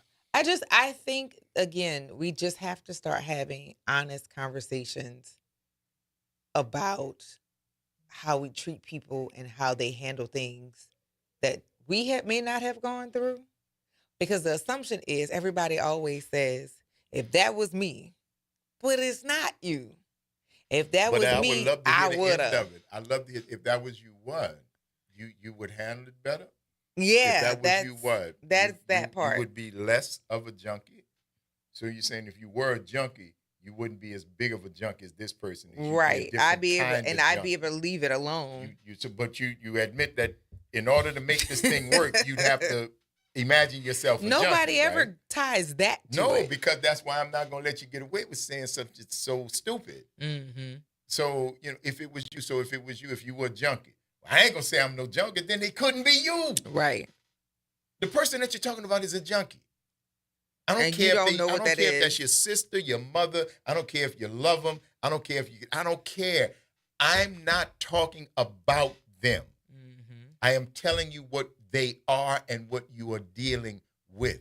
B: I think, again, we just have to start having honest conversations about how we treat people and how they handle things that we may not have gone through. Because the assumption is everybody always says, if that was me, but it's not you. If that was me, I would have.
A: I'd love to hear if that was you, what? You would handle it better?
B: Yeah,
A: if that was you, what?
B: That's that part.
A: You would be less of a junkie. So you're saying if you were a junkie, you wouldn't be as big of a junkie as this person is.
B: Right. I'd be able to leave it alone.
A: But you admit that in order to make this thing work, you'd have to imagine yourself a
B: Nobody
A: junkie,
B: ever
A: right?
B: ties that to it.
A: Because that's why I'm not going to let you get away with saying something so stupid.
B: Mm-hmm.
A: So, if it was you, if you were a junkie, I ain't going to say I'm no junkie, then they couldn't be you.
B: Right.
A: The person that you're talking about is a junkie. I don't
B: And
A: care
B: you don't know what that
A: if
B: is.
A: that's your sister, your mother. I don't care if you love them. I don't care. I'm not talking about them.
B: Mm-hmm.
A: I am telling you what they are and what you are dealing with.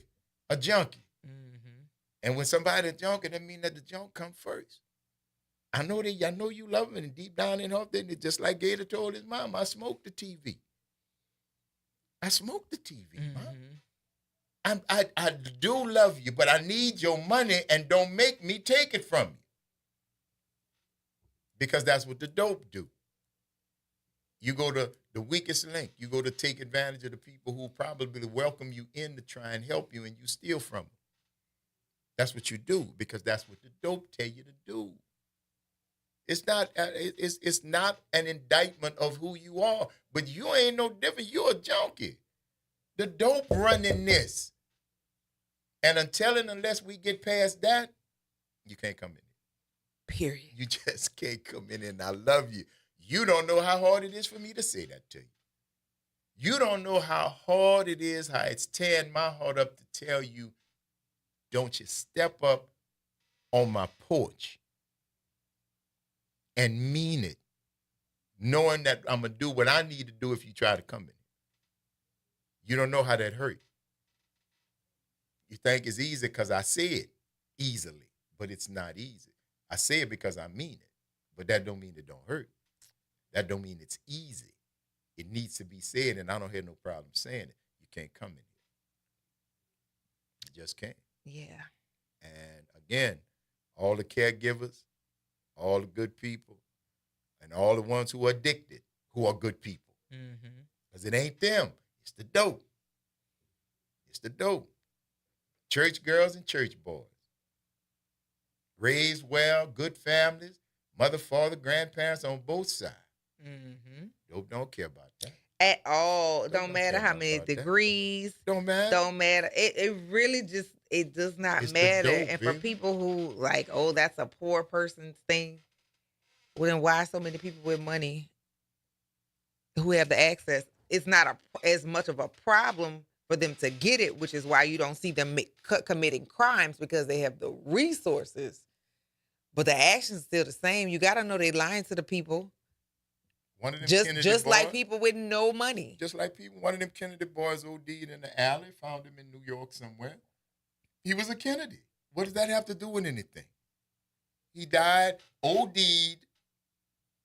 A: A junkie.
B: Mm-hmm.
A: And when somebody's a junkie, that means that the junk come first. I know you love them, and deep down in her, just like Gator told his mom, I smoked the TV. I smoked the TV, Mom. I do love you, but I need your money, and don't make me take it from you. Because that's what the dope do. You go to the weakest link. You go to take advantage of the people who probably welcome you in to try and help you, and you steal from them. That's what you do, because that's what the dope tell you to do. It's not an indictment of who you are, but you ain't no different. You're a junkie. The dope running this. And unless we get past that, you can't come in.
B: Period.
A: You just can't come in, and I love you. You don't know how hard it is for me to say that to you. You don't know how hard it is, how it's tearing my heart up to tell you, don't you step up on my porch and mean it, knowing that I'm going to do what I need to do if you try to come in. You don't know how that hurt. You think it's easy because I say it easily, but it's not easy. I say it because I mean it, but that don't mean it don't hurt. That don't mean it's easy. It needs to be said, and I don't have no problem saying it. You can't come in here. You just can't.
B: Yeah.
A: And again, all the caregivers, all the good people, and all the ones who are addicted, who are good people. Because it ain't them. It's the dope. It's the dope. Church girls and church boys. Raised well, good families, mother, father, grandparents on both sides. Dope don't care about that.
B: at all. Don't
A: Don't
B: matter
A: care
B: how many
A: about that.
B: degrees.
A: Don't matter.
B: Don't matter. It really just, it does not
A: It's the
B: matter.
A: dope,
B: And for
A: baby.
B: people who like, oh, that's a poor person's thing. Well, then why so many people with money who have the access? It's not as much of a problem for them to get it, which is why you don't see them committing crimes, because they have the resources. But the action's still the same. You got to know they lying to the people.
A: One of them
B: Just
A: Kennedy boys,
B: like people with no money.
A: Just like people, one of them Kennedy boys OD'd in the alley, found him in New York somewhere. He was a Kennedy. What does that have to do with anything? He died, OD'd,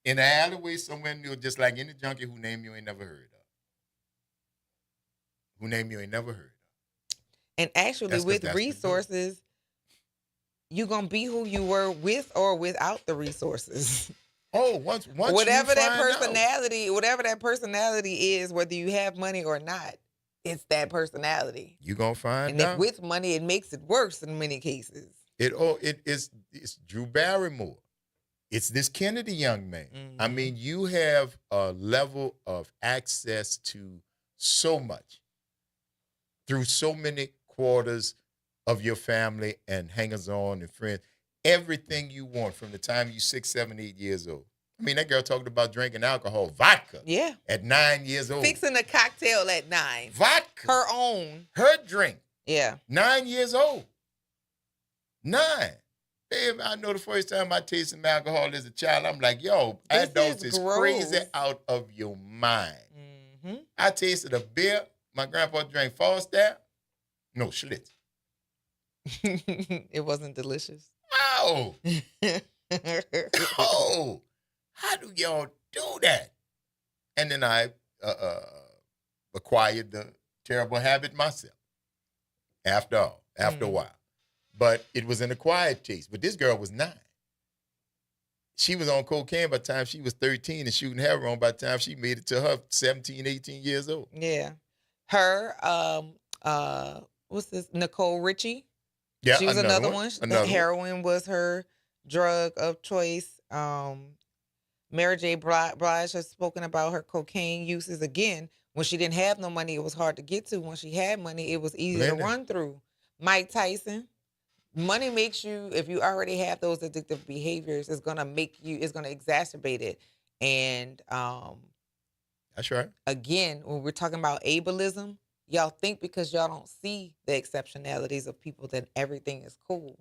A: in an alleyway somewhere in New York, just like any junkie who name you ain't never heard of. Who name you ain't never heard of.
B: And actually, with resources, you're going to be who you were with or without the resources.
A: Oh, once
B: whatever
A: you
B: that
A: find
B: personality, whatever that personality is, whether you have money or not, it's that personality.
A: You gonna find
B: and
A: out.
B: if with money, it makes it worse in many cases.
A: It's Drew Barrymore. It's this Kennedy young man. I mean, you have a level of access to so much through so many quarters of your family and hangers-on and friends. Everything you want from the time you're 6, 7, 8 years old. I mean, that girl talked about drinking alcohol, vodka.
B: Yeah.
A: At 9 years old.
B: Fixing a cocktail at 9.
A: Vodka.
B: Her own.
A: Her drink.
B: Yeah.
A: 9 years old. 9. Babe, I know the first time I tasted some alcohol as a child, I'm like, yo,
B: This
A: adults
B: is
A: is crazy
B: gross.
A: out of your mind. I tasted a beer. My grandpa drank Falstaff. No, Schlitz.
B: It wasn't delicious.
A: Wow. Oh, how do y'all do that? And then I acquired the terrible habit myself. After a while. But it was an acquired taste. But this girl was 9. She was on cocaine by the time she was 13 and shooting heroin by the time she made it to her 17, 18 years old.
B: Yeah. Her, what's this? Nicole Richie.
A: Yeah,
B: she was another one.
A: Another one.
B: Heroin was her drug of choice. Mary J. Blige has spoken about her cocaine uses. Again, when she didn't have no money, it was hard to get to. When she had money, it was easy to run through. Mike Tyson. Money makes you, if you already have those addictive behaviors, it's going to exacerbate it. And
A: that's right.
B: Again, when we're talking about ableism, y'all think because y'all don't see the exceptionalities of people that everything is cool.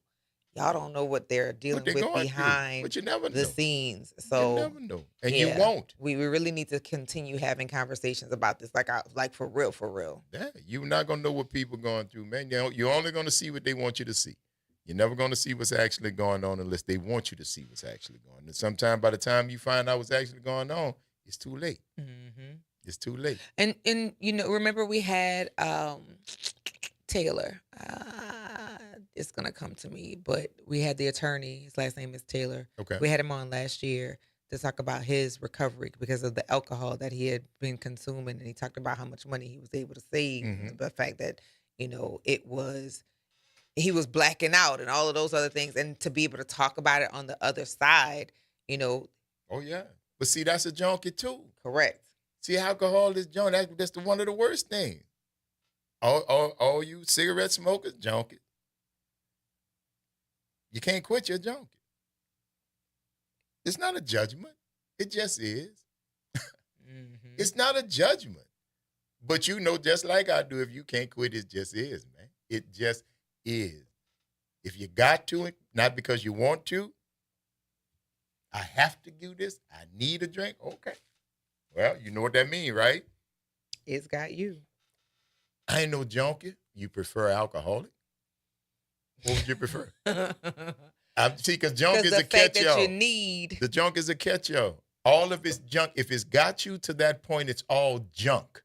B: Y'all don't know what they're dealing with behind
A: but you never
B: the
A: know.
B: scenes. So
A: you never know. And you won't.
B: We really need to continue having conversations about this, like for real, for real.
A: Yeah, you're not going to know what people are going through, man. You're only going to see what they want you to see. You're never going to see what's actually going on unless they want you to see what's actually going on. And sometimes by the time you find out what's actually going on, it's too late. It's too late.
B: And remember we had Taylor. It's going to come to me, but we had the attorney. His last name is Taylor.
A: Okay.
B: We had him on last year to talk about his recovery because of the alcohol that he had been consuming. And he talked about how much money he was able to save. The fact that, he was blacking out and all of those other things. And to be able to talk about it on the other side,
A: Oh, yeah. But see, that's a junkie too.
B: Correct.
A: See, alcohol is junk. That's one of the worst things. All you cigarette smokers, junkie. You can't quit your junkie. It's not a judgment. It just is. It's not a judgment. But just like I do, if you can't quit, it just is, man. It just is. If you got to it, not because you want to, I have to do this, I need a drink, okay. Well, you know what that means, right?
B: It's got you.
A: I ain't no junkie. You prefer alcoholic? What would you prefer? See, because junk is a catch-all.
B: You need.
A: The junk is a catch-all. All of it's junk. If it's got you to that point, it's all junk.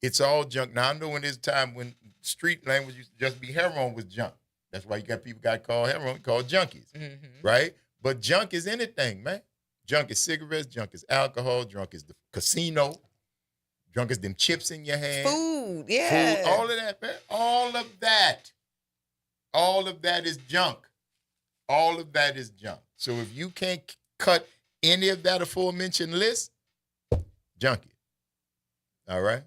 A: It's all junk. Now, I know when there's time when street language used to just be heroin was junk. That's why you got people got called heroin, called junkies, right? But junk is anything, man. Junk is cigarettes, junk is alcohol, junk is the casino, junk is them chips in your hand.
B: Food, yeah.
A: Food, all of that, man. All of that. All of that is junk. All of that is junk. So if you can't cut any of that aforementioned list, junkie. All right.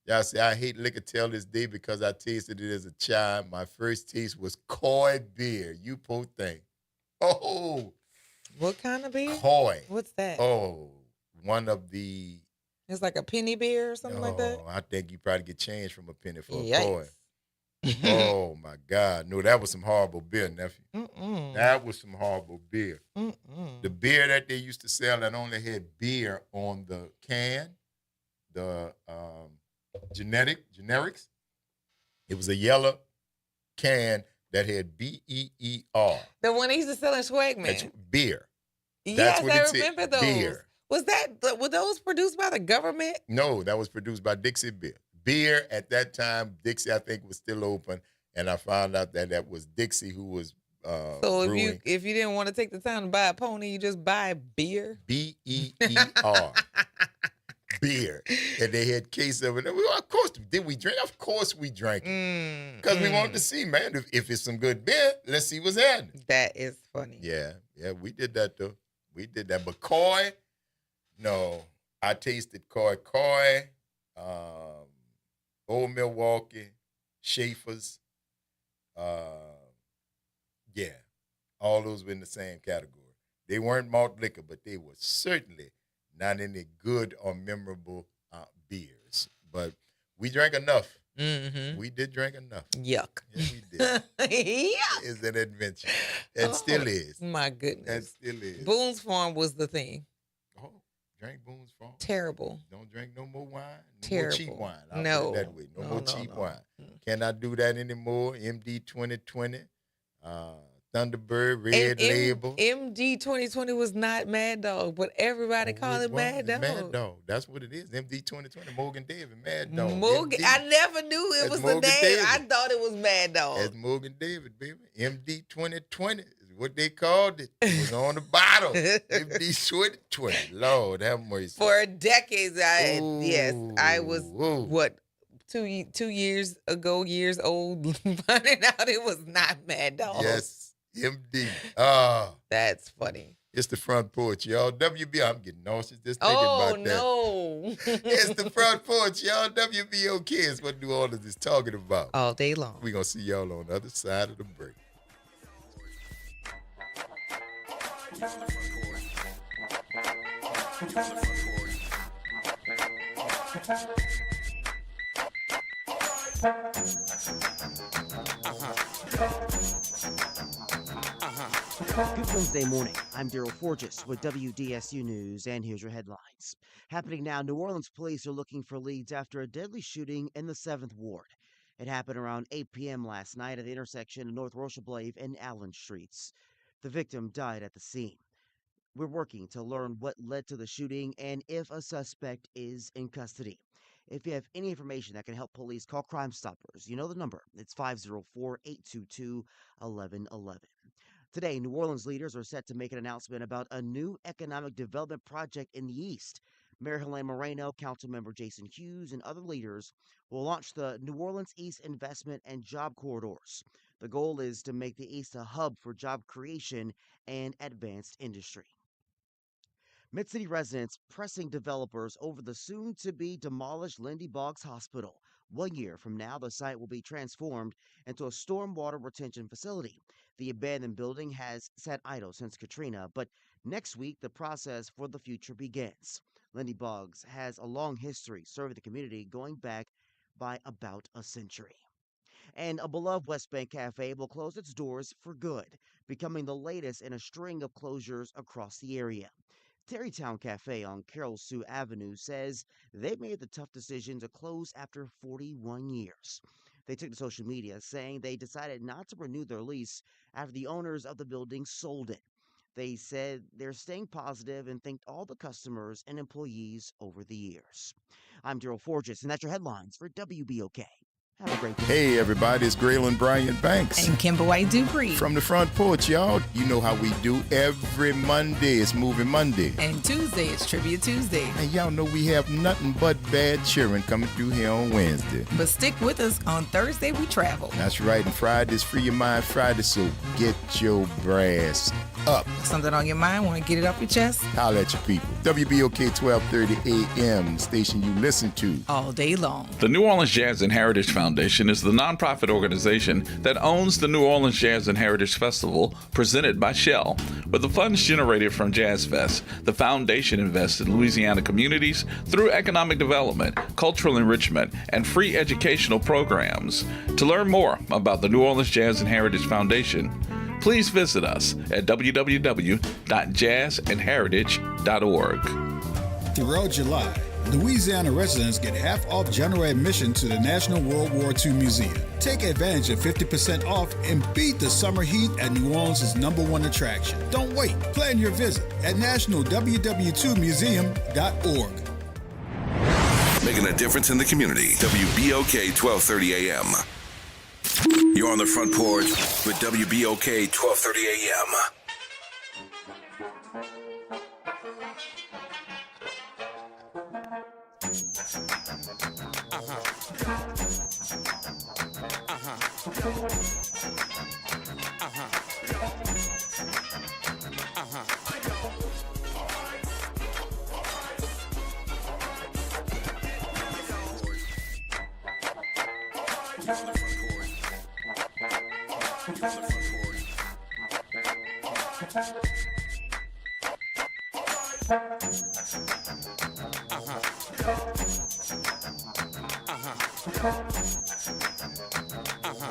A: Y'all say I hate liquor till this day because I tasted it as a child. My first taste was Coy beer. You poor thing. Oh,
B: What kind of beer?
A: Coy.
B: What's that?
A: Oh, one of the.
B: It's like a penny beer or something like that.
A: Oh, I think you probably get change from a penny for a
B: Yikes.
A: Coy. Oh my God! No, that was some horrible beer, nephew. That was some horrible beer. The beer that they used to sell that only had beer on the can, the generics. It was a yellow can that had BEER.
B: The one they used to sell in Schwegman.
A: That's beer.
B: Yes,
A: what
B: I
A: it said,
B: remember those.
A: beer.
B: Were those produced by the government?
A: No, that was produced by Dixie Beer. Beer at that time, Dixie I think was still open, and I found out that was Dixie who was
B: So
A: brewing.
B: if you didn't want to take the time to buy a pony, you just buy beer.
A: BEER. Beer. And they had case of it. And of course, did we drink? Of course we drank it. Because we wanted to see, man, if it's some good beer, let's see what's happening.
B: That is funny.
A: Yeah, we did that though. We did that. But Coy, no. I tasted Coy, Old Milwaukee, Schaefer's. Yeah, all those were in the same category. They weren't malt liquor, but they were certainly not any good or memorable beers. But we drank enough.
B: Mm-hmm.
A: We did drink enough.
B: Yuck.
A: Yeah, we did.
B: Yuck.
A: It's an adventure. And still is.
B: My goodness.
A: And still is.
B: Boone's Farm was the thing.
A: Oh, drink Boone's Farm.
B: Terrible.
A: Don't drink no more wine. No
B: Terrible.
A: more cheap wine. I'll
B: No.
A: put it that way. No more cheap wine. Cannot do that anymore. MD 2020. Thunderbird, Red Label.
B: MD 2020 was not Mad Dog, but everybody called it Mad Dog.
A: Mad Dog. That's what it is. MD 2020. Morgan David, Mad Dog.
B: Morgan, I never knew it was the
A: Morgan
B: name.
A: David.
B: I thought it was Mad Dog.
A: That's Morgan David, baby. MD 2020 is what they called it. It was on the bottle. MD 2020. Lord have mercy.
B: For decades, I was what 2 years old, finding out it was not Mad Dog.
A: Yes, MD.
B: That's funny.
A: It's the Front Porch, y'all. WB, I'm getting nauseous just thinking about that.
B: No.
A: It's the Front Porch, y'all. WBOK is what New Orleans is talking about.
B: All day long.
A: We're going to see y'all on the other side of the break.
C: Good Wednesday morning. I'm Daryl Forges with WDSU News, and here's your headlines. Happening now, New Orleans police are looking for leads after a deadly shooting in the 7th Ward. It happened around 8 p.m. last night at the intersection of North Rocheblave and Allen Streets. The victim died at the scene. We're working to learn what led to the shooting and if a suspect is in custody. If you have any information that can help police, call Crime Stoppers. You know the number. It's 504-822-1111. Today, New Orleans leaders are set to make an announcement about a new economic development project in the East. Mayor Helene Moreno, Councilmember Jason Hughes, and other leaders will launch the New Orleans East Investment and Job Corridors. The goal is to make the East a hub for job creation and advanced industry. Mid-City residents pressing developers over the soon-to-be demolished Lindy Boggs Hospital. 1 year from now, the site will be transformed into a stormwater retention facility. The abandoned building has sat idle since Katrina, but next week the process for the future begins. Lindy Boggs has a long history serving the community going back by about a century. And a beloved West Bank cafe will close its doors for good, becoming the latest in a string of closures across the area. Terrytown Cafe on Carol Sue Avenue says they made the tough decision to close after 41 years. They took to social media saying they decided not to renew their lease after the owners of the building sold it. They said they're staying positive and thanked all the customers and employees over the years. I'm Daryl Forges, and that's your headlines for WBOK. Have a great day.
A: Hey, everybody, it's Graylin Bryant Banks.
G: And Kimber White Dupree.
A: From the Front Porch, y'all. You know how we do. Every Monday, it's Movie Monday.
G: And Tuesday, it's Trivia Tuesday.
A: And y'all know we have nothing but bad cheering coming through here on Wednesday.
G: But stick with us. On Thursday, we travel.
A: That's right. And Friday's Free Your Mind Friday, so get your brass up.
G: Something on your mind? Want to get it off your chest?
A: Holla at your people. WBOK 1230 AM, station you listen to
G: all day long.
D: The New Orleans Jazz and Heritage Foundation is the nonprofit organization that owns the New Orleans Jazz and Heritage Festival, presented by Shell. With the funds generated from Jazz Fest, the foundation invests in Louisiana communities through economic development, cultural enrichment, and free educational programs. To learn more about the New Orleans Jazz and Heritage Foundation, please visit us at www.jazzandheritage.org.
L: Throughout July, Louisiana residents get half off general admission to the National World War II Museum. Take advantage of 50% off and beat the summer heat at New Orleans' #1 attraction. Don't wait. Plan your visit at nationalww2museum.org.
F: Making a difference in the community. WBOK 1230 AM. You're on the Front Porch with WBOK 1230 AM.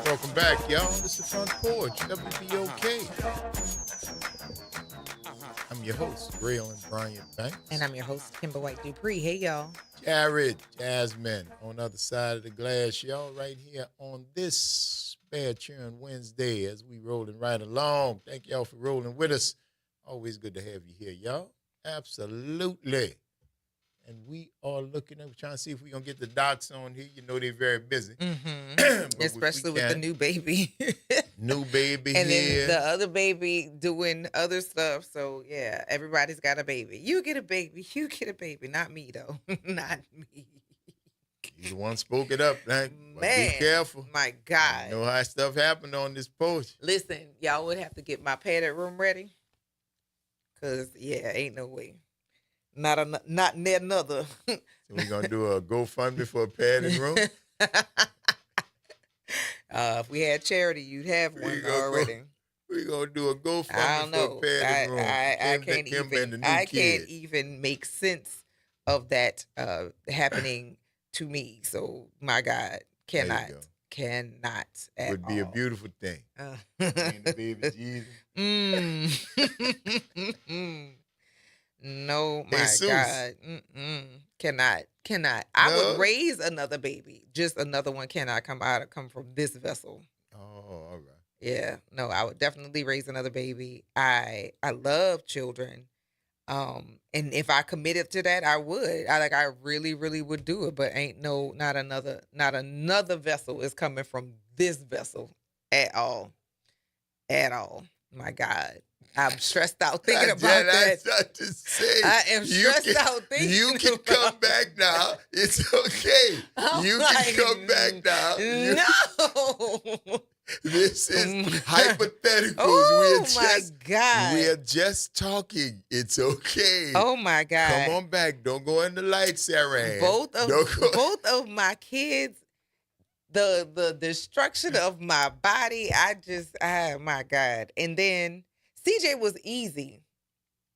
A: Welcome back, y'all. This is the Front Porch, WBOK. I'm your host, Graylin Bryant Banks.
B: And I'm your host, Kimber White Dupree. Hey, y'all.
A: Jared, Jasmine, on the other side of the glass, y'all, right here on this Bad Cheering Wednesday as we rolling right along. Thank y'all for rolling with us. Always good to have you here, y'all. Absolutely. And we are looking at, trying to see if we're going to get the docs on here. You know they're very busy.
B: Mm-hmm. Especially with the new baby.
A: New baby
B: and
A: here.
B: And then the other baby doing other stuff. So, yeah, everybody's got a baby. You get a baby. You get a baby. Not me, though. Not me.
A: You the one spoke it up, man.
B: Man,
A: be careful.
B: My God.
A: You know how stuff happened on this porch.
B: Listen, y'all would have to get my padded room ready. Because, yeah, ain't no way. Not another.
A: So we're going to do a GoFundMe for a padded room?
B: If we had charity, you'd have one already.
A: We're going to do a GoFundMe for a padded room.
B: I can't even make sense of that happening to me. So, my God, cannot at
A: Would be
B: all.
A: A beautiful thing. Seeing the baby Jesus.
B: No, my
A: Jesus.
B: God. Cannot. I would raise another baby. Just another one cannot come from this vessel.
A: Oh, all right.
B: Yeah. No, I would definitely raise another baby. I love children. And if I committed to that, I would. I really, really would do it. But not another vessel is coming from this vessel at all. At all. My God. I'm stressed out thinking about that. I am stressed out thinking.
A: You can come back now. It's okay. You can come back now.
B: No.
A: This is hypotheticals.
B: Oh, my God.
A: We are just talking. It's okay.
B: Oh, my God.
A: Come on back. Don't go in the light, Sarah.
B: Both of my kids, the destruction of my body, my God. And then CJ was easy,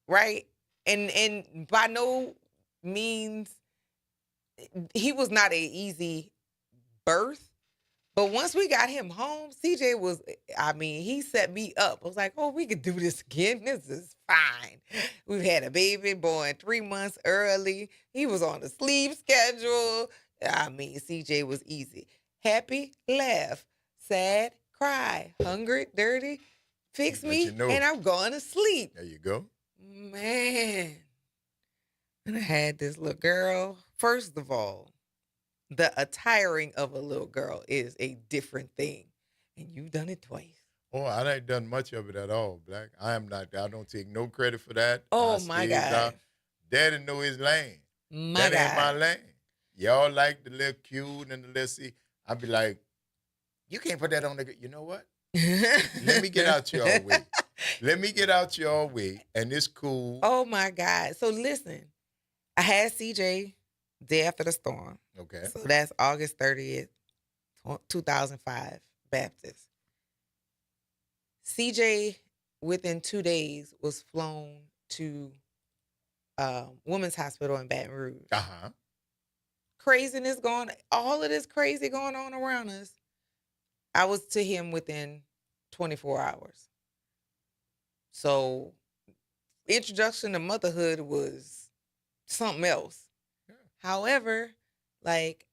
B: right? And by no means, he was not an easy birth. But once we got him home, CJ was, he set me up. I was like, oh, we could do this again. This is fine. We've had a baby born 3 months early. He was on the sleep schedule. CJ was easy. Happy, laugh, sad, cry, hungry, dirty. Fix me, and I'm going to sleep.
A: There you go.
B: Man. And I had this little girl. First of all, the attiring of a little girl is a different thing. And you've done it twice.
A: Oh, I ain't done much of it at all, Black. I don't take no credit for that.
B: Oh, my God.
A: Daddy know his lane.
B: My
A: that ain't my
B: God.
A: lane. Y'all like the little cute and the little see. I be like, you can't put that on the. You know what? Let me get out your way. Let me get out your way, and it's cool.
B: Oh, my God. So listen, I had CJ day after the storm.
A: Okay.
B: So that's August 30th, 2005, Baptist. CJ, within 2 days, was flown to Women's Hospital in Baton Rouge.
A: Uh-huh.
B: Craziness going, all of this crazy going on around us. I was to him within 24 hours. So, introduction to motherhood was something else.
A: Yeah.
B: However, like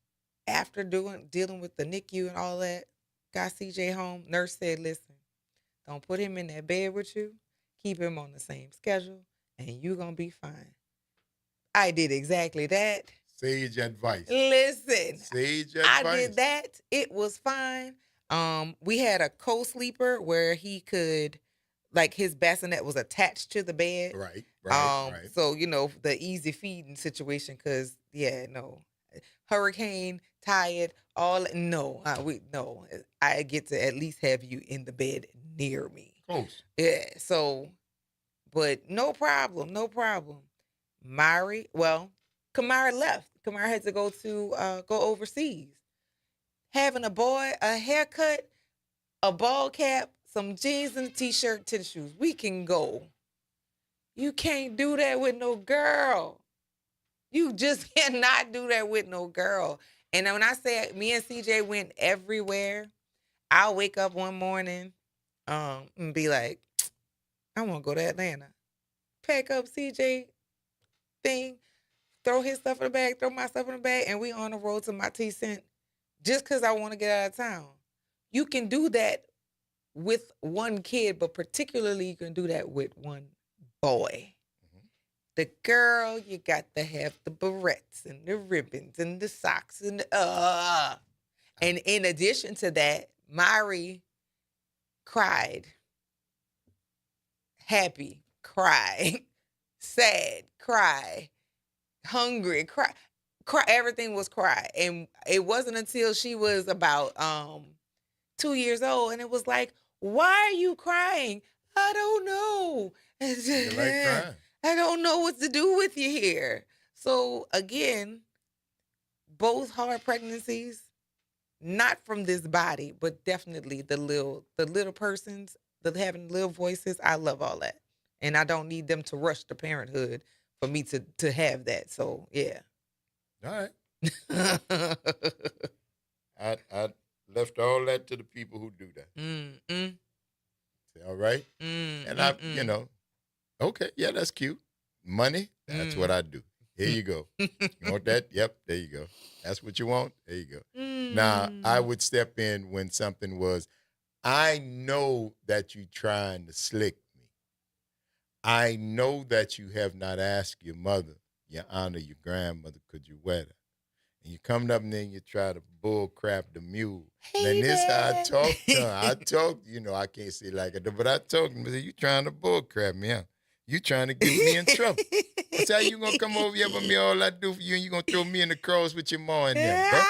B: after dealing with the NICU and all that, got CJ home. Nurse said, "Listen, don't put him in that bed with you. Keep him on the same schedule, and you're gonna be fine." I did exactly that.
A: Sage advice.
B: Listen,
A: Sage advice.
B: I did that. It was fine. We had a co-sleeper where he could, like, his bassinet was attached to the bed.
A: Right.
B: So, the easy feeding situation, because, hurricane, tired, no. I get to at least have you in the bed near me.
A: Close.
B: Yeah, so, but no problem. Kamara left. Kamara had to go overseas. Having a boy, a haircut, a ball cap, some jeans and a t-shirt, tennis shoes. We can go. You can't do that with no girl. You just cannot do that with no girl. And when I say me and CJ went everywhere, I'll wake up one morning and be like, I want to go to Atlanta. Pack up CJ thing, throw his stuff in the bag, throw my stuff in the bag, and we on the road to my T-Cent just because I want to get out of town. You can do that with one kid, but particularly you can do that with one boy. Mm-hmm. The girl, you got to have the barrettes and the ribbons and the socks and And in addition to that, Mari cried. Happy, cry. Sad, cry. Hungry, cry. Everything was cry. And it wasn't until she was about 2 years old, and it was like, why are you crying? I don't know.
A: You like crying.
B: I don't know what to do with you here. So again, both hard pregnancies, not from this body, but definitely the little persons, having little voices. I love all that. And I don't need them to rush to parenthood for me to have that. So yeah.
A: All right. I left all that to the people who do that. Say, all right. And I, okay, yeah, that's cute. Money, that's what I do. Here you go. You want that? Yep, there you go. That's what you want? There you go. Now, I would step in when something was, I know that you're trying to slick me. I know that you have not asked your mother, your aunt, or your grandmother, could you wet her? And you come up and then you try to bull crap the mule. And this how I talk to her. I talk, I can't say like it, but I talk to him. I say, you trying to bull crap me, huh? You trying to get me in trouble. That's how you gonna come over here with me, all I do for you, and you gonna throw me in the cross with your ma and them,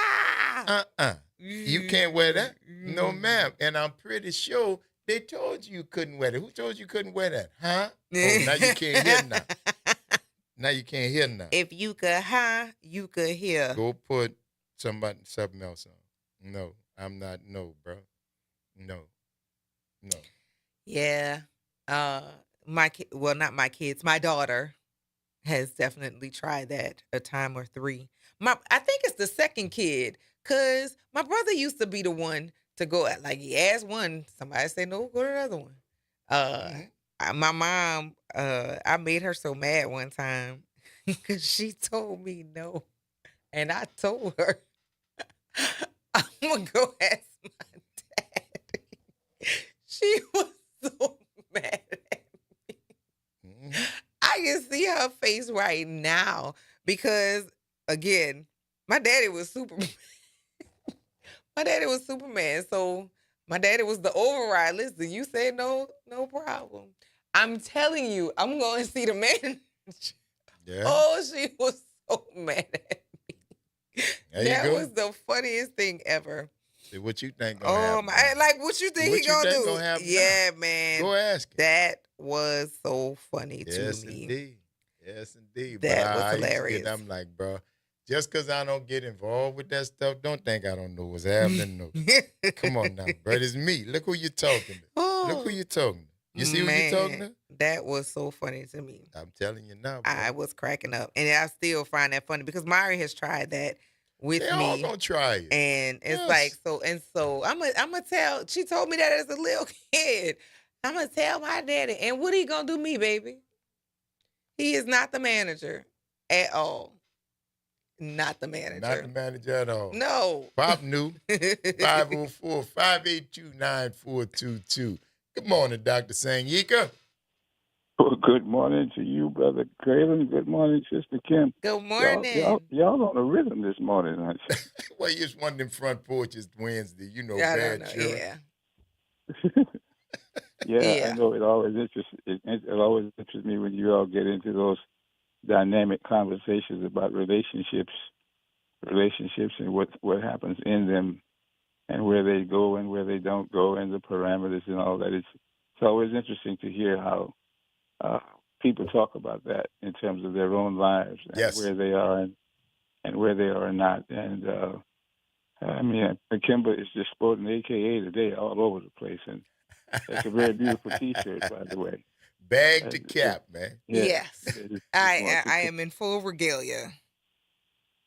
A: bro. You can't wear that. No, ma'am. And I'm pretty sure they told you couldn't wear that. Who told you couldn't wear that? Huh? Oh, now you can't hear now. Now you can't hear now.
B: If you could you could hear.
A: Go put something else on. No, I'm not. No, bro. No.
B: Yeah. Not my kids. My daughter has definitely tried that a time or three. I think it's the second kid, because my brother used to be the one to go at, like, he asked one, somebody say no, go to the other one. My mom, I made her so mad one time because she told me no. And I told her, I'm going to go ask my dad. She was so mad at me. I can see her face right now because, again, My daddy was Superman. My daddy was Superman. So my daddy was the override. Listen, you said no problem. I'm telling you, I'm going to see the man.
A: Yeah.
B: Oh, she was so mad at me.
A: There you
B: That
A: go.
B: was the funniest thing ever.
A: See what you think gonna
B: Oh
A: happen.
B: my! Like what you think
A: What
B: he
A: you
B: gonna
A: think
B: do?
A: gonna happen
B: Yeah,
A: now?
B: man.
A: Go ask him.
B: That was so funny
A: Yes,
B: to me.
A: indeed. Yes, indeed.
B: That was
A: I used to
B: hilarious.
A: get, I'm like, bro, just because I don't get involved with that stuff, don't think I don't know what's happening. No. Come on now, bro. It's me. Look who you're talking to. Look who you're talking to. You see who you're talking to?
B: That was so funny to me.
A: I'm telling you now, bro.
B: I was cracking up, and I still find that funny because Mari has tried that with
A: They
B: me.
A: all gonna try it.
B: And it's
A: Yes.
B: like so I'm gonna tell. She told me that as a little kid. I'm gonna tell my daddy, and what he gonna do me, baby? He is not the manager at all. Not the manager.
A: Not the manager at all.
B: No.
A: Pop knew. 504-582-9422. Good morning, Dr. Sanyika.
K: Well, good morning to you, Brother Graylin. Good morning, Sister Kim.
B: Good morning.
K: Y'all on a rhythm this morning, aren't you?
A: Well, it's one of them front porches Wednesday, you know,
B: I
A: bad
B: don't know.
A: children.
B: Yeah.
K: Yeah, I know it always interests me when you all get into those dynamic conversations about relationships and what happens in them and where they go and where they don't go and the parameters and all that. It's always interesting to hear how people talk about that in terms of their own lives and
A: Yes.
K: where they are and where they are not. And I mean, Kimba is just sporting AKA today all over the place, and it's a very beautiful T-shirt, by the way.
A: Bag to cap, man.
K: Yeah,
B: Yes. I am in full regalia.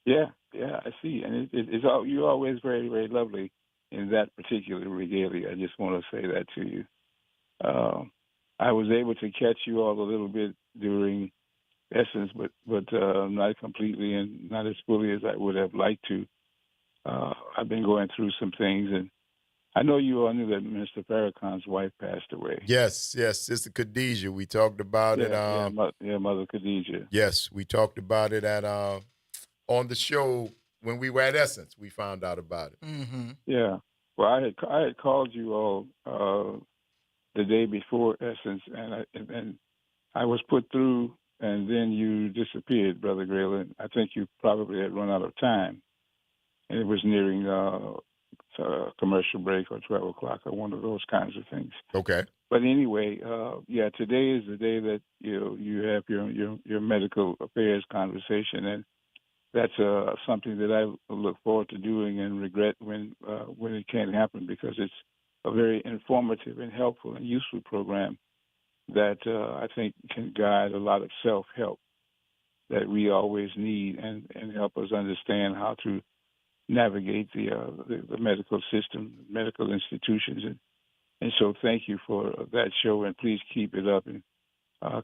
K: Yeah, I see, and you're always very, very lovely in that particular regalia. I just want to say that to you. I was able to catch you all a little bit during Essence, but not completely and not as fully as I would have liked to. I've been going through some things, and I know you all knew that Mr. Farrakhan's wife passed away.
A: Yes, Sister Khadijah. We talked about it.
K: Mother Khadijah.
A: Yes, we talked about it at on the show when we were at Essence. We found out about it.
B: Mm-hmm.
K: Yeah. Well, I had called you all the day before Essence, and I was put through, and then you disappeared, Brother Graylin. I think you probably had run out of time, and it was nearing commercial break or 12 o'clock or one of those kinds of things.
A: Okay.
K: But anyway, today is the day that you have your medical affairs conversation, and that's something that I look forward to doing and regret when it can't happen, because it's a very informative and helpful and useful program that I think can guide a lot of self-help that we always need and help us understand how to navigate the medical system, medical institutions. And so thank you for that show, and please keep it up and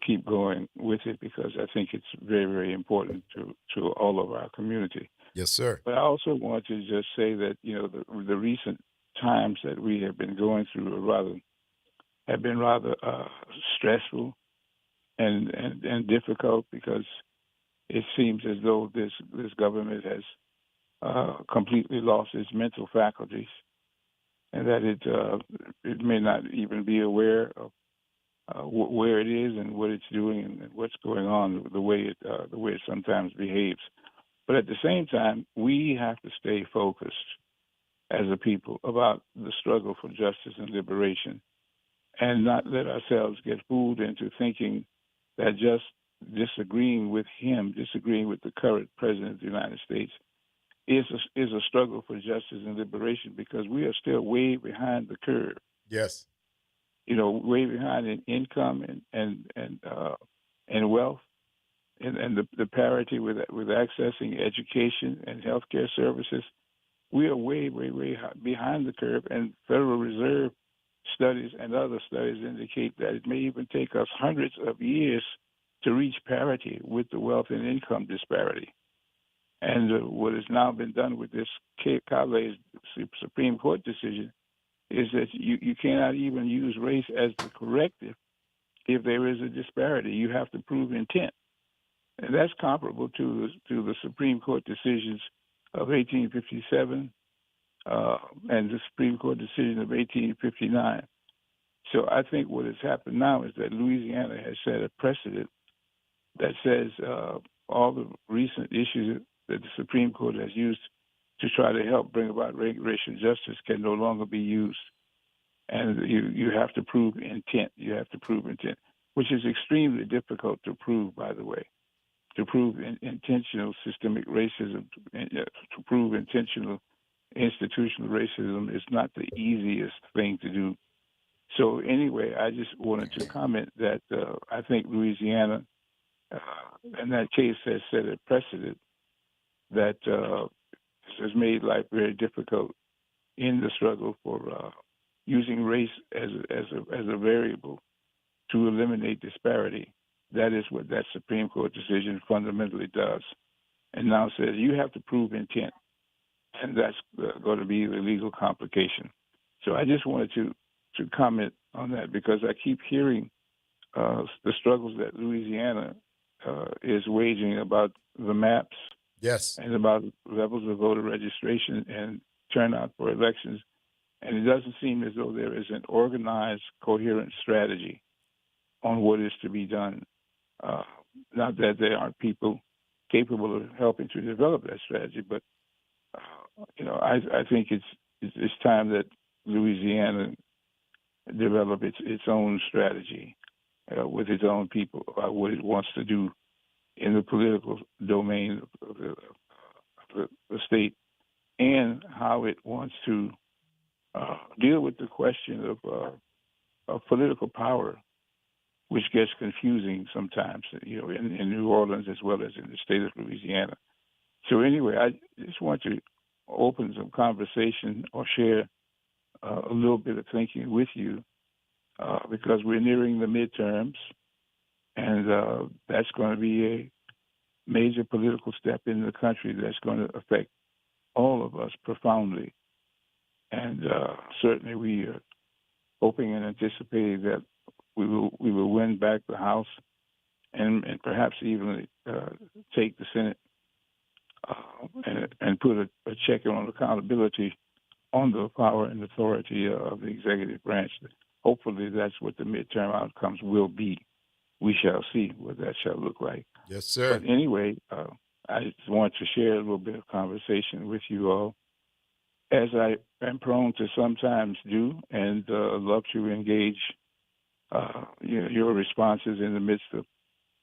K: keep going with it, because I think it's very, very important to all of our community.
A: Yes, sir.
K: But I also want to just say that, the recent times that we have been going through have been rather stressful and difficult, because it seems as though this government has completely lost its mental faculties, and that it may not even be aware of where it is and what it's doing and what's going on, the way it sometimes behaves. But at the same time, we have to stay focused as a people about the struggle for justice and liberation, and not let ourselves get fooled into thinking that just disagreeing with the current president of the United States is a struggle for justice and liberation, because we are still way behind the curve.
A: Yes.
K: Way behind in income and wealth, and the parity with accessing education and healthcare services. We are way, way, way behind the curve, and Federal Reserve studies and other studies indicate that it may even take us hundreds of years to reach parity with the wealth and income disparity. And what has now been done with this Kale's Supreme Court decision is that you cannot even use race as the corrective if there is a disparity. You have to prove intent. And that's comparable to the Supreme Court decisions of 1857 and the Supreme Court decision of 1859. So I think what has happened now is that Louisiana has set a precedent that says all the recent issues that the Supreme Court has used to try to help bring about racial justice can no longer be used. And you have to prove intent. You have to prove intent, which is extremely difficult to prove, by the way. To prove intentional systemic racism, to prove intentional institutional racism is not the easiest thing to do. So anyway, I just wanted to comment that I think Louisiana, in that case, has set a precedent that has made life very difficult in the struggle for using race as a variable to eliminate disparity. That is what that Supreme Court decision fundamentally does, and now says you have to prove intent, and that's going to be the legal complication. So I just wanted to comment on that because I keep hearing the struggles that Louisiana is waging about the maps,
A: yes,
K: and about levels of voter registration and turnout for elections, and it doesn't seem as though there is an organized, coherent strategy on what is to be done. Not that there aren't people capable of helping to develop that strategy, but I think it's time that Louisiana develop its own strategy with its own people about what it wants to do in the political domain of the state and how it wants to deal with the question of political power, which gets confusing sometimes, in New Orleans as well as in the state of Louisiana. So anyway, I just want to open some conversation or share a little bit of thinking with you because we're nearing the midterms, and that's going to be a major political step in the country that's going to affect all of us profoundly. And certainly we are hoping and anticipating that we will win back the House and perhaps even take the Senate and put a check on accountability on the power and authority of the executive branch. Hopefully that's what the midterm outcomes will be. We shall see what that shall look like.
A: Yes, sir.
K: But anyway, I just want to share a little bit of conversation with you all, as I am prone to sometimes do, and love to engage your responses in the midst of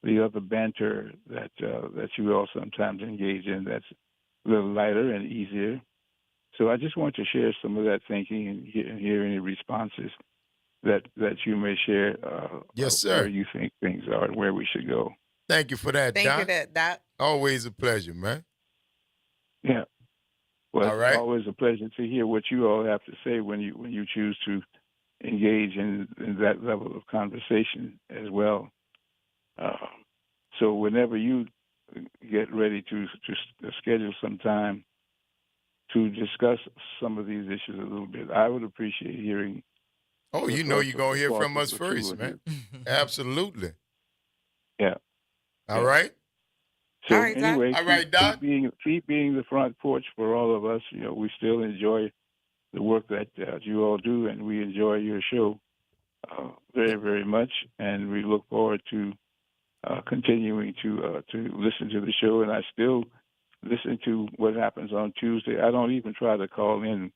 K: the other banter that you all sometimes engage in. That's a little lighter and easier. So I just want to share some of that thinking and hear any responses that you may share.
A: Yes, sir.
K: Where you think things are and where we should go.
A: Thank you for that,
B: Thank
A: Doc.
B: you for that, Doc.
A: Always a pleasure, man.
K: Yeah. Well,
A: all right.
K: It's always a pleasure to hear what you all have to say when you choose to engage in that level of conversation as well. So whenever you get ready to schedule some time to discuss some of these issues a little bit, I would appreciate hearing.
A: Oh, you're going to hear from us first, man. Absolutely.
K: Yeah.
A: All right.
K: So
B: all right,
K: anyway,
A: all right, Doc.
K: Keep being the front porch for all of us. We still enjoy the work that you all do, and we enjoy your show very, very much. And we look forward to continuing to listen to the show. And I still listen to what happens on Tuesday. I don't even try to call in.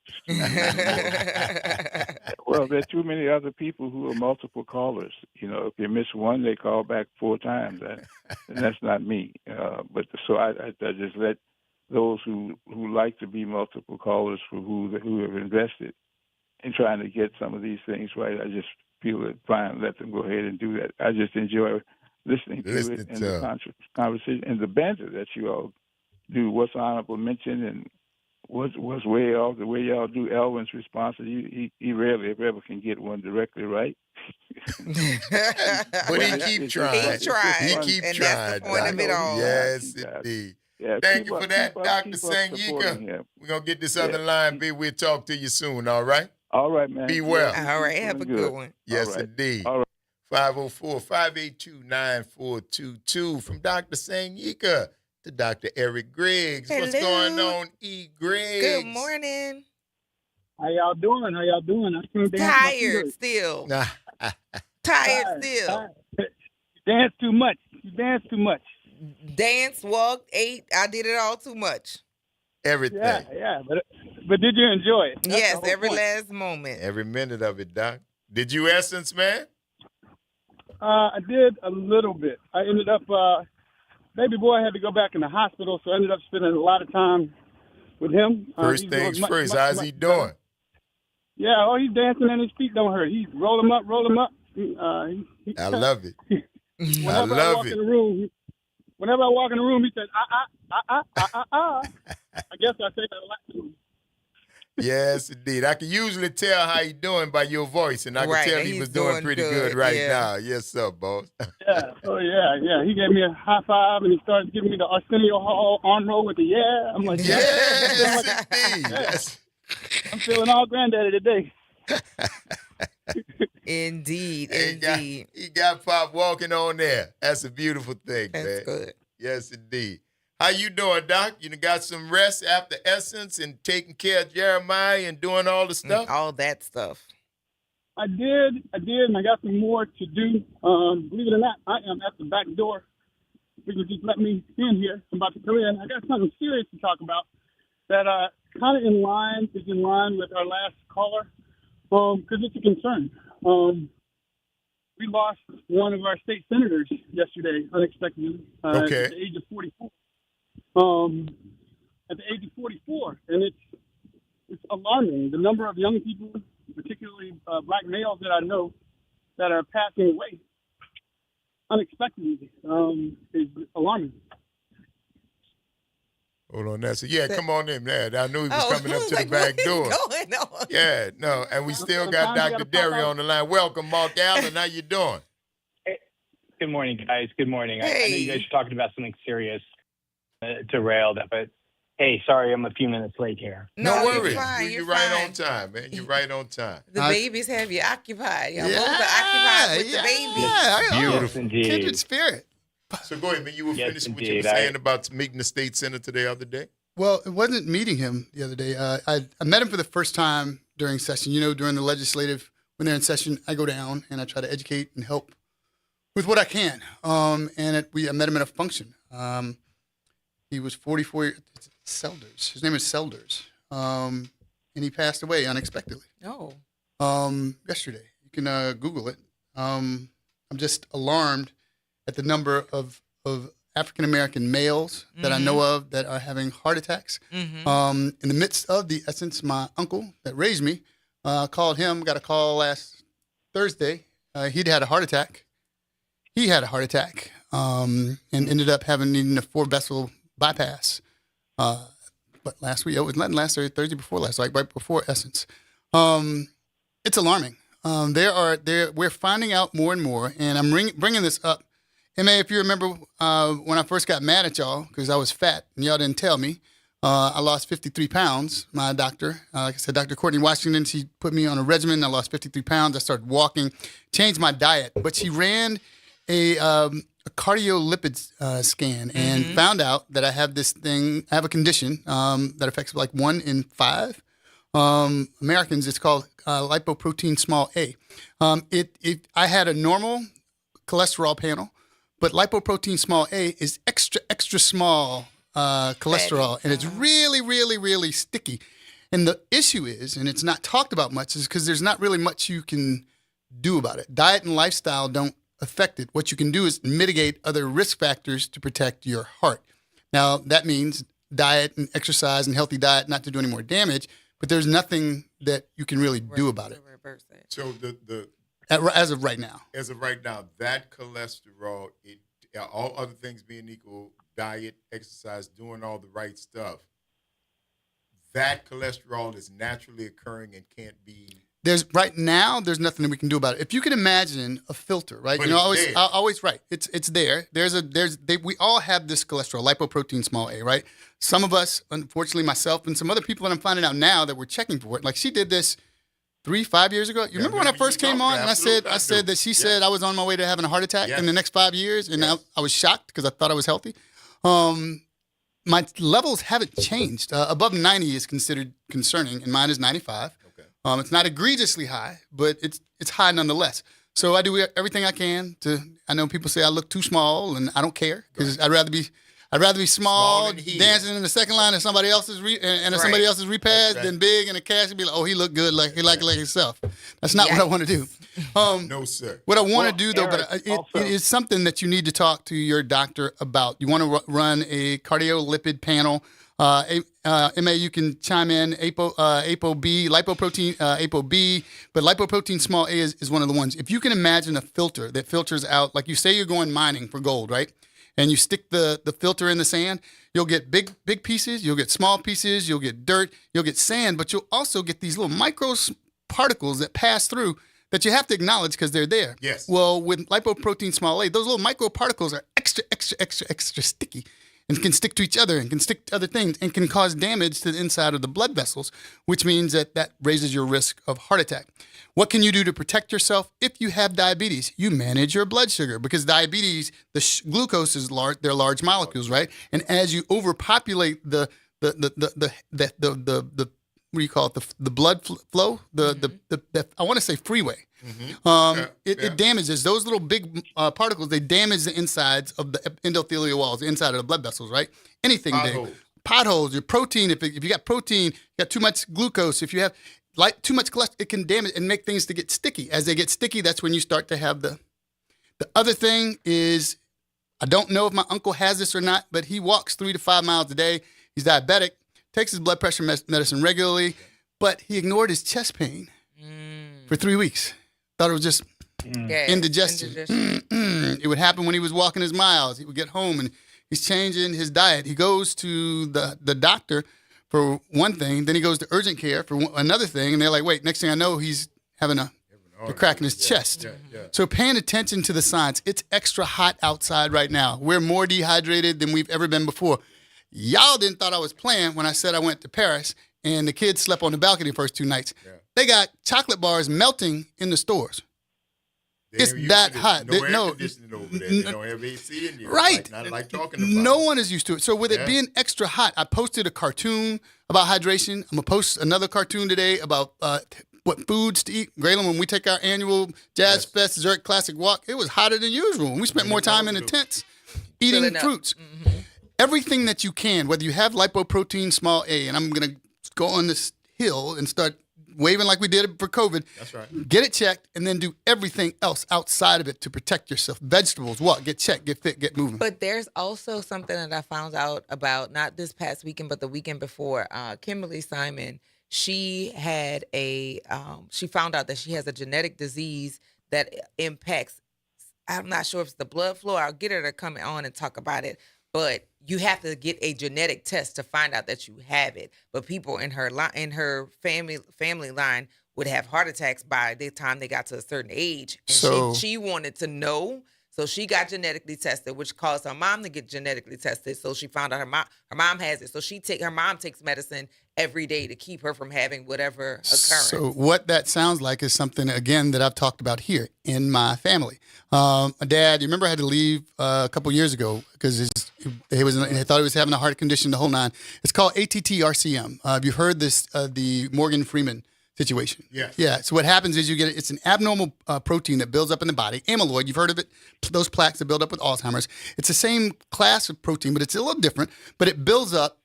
K: Well, there are too many other people who are multiple callers. If you miss one, they call back 4 times, and that's not me. But so I just let those who like to be multiple callers for who have invested in trying to get some of these things right. I just feel it fine. Let them go ahead and do that. I just enjoy listening to it and the conversation and the banter that you all do. What's honorable mention and what's way off, the way y'all do Elvin's responses. He rarely, if ever, can get one directly right.
A: But he keep trying.
B: He tries.
A: He keep
B: and
A: trying.
B: that's the point of it all.
A: Yes, indeed.
K: Yeah,
A: Thank you for that, Dr. Sangika. We're going to get this other line, B. We'll talk to you soon, all right?
K: All right, man.
A: Be well.
B: All right, have a good one.
A: Yes, indeed.
K: All right.
A: 504-582-9422 from Dr. Sangika. to Dr. Eric Griggs. What's
B: Hello.
A: going on, E. Griggs?
B: Good morning.
N: How y'all doing? I can't dance
B: Tired still. Tired still.
N: Tired. You dance too much.
B: Dance, walked, ate. I did it all too much.
A: Everything.
N: Yeah. But did you enjoy it? That's
B: yes,
N: the whole
B: every
N: point.
B: last moment.
A: Every minute of it, Doc. Did you Essence, man?
N: I did a little bit. I ended up, baby boy had to go back in the hospital, so I ended up spending a lot of time with him.
A: First
N: He's
A: things
N: doing
A: first.
N: much
A: How's he
N: better.
A: doing?
N: Yeah, he's dancing and his feet don't hurt. He's roll him up.
A: I love it.
N: Whenever
A: I love
N: walk
A: it.
N: in the room, whenever I walk in the room, he says, I guess I say that a lot to him.
A: Yes, indeed. I can usually tell how you doing by your voice, and I can
B: Right,
A: tell
B: and
A: he
B: he's
A: was doing
B: doing
A: pretty
B: good,
A: good right
B: yeah.
A: now. Yes, sir, boss.
N: Yeah. Oh, yeah. He gave me a high five, and he started giving me the Arsenio Hall arm roll with the yeah. I'm like,
A: Yes, indeed. Yes.
N: I'm feeling all granddaddy today.
B: Indeed.
A: He got Pop walking on there. That's a beautiful thing, man.
B: That's good.
A: Yes, indeed. How you doing, Doc? You done got some rest after Essence and taking care of Jeremiah and doing all the stuff?
B: All that stuff.
N: I did, and I got some more to do. Believe it or not, I am at the back door. If you just let me in here, I'm about to come in. I got something serious to talk about that kind of is in line with our last caller, because it's a concern. We lost one of our state senators yesterday, unexpectedly, at the age of 44. At the age of 44, and it's alarming. The number of young people, particularly black males that I know, that are passing away unexpectedly is alarming.
A: Hold on, that's it. Yeah, come on in, man. I knew he was coming up to the back door.
B: Going on?
A: Yeah, no, and we still got Dr. Derry on the line. Welcome, Mark Allen. How you doing?
O: Hey, good morning, guys. Good morning. I know you guys are talking about something serious, derailed, but hey, sorry I'm a few minutes late here.
A: No
B: you're
A: worries.
B: fine,
A: You're
B: you're
A: right
B: fine.
A: on time, man. You're right on time.
B: The babies have you occupied. Y'all both are occupied with the babies.
A: Beautiful.
O: Indeed.
W: Kindred spirit.
A: So go ahead, man. You were
O: Yes,
A: finishing what you were
O: indeed.
A: saying about meeting the state senator the other day.
W: Well, it wasn't meeting him the other day. I met him for the first time during session. You know, during the legislative, when they're in session, I go down and I try to educate and help with what I can. I met him at a function. He was 44. Selders. His name is Selders. And he passed away unexpectedly.
B: Oh.
W: Yesterday. You can Google it. I'm just alarmed at the number of African-American males that I know of that are having heart attacks. In the midst of the Essence, my uncle that raised me called him, got a call last Thursday. He'd had a heart attack. He had a heart attack and ended up needing a 4-vessel bypass. But last week, it was not last Thursday before last, like right before Essence. It's alarming. We're finding out more and more, and I'm bringing this up. And if you remember when I first got mad at y'all because I was fat and y'all didn't tell me, I lost 53 pounds. My doctor, like I said, Dr. Courtney Washington, she put me on a regimen. I lost 53 pounds. I started walking, changed my diet. But she ran a cardiolipid scan and found out that I have this thing. I have a condition that affects like 1 in 5 Americans. It's called lipoprotein small a. I had a normal cholesterol panel, but lipoprotein small a is extra small cholesterol, and it's really, really, really sticky. And the issue is, and it's not talked about much, is because there's not really much you can do about it. Diet and lifestyle don't affect it. What you can do is mitigate other risk factors to protect your heart. Now, that means diet and exercise and healthy diet, not to do any more damage, but there's nothing that you can really do about it.
A: So
W: As of right now.
A: As of right now, that cholesterol, all other things being equal, diet, exercise, doing all the right stuff, that cholesterol is naturally occurring and can't be.
W: Right now, there's nothing that we can do about it. If you can imagine a filter, right?
A: But
W: you know,
A: it's
W: always right. It's there. We all have this cholesterol, lipoprotein small a, right? Some of us, unfortunately, myself and some other people that I'm finding out now that we're checking for it. Like she did this 3-5 years ago. You remember when I first came on and I said that she said I was on my way to having a heart attack in the next 5 years, and I was shocked because I thought I was healthy. my levels haven't changed. Above 90 is considered concerning, and mine is 95.
A: Okay.
W: It's not egregiously high, but it's high nonetheless. So I do everything I can to. I know people say I look too small, and I don't care because I'd rather be small dancing in the second line of somebody else's somebody else's repass than big in a cash and be like, oh, he looked good, like he like himself. That's not what I want to do.
A: No, sir.
W: What I want to do though,
A: Eric,
W: but it is something that you need to talk to your doctor about. You want to run a cardiolipid panel. MA, you can chime in. ApoB, lipoprotein, ApoB, but lipoprotein small a is one of the ones. If you can imagine a filter that filters out, like you say, you're going mining for gold, right? And you stick the filter in the sand, you'll get big pieces, you'll get small pieces, you'll get dirt, you'll get sand, but you'll also get these little micro particles that pass through that you have to acknowledge because they're there.
A: Yes.
W: Well, with lipoprotein small a, those little micro particles are extra sticky and can stick to each other and can stick to other things and can cause damage to the inside of the blood vessels, which means that raises your risk of heart attack. What can you do to protect yourself if you have diabetes? You manage your blood sugar because diabetes, glucose is large. They're large molecules, right? And as you overpopulate the what do you call it? The blood flow, the I want to say freeway. It damages those little big particles. They damage the insides of the endothelial walls, the inside of the blood vessels, right? Anything big. Potholes, your protein, if you got protein, you got too much glucose, if you have too much cholesterol, it can damage and make things to get sticky. As they get sticky, that's when you start to have the other thing is, I don't know if my uncle has this or not, but he walks 3 to 5 miles a day. He's diabetic, takes his blood pressure medicine regularly, but he ignored his chest pain for 3 weeks. Thought it was just indigestion. It would happen when he was walking his miles. He would get home and he's changing his diet. He goes to the doctor for one thing, then he goes to urgent care for another thing, and they're like, wait, next thing I know, he's having a crack in his chest. So paying attention to the signs. It's extra hot outside right now. We're more dehydrated than we've ever been before. Y'all didn't thought I was playing when I said I went to Paris and the kids slept on the balcony the first 2 nights. They got chocolate bars melting in the stores. It's that hot.
A: No air conditioning over there. They don't have AC in here.
W: Right.
A: Not like talking about
W: No one is used to it. So with it being extra hot, I posted a cartoon about hydration. I'm going to post another cartoon today about what foods to eat. Graylin, when we take our annual Jazz Fest Zurich Classic Walk, it was hotter than usual. We spent more time in the tents eating fruits. Everything that you can, whether you have lipoprotein small a, and I'm going to go on this hill and start waving like we did for COVID.
A: That's right.
W: Get it checked and then do everything else outside of it to protect yourself. Vegetables, get checked, get fit, get moving.
B: But there's also something that I found out about, not this past weekend, but the weekend before. Kimberly Simon, she had she found out that she has a genetic disease that impacts, I'm not sure if it's the blood flow. I'll get her to come on and talk about it. But you have to get a genetic test to find out that you have it. But people in her family line would have heart attacks by the time they got to a certain age. And
W: So
B: she wanted to know. So she got genetically tested, which caused her mom to get genetically tested. So she found out her mom has it. So her mom takes medicine every day to keep her from having whatever occurrence.
W: So what that sounds like is something, again, that I've talked about here in my family. My dad, you remember I had to leave a couple years ago because he thought he was having a heart condition, the whole nine. It's called ATTRCM. Have you heard this, the Morgan Freeman situation?
A: Yeah.
W: Yeah. So what happens is it's an abnormal protein that builds up in the body. Amyloid, you've heard of it, those plaques that build up with Alzheimer's. It's the same class of protein, but it's a little different. But it builds up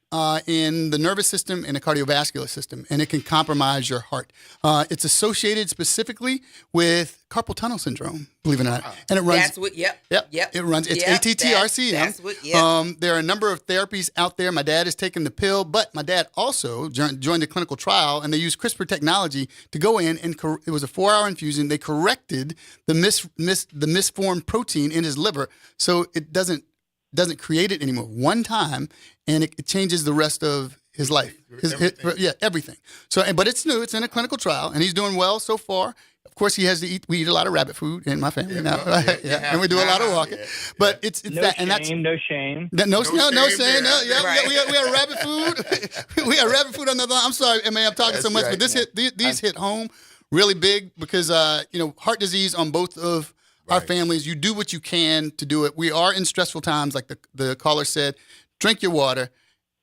W: in the nervous system and the cardiovascular system, and it can compromise your heart. It's associated specifically with carpal tunnel syndrome, believe it or not. And it runs.
B: That's what, yep.
W: It runs. It's
B: Yep,
W: ATTRCM.
B: that's what,
W: There are a number of therapies out there. My dad is taking the pill, but my dad also joined a clinical trial, and they used CRISPR technology to go in, and it was a 4-hour infusion. They corrected the misformed protein in his liver, so it doesn't create it anymore. One time, and it changes the rest of his life. Everything. So, but it's new. It's in a clinical trial, and he's doing well so far. Of course, he has to eat. We eat a lot of rabbit food in my family now, and we do a lot of walking. But it's
O: no
W: that,
O: shame,
W: and that's
O: no shame.
W: No shame. We have rabbit food. We have rabbit food on the line. I'm sorry, man. I'm talking so much, but these hit home really big because heart disease on both of our families. You do what you can to do it. We are in stressful times, like the caller said. Drink your water.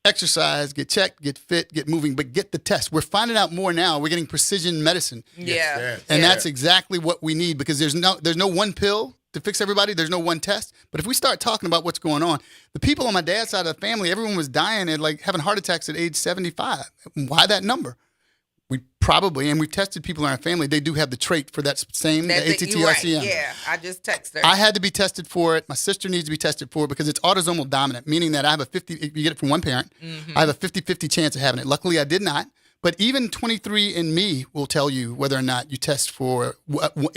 W: exercise, get checked, get fit, get moving, but get the test. We're finding out more now. We're getting precision medicine. And that's exactly what we need, because there's no one pill to fix everybody. There's no one test. But if we start talking about what's going on, the people on my dad's side of the family, everyone was dying and like having heart attacks at age 75. Why that number? We probably, and we've tested people in our family, they do have the trait for that same, the ATTRCM.
B: Right. Yeah, I just texted her.
W: I had to be tested for it. My sister needs to be tested for it because it's autosomal dominant, meaning that I have a 50, if you get it from one parent, I have a 50-50 chance of having it. Luckily, I did not. But even 23andMe will tell you whether or not you test for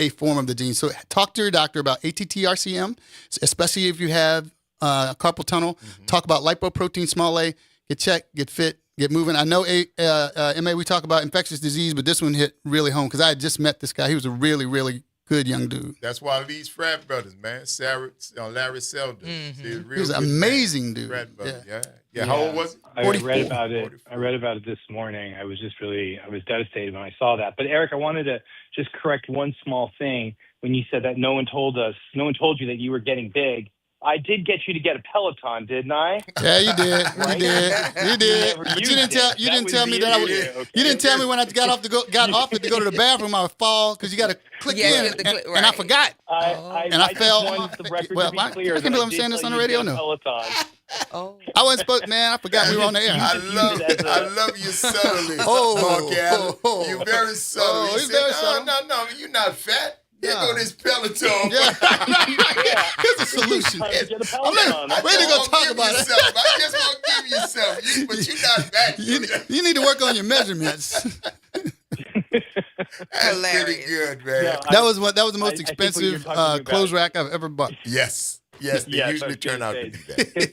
W: a form of the gene. So talk to your doctor about ATTRCM, especially if you have carpal tunnel. Talk about lipoprotein small a, get checked, get fit, get moving. I know, MA, we talk about infectious disease, but this one hit really home because I had just met this guy. He was a really, really good young dude.
A: That's why these frat brothers, man. Larry Selden.
W: He was an amazing dude.
A: Frat brother. Yeah. How old was he?
O: I read about it. I read about it this morning. I was devastated when I saw that. But Eric, I wanted to just correct one small thing when you said that no one told you that you were getting big. I did get you to get a Peloton, didn't I?
W: Yeah, you did. You did. But you didn't tell me that I was. Okay. You didn't tell me when I got off it to go to the bathroom I would fall because you got to click in, and I forgot. And I fell. Well, I can't believe I'm saying this on the radio. No. I wasn't supposed. Man, I forgot we were on the air.
A: I love you subtly, Mark Allen. You're very subtle.
W: He's very subtle.
A: No, you're not fat. Here go this Peloton.
W: Here's a solution.
A: We're
W: going to talk about it.
A: I just want to give you something. But you're not fat.
W: You need to work on your measurements.
A: That's pretty good, man.
W: That was the most expensive clothes rack I've ever bought.
A: Yes. They usually turn out to be that.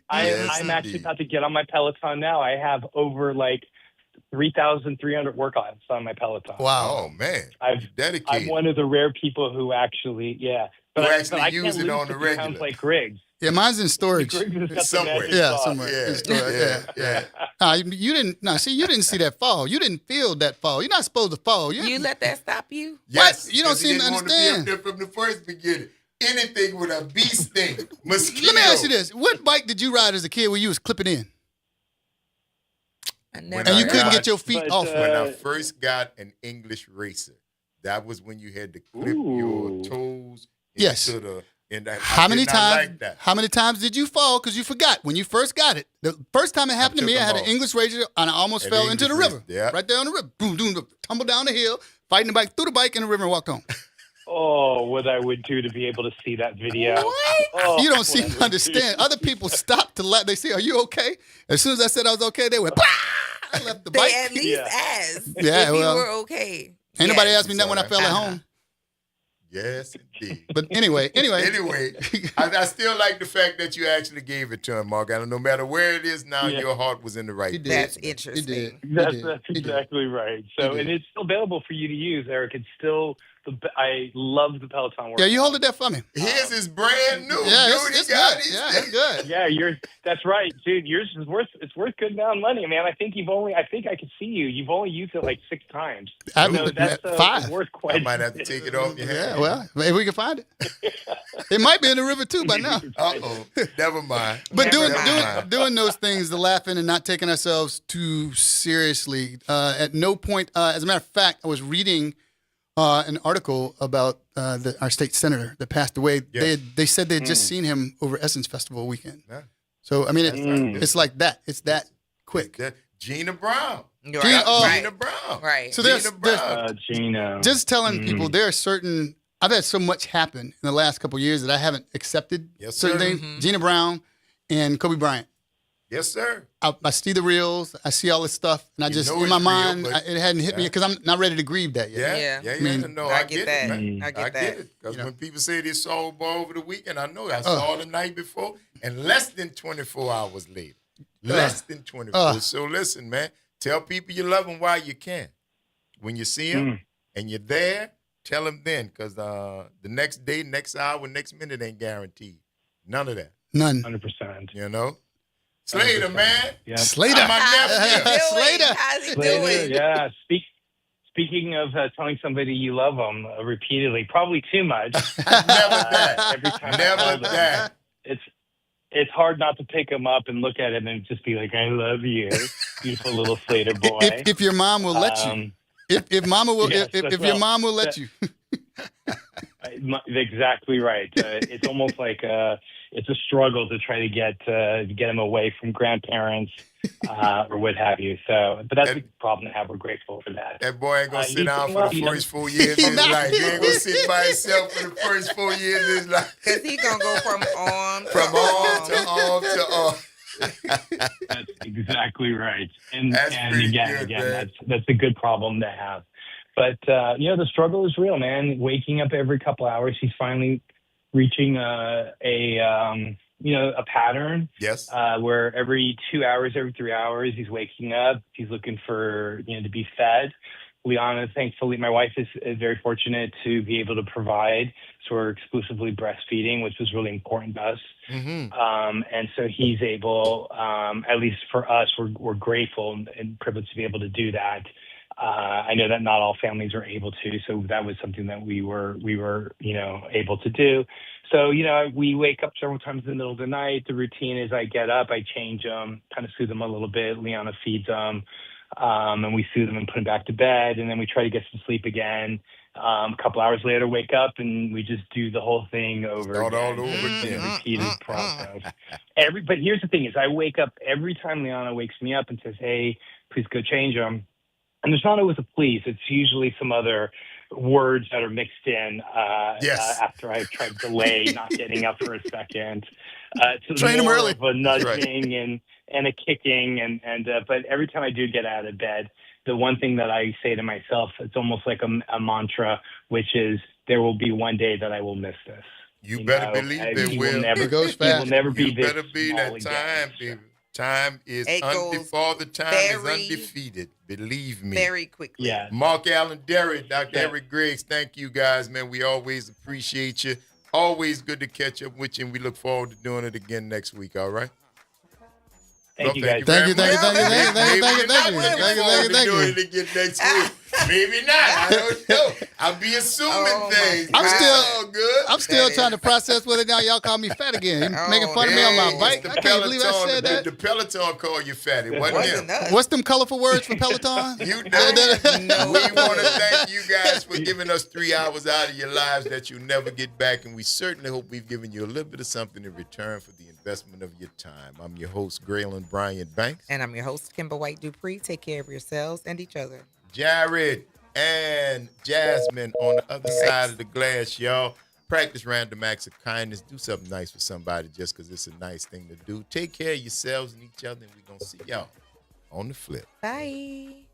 O: I'm actually about to get on my Peloton now. I have over 3,300 workouts on my Peloton.
A: Wow. Oh, man. Dedicated.
O: I'm one of the rare people who actually, but I
A: use it on the regular.
O: Sounds like Griggs.
W: Yeah, mine's in storage.
O: Somewhere.
W: In storage. Yeah. You didn't see that fall. You didn't feel that fall. You're not supposed to fall.
B: You let that stop you?
A: Yes.
W: What? You don't seem to understand.
A: Want to be up there from the first beginning. Anything with a bee sting, mosquito.
W: Let me ask you this. What bike did you ride as a kid where you was clipping in? And you couldn't get your feet off.
A: When I first got an English racer, that was when you had to clip your toes into the.
W: How many times did you fall because you forgot when you first got it? The first time it happened to me, I had an English racer and I almost fell into the river. Right there on the river. Boom, boom, tumbled down the hill, fighting the bike, threw the bike in the river and walked home.
O: Oh, what I would do to be able to see that video.
W: What?
O: Oh,
W: you don't seem to understand. Other people stop to laugh. They say, "Are you okay?" As soon as I said I was okay, they went, "Bah!" I left the bike.
B: They at least asked
W: if
B: you were okay.
W: Ain't nobody asked me that when I fell at home.
A: Yes, indeed.
W: But anyway.
A: I still like the fact that you actually gave it to him, Mark. And no matter where it is now, your heart was in the right place.
B: That's interesting.
O: That's exactly right. So, and it's still available for you to use, Eric. It's still... I love the Peloton workout.
W: Yeah, you hold it there for me.
A: His is brand new.
W: Yeah, it's good. It's good.
O: Yeah, that's right, dude. Yours is worth good amount of money, man. I think I could see you. You've only used it 6 times.
W: That's 5.
O: Worth quite.
A: I might have to take it off your hand.
W: Yeah, well, if we can find it. It might be in the river too by now.
A: Never mind.
W: But doing those things, the laughing and not taking ourselves too seriously. At no point, as a matter of fact, I was reading an article about our state senator that passed away. Yes. They said they had just seen him over Essence Festival weekend. Yeah. So, I mean, it's like that. It's that quick.
A: Gina Brown.
W: Gina
A: Brown.
B: Right.
W: So
O: Gina.
W: Just telling people there are certain, I've had so much happen in the last couple of years that I haven't accepted certain things. Gina Brown and Kobe Bryant.
A: Yes, sir.
W: I see the reels. I see all this stuff, and I just in my mind it hadn't hit me because I'm not ready to grieve that yet.
A: No, I get that. I get it. Because when people say they saw a ball over the weekend, I know I saw the night before, and less than 24 hours later. Less than 24. So listen, man. Tell people you love them while you can. When you see them and you're there, tell them then, because the next day, next hour, next minute ain't guaranteed. None of that.
W: None.
O: 100%.
A: You know. Slater, man.
W: Yeah. Slater.
A: My nephew.
W: Slater.
B: How's he doing?
O: Yeah. Speaking of telling somebody you love them repeatedly, probably too much.
A: Never that.
O: Every time
A: Never that.
O: it's hard not to pick him up and look at him and just be like, "I love you, beautiful little Slater boy."
W: If your mom will let you. If mama will,
O: yes,
W: if your mom will let you.
O: Exactly right. It's almost like it's a struggle to try to get him away from grandparents or what have you. So, but that's a problem to have. We're grateful for that.
A: That boy ain't gonna sit down for the first 4 years of his life. He ain't gonna sit by himself for the first 4 years of his life.
B: Because he gonna go from arm
A: to arm.
O: That's exactly right. And
A: That's pretty
O: again,
A: good,
O: that's a good problem to have. But the struggle is real, man. Waking up every couple hours, he's finally reaching a pattern.
A: Yes.
O: Where every 2 hours, every 3 hours, he's waking up. He's looking for to be fed. Liana, thankfully, my wife is very fortunate to be able to provide. So we're exclusively breastfeeding, which was really important to us.
A: Mm-hmm.
O: And so he's able, at least for us, we're grateful and privileged to be able to do that. I know that not all families are able to, so that was something that we were able to do. So, we wake up several times in the middle of the night. The routine is I get up, I change them, kind of soothe them a little bit. Liana feeds them, and we soothe them and put them back to bed, and then we try to get some sleep again. A couple hours later, wake up, and we just do the whole thing over again.
A: All over again.
O: Repeated process. But here's the thing: is I wake up every time Liana wakes me up and says, "Hey, please go change them." And there's not always a please. It's usually some other words that are mixed in after I've tried to delay not getting up for a second. It's
W: Train them
O: more
W: early.
O: of a nudging and a kicking. But every time I do get out of bed, the one thing that I say to myself, it's almost like a mantra, which is, there will be one day that I will miss this.
A: You better believe there will.
W: It goes fast.
O: It will never be
A: you
O: this
A: better be
O: small
A: that
O: again.
A: time, baby. Time is Father Time is undefeated. Believe me.
B: Very quickly.
O: Yeah.
A: Mark Allen Derry, Dr. Eric Griggs, thank you guys, man. We always appreciate you. Always good to catch up with you, and we look forward to doing it again next week, all right?
O: Thank you, guys.
W: Thank you.
A: Doing it again next week. Maybe not. I don't know. I'll be assuming things.
W: I'm still trying to process whether or not y'all call me fat again. You making fun of me on my bike? I can't believe I said that.
A: The Peloton call you fatty. Wasn't him.
W: What's them colorful words for Peloton?
A: You know. We want to thank you guys for giving us 3 hours out of your lives that you never get back, and we certainly hope we've given you a little bit of something in return for the investment of your time. I'm your host, Graylin Bryant Banks.
B: And I'm your host, Kimber White Dupree. Take care of yourselves and each other.
A: Jared and Jasmine on the other side of the glass, y'all. Practice random acts of kindness. Do something nice for somebody just because it's a nice thing to do. Take care of yourselves and each other, and we're going to see y'all on the flip.
B: Bye.